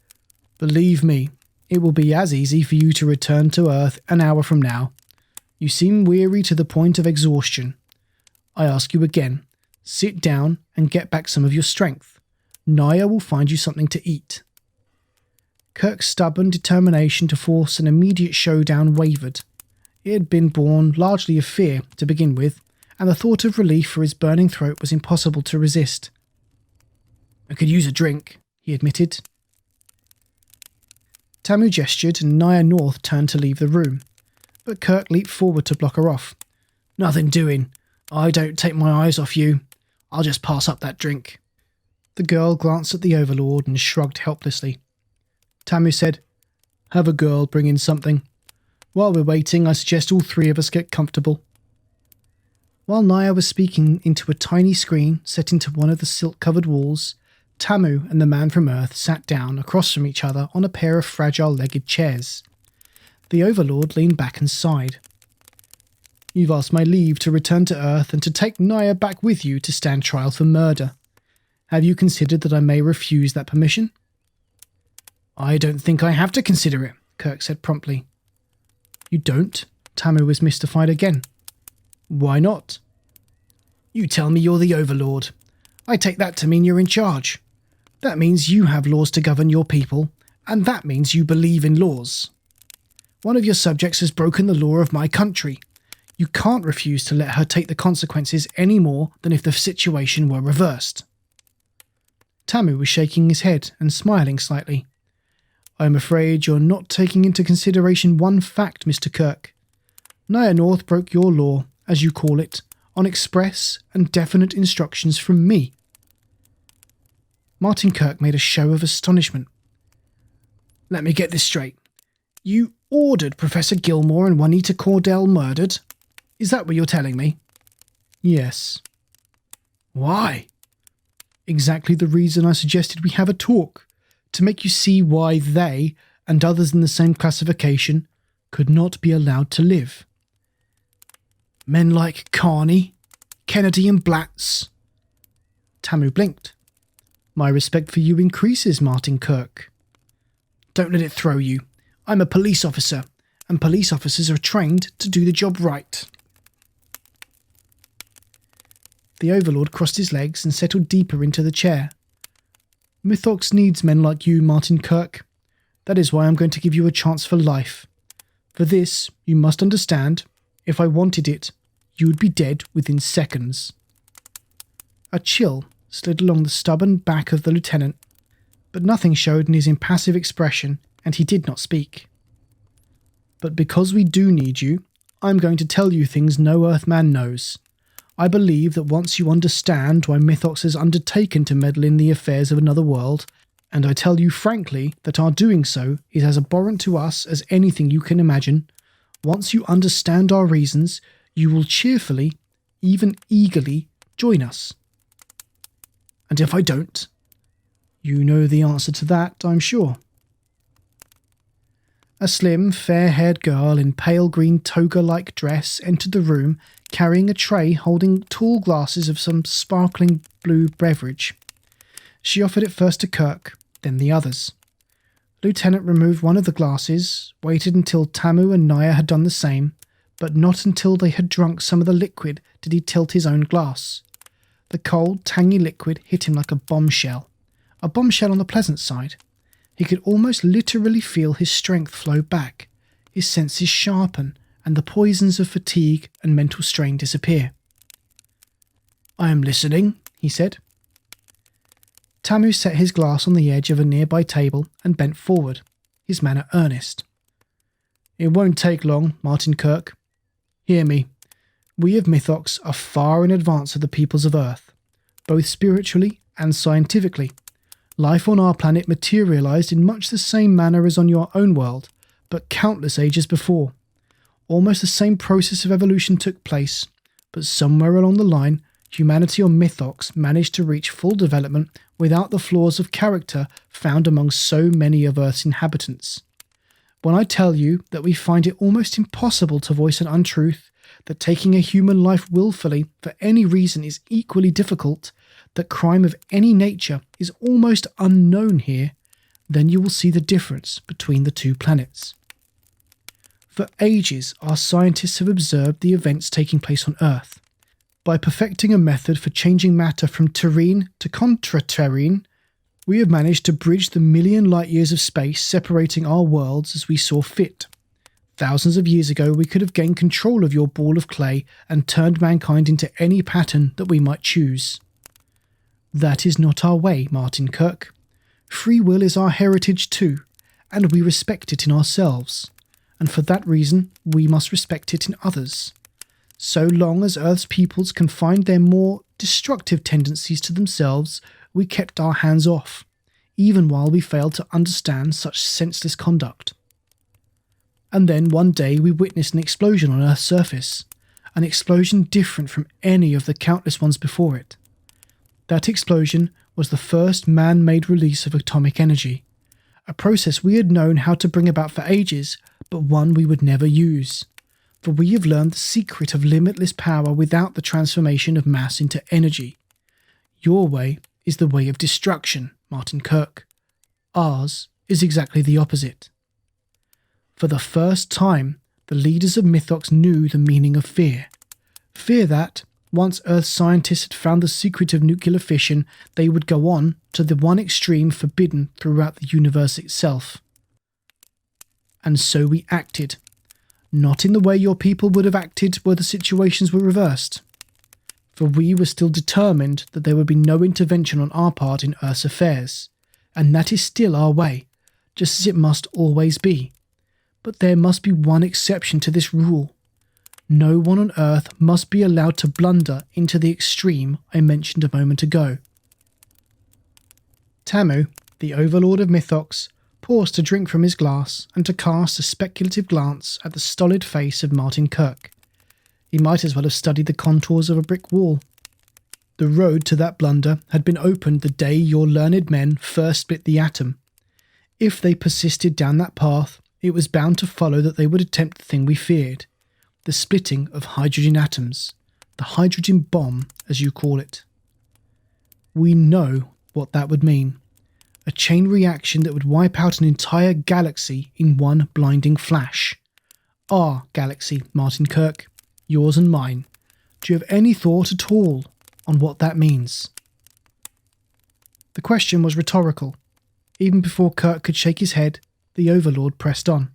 Believe me, it will be as easy for you to return to Earth an hour from now. You seem weary to the point of exhaustion. I ask you again, sit down and get back some of your strength. Naya will find you something to eat. Kirk's stubborn determination to force an immediate showdown wavered. It had been born largely of fear to begin with, and the thought of relief for his burning throat was impossible to resist. I could use a drink, he admitted. Tamu gestured and Naya North turned to leave the room, but Kirk leaped forward to block her off. Nothing doing. I don't take my eyes off you. I'll just pass up that drink. The girl glanced at the Overlord and shrugged helplessly. Tamu said, Have a girl bring in something. While we're waiting, I suggest all three of us get comfortable. While Naya was speaking into a tiny screen set into one of the silk-covered walls, Tamu and the man from Earth sat down across from each other on a pair of fragile-legged chairs. The Overlord leaned back and sighed. You've asked my leave to return to Earth and to take Naya back with you to stand trial for murder. Have you considered that I may refuse that permission? I don't think I have to consider it, Kirk said promptly. You don't? Tamu was mystified again. Why not? You tell me you're the Overlord. I take that to mean you're in charge. That means you have laws to govern your people, and that means you believe in laws. One of your subjects has broken the law of my country. You can't refuse to let her take the consequences any more than if the situation were reversed. Tamu was shaking his head and smiling slightly. I'm afraid you're not taking into consideration one fact, Mr. Kirk. Naya North broke your law, as you call it, on express and definite instructions from me. Martin Kirk made a show of astonishment. Let me get this straight. You ordered Professor Gilmore and Juanita Cordell murdered? Is that what you're telling me? Yes. Why? Exactly the reason I suggested we have a talk, to make you see why they, and others in the same classification, could not be allowed to live. Men like Carney, Kennedy and Blatz. Tamu blinked. My respect for you increases, Martin Kirk. Don't let it throw you. I'm a police officer, and police officers are trained to do the job right. The Overlord crossed his legs and settled deeper into the chair. Mythox needs men like you, Martin Kirk. That is why I'm going to give you a chance for life. For this, you must understand, if I wanted it, you would be dead within seconds. A chill slid along the stubborn back of the lieutenant, but nothing showed in his impassive expression, and he did not speak. But because we do need you, I'm going to tell you things no Earthman knows. I believe that once you understand why Mythox has undertaken to meddle in the affairs of another world, and I tell you frankly that our doing so is as abhorrent to us as anything you can imagine, once you understand our reasons, you will cheerfully, even eagerly, join us. And if I don't, you know the answer to that, I'm sure. A slim, fair-haired girl in pale green toga-like dress entered the room, carrying a tray holding tall glasses of some sparkling blue beverage. She offered it first to Kirk, then the others. Lieutenant removed one of the glasses, waited until Tamu and Naya had done the same, but not until they had drunk some of the liquid did he tilt his own glass. The cold, tangy liquid hit him like a bombshell on the pleasant side. He could almost literally feel his strength flow back, his senses sharpen, and the poisons of fatigue and mental strain disappear. I am listening, he said. Tamu set his glass on the edge of a nearby table and bent forward, his manner earnest. It won't take long, Martin Kirk. Hear me. We of Mythox are far in advance of the peoples of Earth, both spiritually and scientifically. Life on our planet materialized in much the same manner as on your own world, but countless ages before. Almost the same process of evolution took place, but somewhere along the line, humanity on Mythox managed to reach full development without the flaws of character found among so many of Earth's inhabitants. When I tell you that we find it almost impossible to voice an untruth, that taking a human life willfully for any reason is equally difficult, that crime of any nature is almost unknown here, then you will see the difference between the two planets. For ages, our scientists have observed the events taking place on Earth. By perfecting a method for changing matter from terrene to contra-terrene, we have managed to bridge the million light years of space separating our worlds as we saw fit. Thousands of years ago, we could have gained control of your ball of clay and turned mankind into any pattern that we might choose. That is not our way, Martin Kirk. Free will is our heritage too, and we respect it in ourselves. And for that reason, we must respect it in others. So long as Earth's peoples confined their more destructive tendencies to themselves, we kept our hands off, even while we failed to understand such senseless conduct. And then one day we witnessed an explosion on Earth's surface, an explosion different from any of the countless ones before it. That explosion was the first man-made release of atomic energy, a process we had known how to bring about for ages, but one we would never use. For we have learned the secret of limitless power without the transformation of mass into energy. Your way is the way of destruction, Martin Kirk. Ours is exactly the opposite. For the first time, the leaders of Mythox knew the meaning of fear. Fear that, once Earth scientists had found the secret of nuclear fission, they would go on to the one extreme forbidden throughout the universe itself. And so we acted. Not in the way your people would have acted were the situations were reversed. For we were still determined that there would be no intervention on our part in Earth's affairs, and that is still our way, just as it must always be. But there must be one exception to this rule. No one on Earth must be allowed to blunder into the extreme I mentioned a moment ago. Tamu, the overlord of Mythox, paused to drink from his glass and to cast a speculative glance at the stolid face of Martin Kirk. He might as well have studied the contours of a brick wall. The road to that blunder had been opened the day your learned men first split the atom. If they persisted down that path, it was bound to follow that they would attempt the thing we feared, the splitting of hydrogen atoms, the hydrogen bomb, as you call it. We know what that would mean. A chain reaction that would wipe out an entire galaxy in one blinding flash. Our galaxy, Martin Kirk, yours and mine. Do you have any thought at all on what that means? The question was rhetorical. Even before Kirk could shake his head, the Overlord pressed on.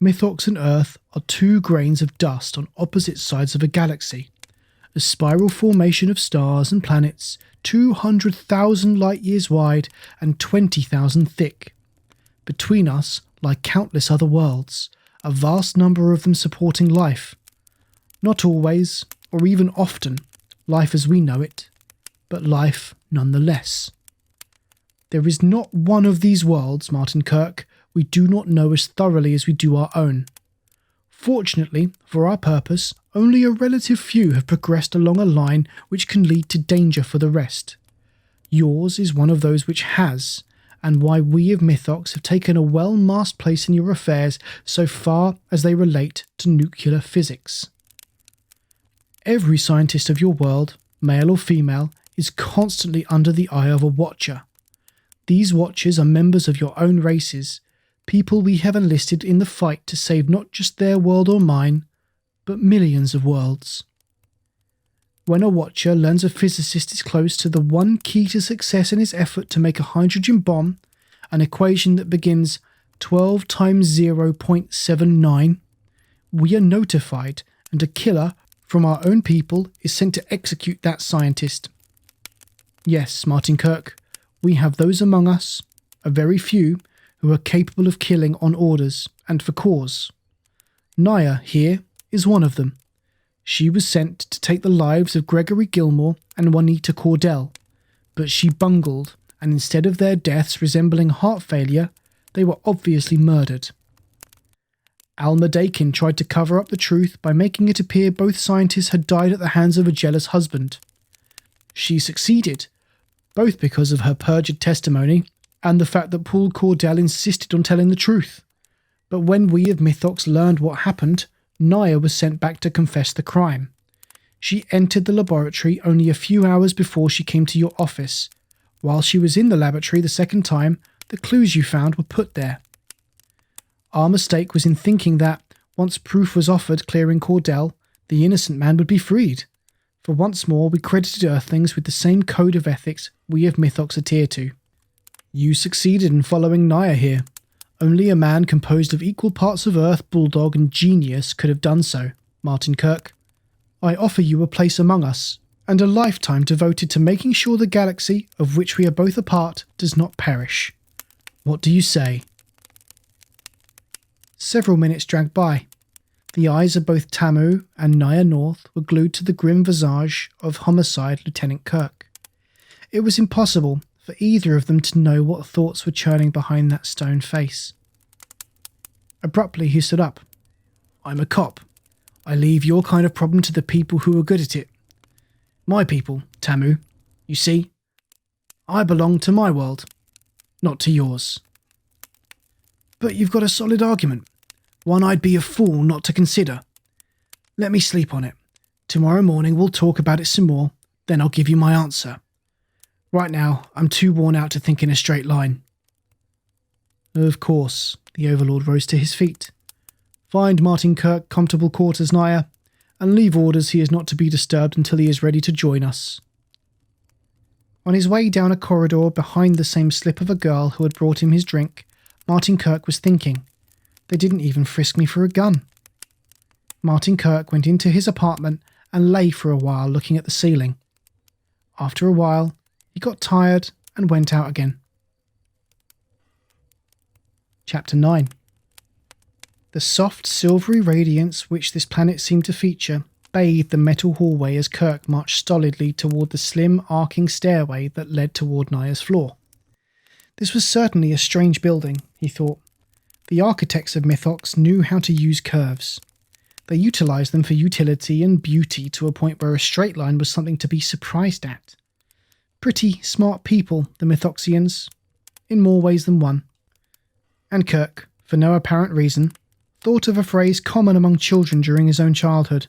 Mythox and Earth are two grains of dust on opposite sides of a galaxy, a spiral formation of stars and planets 200,000 light-years wide and 20,000 thick. Between us lie countless other worlds, a vast number of them supporting life. Not always, or even often, life as we know it, but life nonetheless. There is not one of these worlds, Martin Kirk, we do not know as thoroughly as we do our own. Fortunately, for our purpose, only a relative few have progressed along a line which can lead to danger for the rest. Yours is one of those which has, and why we of Mythox have taken a well-masked place in your affairs so far as they relate to nuclear physics. Every scientist of your world, male or female, is constantly under the eye of a watcher. These watchers are members of your own races, people we have enlisted in the fight to save not just their world or mine, but millions of worlds. When a watcher learns a physicist is close to the one key to success in his effort to make a hydrogen bomb, an equation that begins 12 times 0.79, we are notified, and a killer from our own people is sent to execute that scientist. Yes, Martin Kirk, we have those among us, a very few, who are capable of killing on orders and for cause. Naya, here, is one of them. She was sent to take the lives of Gregory Gilmore and Juanita Cordell, but she bungled, and instead of their deaths resembling heart failure, they were obviously murdered. Alma Daikin tried to cover up the truth by making it appear both scientists had died at the hands of a jealous husband. She succeeded, both because of her perjured testimony and the fact that Paul Cordell insisted on telling the truth. But when we of Mythox learned what happened, Naya was sent back to confess the crime. She entered the laboratory only a few hours before she came to your office. While she was in the laboratory the second time, the clues you found were put there. Our mistake was in thinking that, once proof was offered clearing Cordell, the innocent man would be freed. For once more we credited Earthlings with the same code of ethics we of Mythox adhere to. You succeeded in following Naya here. Only a man composed of equal parts of Earth, Bulldog and Genius could have done so, Martin Kirk. I offer you a place among us, and a lifetime devoted to making sure the galaxy, of which we are both a part, does not perish. What do you say? Several minutes dragged by. The eyes of both Tamu and Naya North were glued to the grim visage of homicide Lieutenant Kirk. It was impossible for either of them to know what thoughts were churning behind that stone face. Abruptly he stood up. I'm a cop. I leave your kind of problem to the people who are good at it. My people, Tamu. You see, I belong to my world, not to yours. But you've got a solid argument, one I'd be a fool not to consider. Let me sleep on it. Tomorrow morning we'll talk about it some more, then I'll give you my answer. Right now, I'm too worn out to think in a straight line. Of course, the Overlord rose to his feet. Find Martin Kirk comfortable quarters, Naya, and leave orders he is not to be disturbed until he is ready to join us. On his way down a corridor behind the same slip of a girl who had brought him his drink, Martin Kirk was thinking, they didn't even frisk me for a gun. Martin Kirk went into his apartment and lay for a while looking at the ceiling. After a while, he got tired and went out again. Chapter 9. The soft, silvery radiance which this planet seemed to feature bathed the metal hallway as Kirk marched stolidly toward the slim, arcing stairway that led toward Naya's floor. This was certainly a strange building, he thought. The architects of Mythox knew how to use curves. They utilized them for utility and beauty to a point where a straight line was something to be surprised at. Pretty smart people, the Mythoxians, in more ways than one. And Kirk, for no apparent reason, thought of a phrase common among children during his own childhood.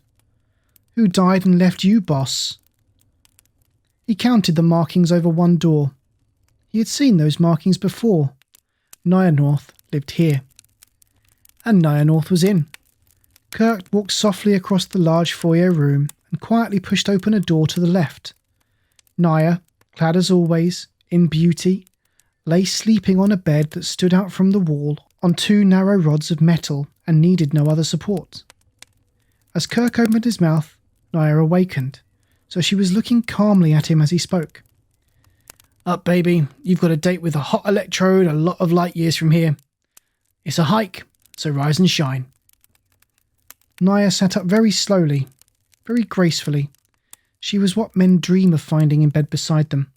Who died and left you, boss? He counted the markings over one door. He had seen those markings before. Naya North lived here. And Naya North was in. Kirk walked softly across the large foyer room and quietly pushed open a door to the left. Naya, clad as always, in beauty, lay sleeping on a bed that stood out from the wall on two narrow rods of metal and needed no other support. As Kirk opened his mouth, Naya awakened, so she was looking calmly at him as he spoke. Up, baby, you've got a date with a hot electrode a lot of light years from here. It's a hike, so rise and shine. Naya sat up very slowly, very gracefully. She was what men dream of finding in bed beside them,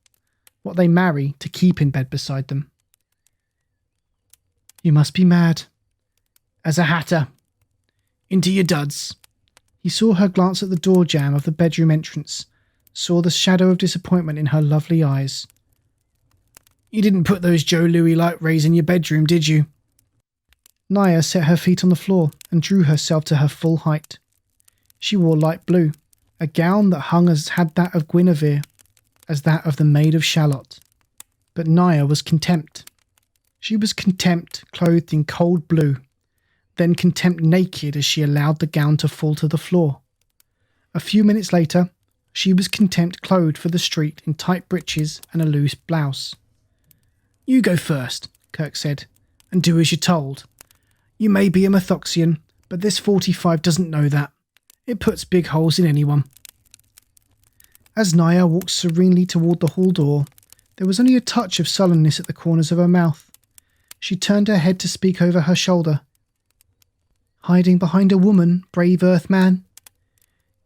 what they marry to keep in bed beside them. You must be mad. As a hatter. Into your duds. He saw her glance at the door jamb of the bedroom entrance, saw the shadow of disappointment in her lovely eyes. You didn't put those Joe Louis light rays in your bedroom, did you? Naya set her feet on the floor and drew herself to her full height. She wore light blue, a gown that hung as had that of Guinevere, as that of the Maid of Shalott. But Naya was contempt. She was contempt clothed in cold blue, then contempt naked as she allowed the gown to fall to the floor. A few minutes later, she was contempt clothed for the street in tight breeches and a loose blouse. You go first, Kirk said, and do as you're told. You may be a Mythoxian, but this 45 doesn't know that. It puts big holes in anyone. As Naya walked serenely toward the hall door, there was only a touch of sullenness at the corners of her mouth. She turned her head to speak over her shoulder. Hiding behind a woman, brave Earthman?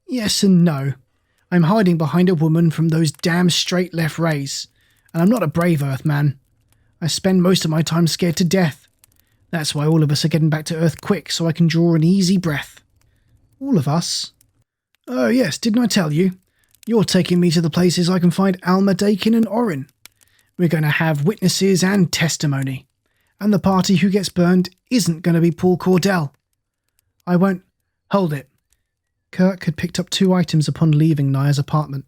Yes and no. I'm hiding behind a woman from those damn straight left rays, and I'm not a brave Earthman. I spend most of my time scared to death. That's why all of us are getting back to Earth quick, so I can draw an easy breath. All of us? Oh yes, didn't I tell you? You're taking me to the places I can find Alma, Daikin and Orin. We're going to have witnesses and testimony. And the party who gets burned isn't going to be Paul Cordell. I won't... Hold it. Kirk had picked up 2 items upon leaving Naya's apartment.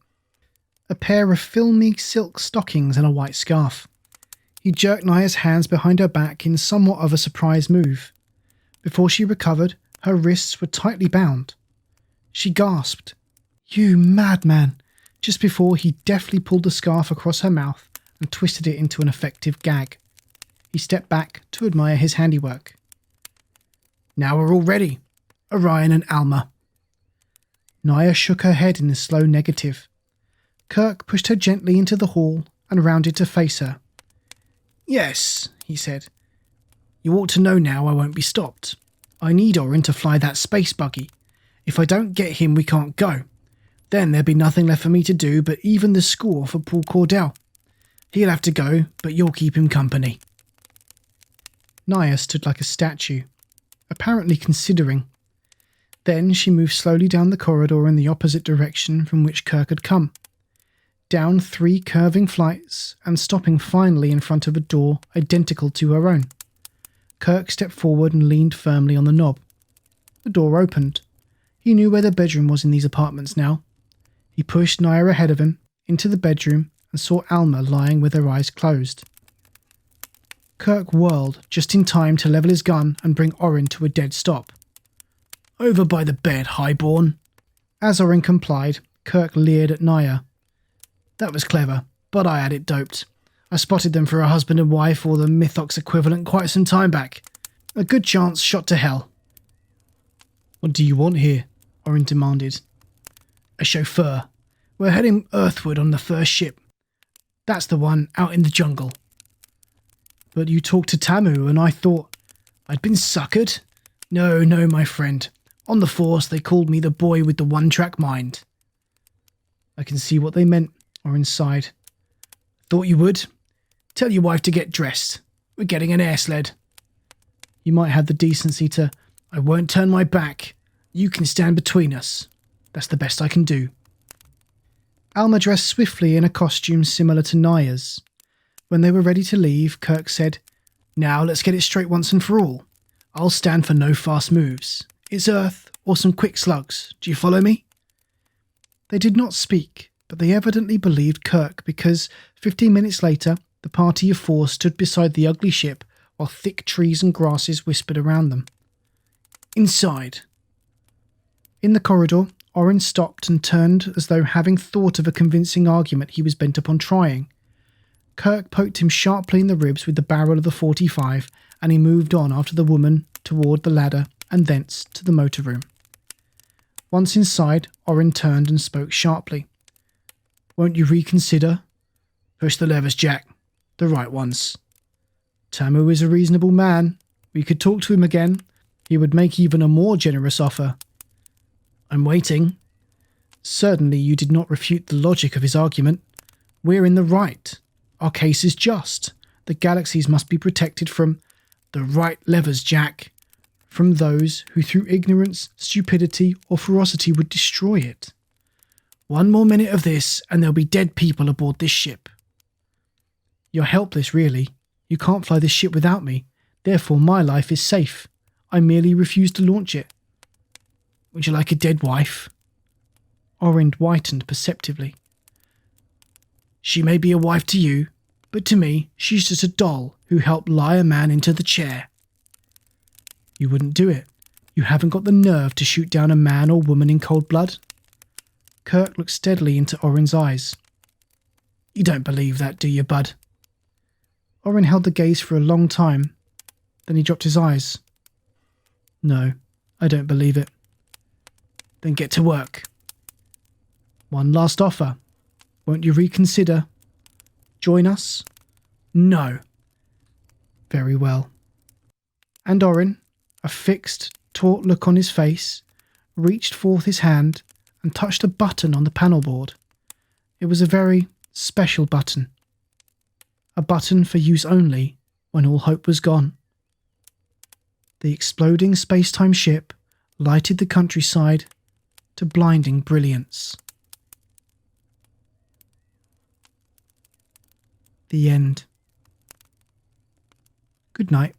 A pair of filmy silk stockings and a white scarf. He jerked Naya's hands behind her back in somewhat of a surprise move. Before she recovered, her wrists were tightly bound. She gasped, "You madman," just before he deftly pulled the scarf across her mouth and twisted it into an effective gag. He stepped back to admire his handiwork. Now we're all ready. Orion and Alma. Naya shook her head in a slow negative. Kirk pushed her gently into the hall and rounded to face her. Yes, he said. You ought to know now I won't be stopped. I need Orin to fly that space buggy. If I don't get him, we can't go. Then there'll be nothing left for me to do but even the score for Paul Cordell. He'll have to go, but you'll keep him company. Naya stood like a statue, apparently considering. Then she moved slowly down the corridor in the opposite direction from which Kirk had come. Down 3 curving flights and stopping finally in front of a door identical to her own. Kirk stepped forward and leaned firmly on the knob. The door opened. He knew where the bedroom was in these apartments now. He pushed Naya ahead of him into the bedroom and saw Alma lying with her eyes closed. Kirk whirled just in time to level his gun and bring Orin to a dead stop. Over by the bed, highborn. As Orin complied, Kirk leered at Naya. That was clever, but I had it doped. I spotted them for a husband and wife or the Mythox equivalent quite some time back. A good chance shot to hell. What do you want here? Orin demanded. A chauffeur. We're heading earthward on the first ship. That's the one out in the jungle. But you talked to Tamu and I thought I'd been suckered. No, no, my friend. On the force, they called me the boy with the one-track mind. I can see what they meant, Orin sighed. Thought you would. Tell your wife to get dressed. We're getting an air sled. You might have the decency to... I won't turn my back. You can stand between us. That's the best I can do. Alma dressed swiftly in a costume similar to Naya's. When they were ready to leave, Kirk said, Now let's get it straight once and for all. I'll stand for no fast moves. It's Earth or some quick slugs. Do you follow me? They did not speak, but they evidently believed Kirk because 15 minutes later, the party of four stood beside the ugly ship while thick trees and grasses whispered around them. Inside. In the corridor, Orin stopped and turned as though having thought of a convincing argument he was bent upon trying. Kirk poked him sharply in the ribs with the barrel of the .45 and he moved on after the woman toward the ladder and thence to the motor room. Once inside, Orin turned and spoke sharply. Won't you reconsider? Push the levers, Jack. The right ones. Tamu is a reasonable man. We could talk to him again. He would make even a more generous offer. I'm waiting. Certainly you did not refute the logic of his argument. We're in the right. Our case is just. The galaxies must be protected from the right levers, Jack. From those who through ignorance, stupidity or ferocity would destroy it. One more minute of this and there'll be dead people aboard this ship. You're helpless, really. You can't fly this ship without me. Therefore my life is safe. I merely refuse to launch it. Would you like a dead wife? Orin whitened perceptibly. She may be a wife to you, but to me she's just a doll who helped lie a man into the chair. You wouldn't do it. You haven't got the nerve to shoot down a man or woman in cold blood. Kirk looked steadily into Orin's eyes. You don't believe that, do you, bud? Orin held the gaze for a long time. Then he dropped his eyes. No, I don't believe it. Then get to work. One last offer. Won't you reconsider? Join us? No. Very well. And Orin, a fixed, taut look on his face, reached forth his hand and touched a button on the panel board. It was a very special button. A button for use only when all hope was gone. The exploding space-time ship lighted the countryside to blinding brilliance. The end. Good night.